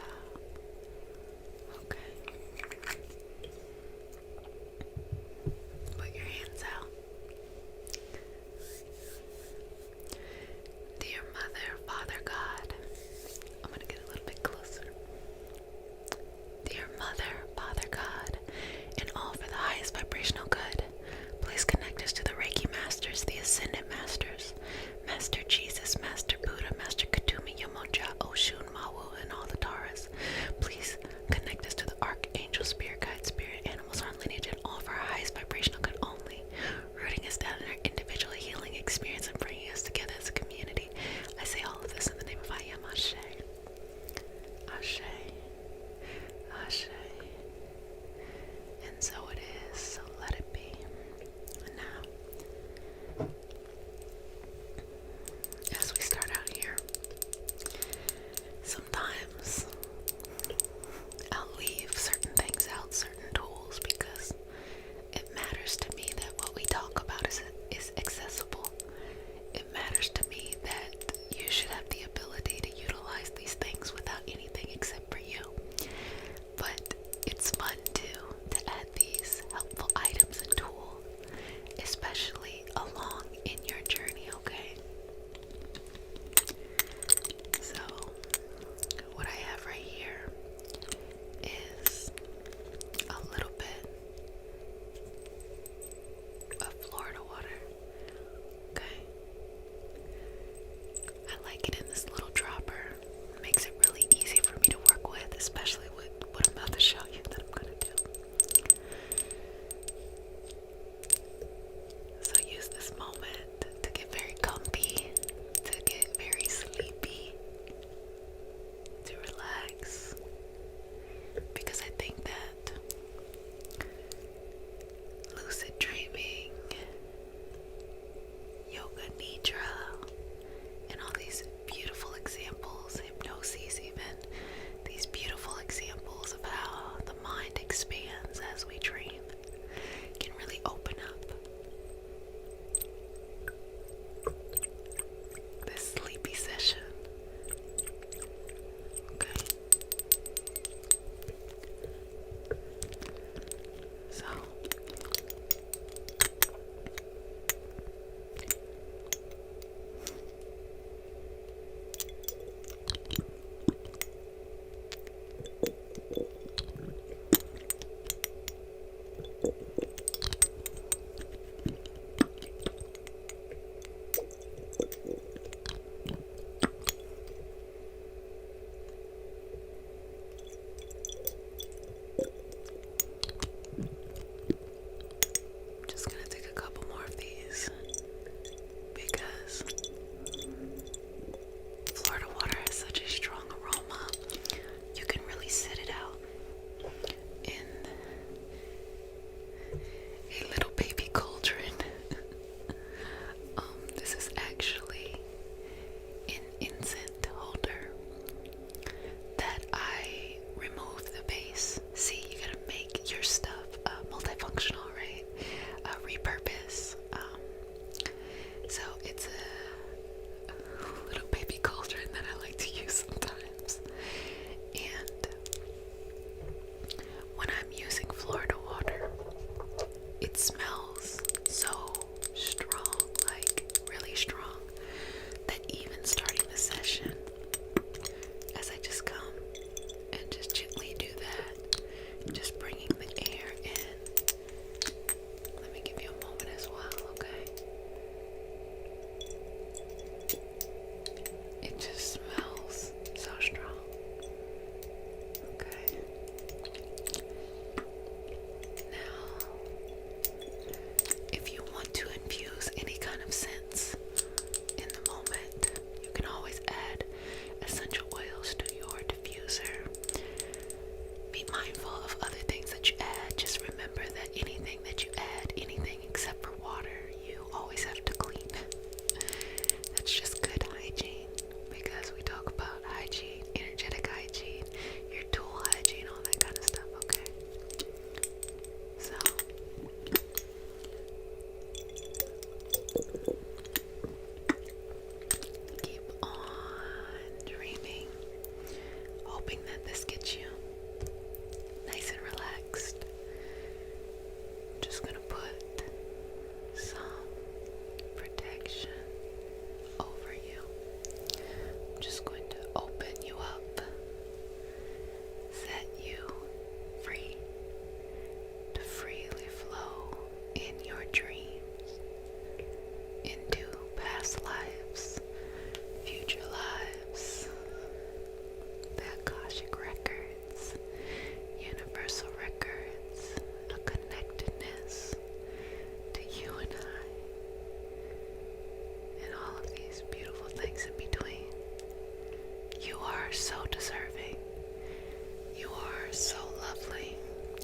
so lovely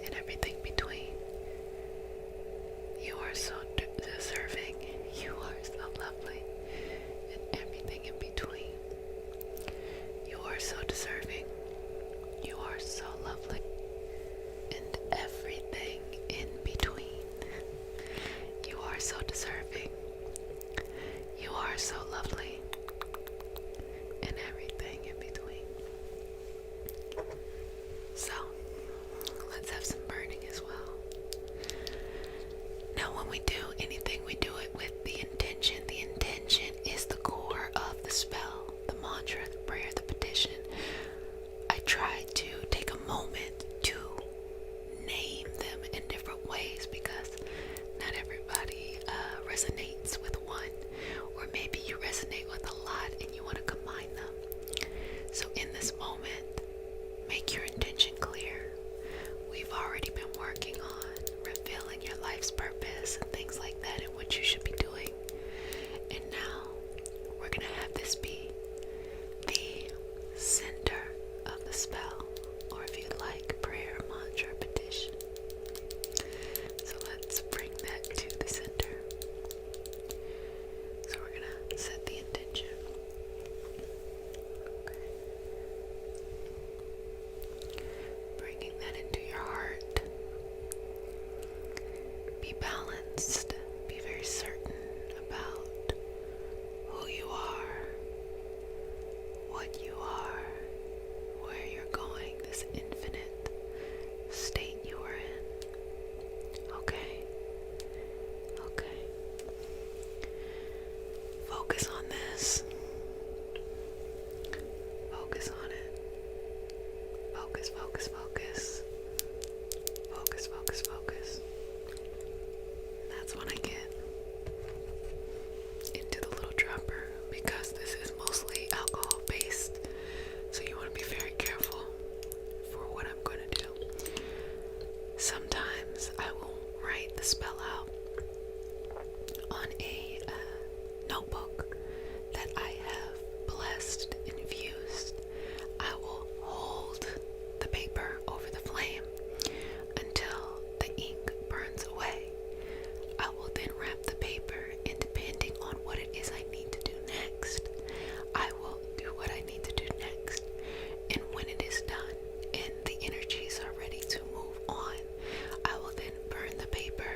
and everything between. You are so deserving. You are so lovely and everything in between. You are so deserving. You are so lovely and everything in between. You are so deserving. You are so lovely and everything in between. So, let's have some burning as well. Now, when we do anything, we do it with the intention. The intention is the core of the spell, the mantra, the prayer, the petition. I try to take a moment to name them in different ways because not everybody resonates with one, or maybe you resonate with a lot and you want to combine them. So in this moment, make your intention clear. We've already been working on revealing your life's purpose and things like that and what you should be doing. And now we're going to have this be the center of the spell, or if you'd like, prayer, mantra, petition. So let's bring that to the center. So we're going to set the intention. Okay. Bringing that into your heart. Be balanced. Be very certain about who you are, what you are, where you're going, this infinite state you are in. Okay? Okay. Focus on this. Focus on it. Focus, focus, focus. Focus, focus, focus. That's when I get into the little dropper because this is mostly alcohol based. So you want to be very careful for what I'm going to do. Sometimes I will write the spell out on a notebook that I have blessed, infused. I will hold the paper over the flame until the ink burns away. I will then wrap the paper, and depending on what it is I need to do next, I will do what I need to do next. And when it is done and the energies are ready to move on, I will then burn the paper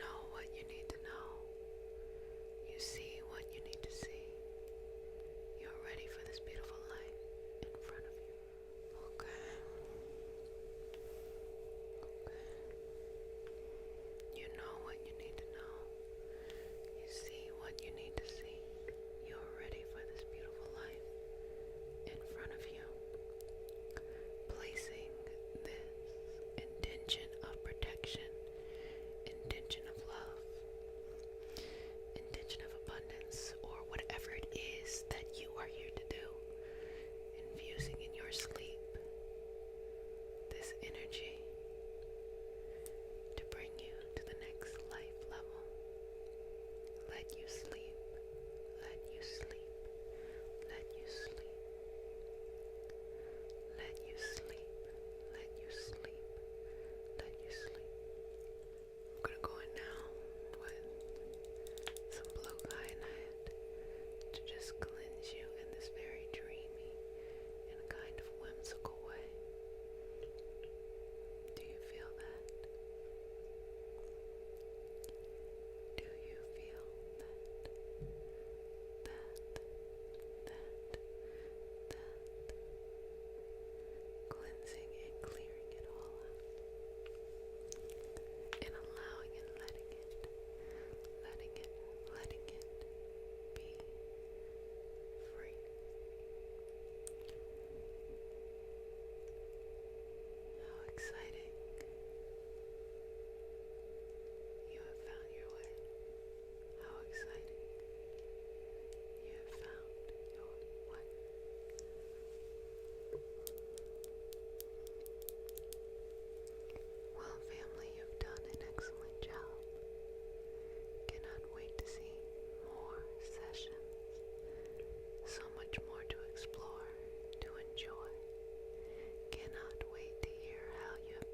know what you need to know. You see what you need to see. You're ready for this beautiful life in front of you. Okay. You know what you need to know. You see what you need to see. You're ready for this beautiful life in front of you. Placing this intention of protection, intention of love, intention of abundance, or whatever it is that you are here to do. Infusing in your sleep this energy to bring you to the next life level. Let you sleep. Let you sleep. Let you sleep. Let you sleep. Let you sleep. Let you sleep. I'm gonna go in now with some blue kyanite to just cleanse you in this very dreamy and kind of whimsical way. Do you feel that? Do you feel that? Cleansing and clearing it all out. And allowing and letting it be free. How exciting. You have found your way. How exciting. You have found your way. Well, family, you've done an excellent job. Cannot wait to see more sessions. So much more to explore, to enjoy. Cannot wait to hear how you have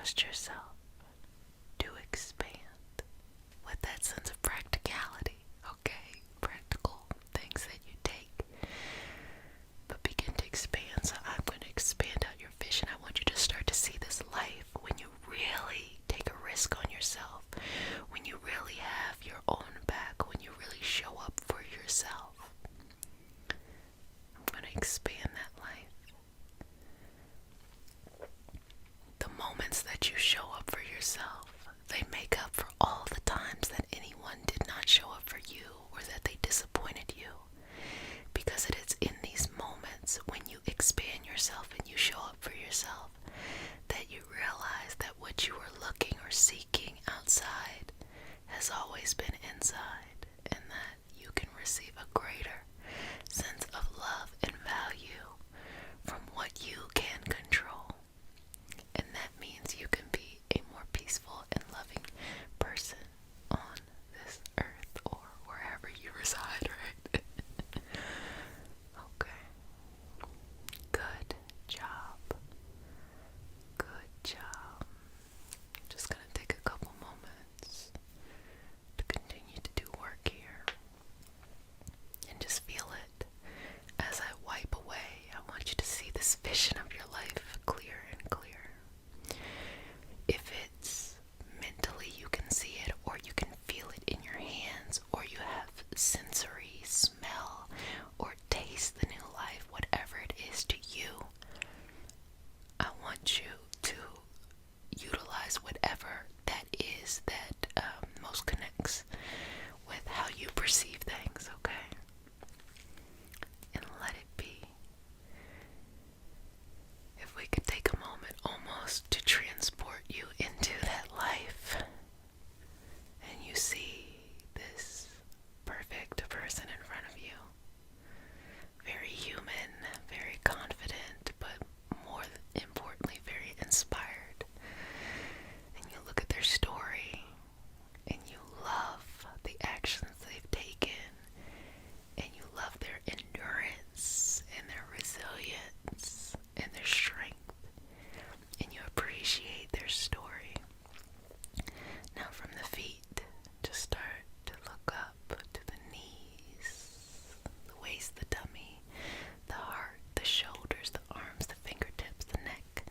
trust yourself to expand with that sense of practicality, okay? Practical things that you take, but begin to expand. So I'm going to expand out your vision. I want you to start to see this life when you really take a risk on yourself, when you really have your own back, when you really show up for yourself. I'm going to expand that life. The moments that you show up for yourself, they make up for all the times that anyone did not show up for you or that they disappointed you. Because it is in these moments when you expand yourself and you show up for yourself that you realize that what you were looking or seeking outside has always been inside, and that you can receive a greater sense of love and value from what you can control. And that means you can be a more peaceful and loving person on this earth or wherever you reside, right? Okay. Good job. Good job. Just gonna take a couple moments to continue to do work here. And just feel it. As I wipe away, I want you to see this vision of your life clearer and clearer. If it's mentally, you can see it, or you can feel it in your hands, or you have sensory smell or taste the new life, whatever it is to you, I want you to utilize whatever that is that most connects with how you perceive things, okay? And let it be. If we could take a moment almost to transport you into that life, and you see this perfect person in front of you, very human, very confident, but more importantly, very inspired. And you look at their story, and you love the actions they've taken, and you love their endurance and their resilience and their strength, and you appreciate their story. Now from the feet, just start to look up to the knees, the waist, the tummy, the heart, the shoulders, the arms, the fingertips, the neck,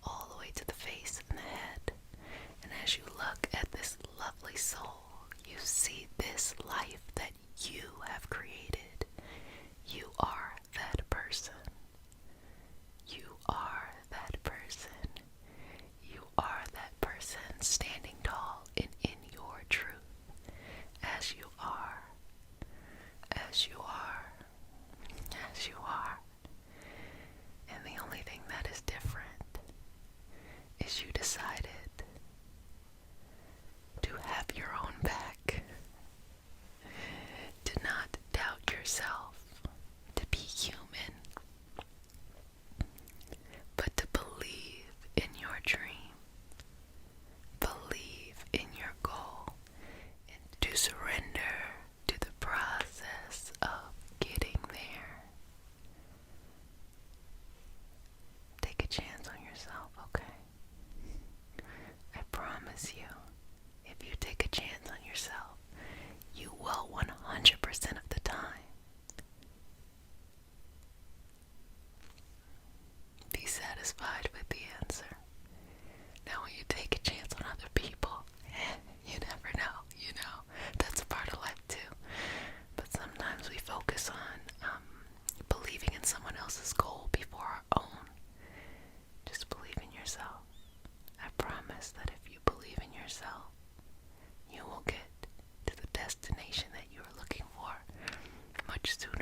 all the way to the face and the head. And as you look at this lovely soul, you see this life that you have created. You are that person. You are that person. You are that person standing tall and in your truth. As you are. As you are. As you are. And the only thing that is different is you decided to have your own back, to not doubt yourself, to be human, but to believe in your dream, believe in your goal, and to surrender to the process of getting there. Take a chance on yourself, okay? I promise you, if you take a chance on yourself, you will 100% of the time be satisfied with the answer. Now when you take a chance on other people, you never know, that's a part of life too. But sometimes we focus on believing in someone else's goal before our own. Just believe in yourself. I promise that if you believe in yourself, you will get to the destination that you are looking for much sooner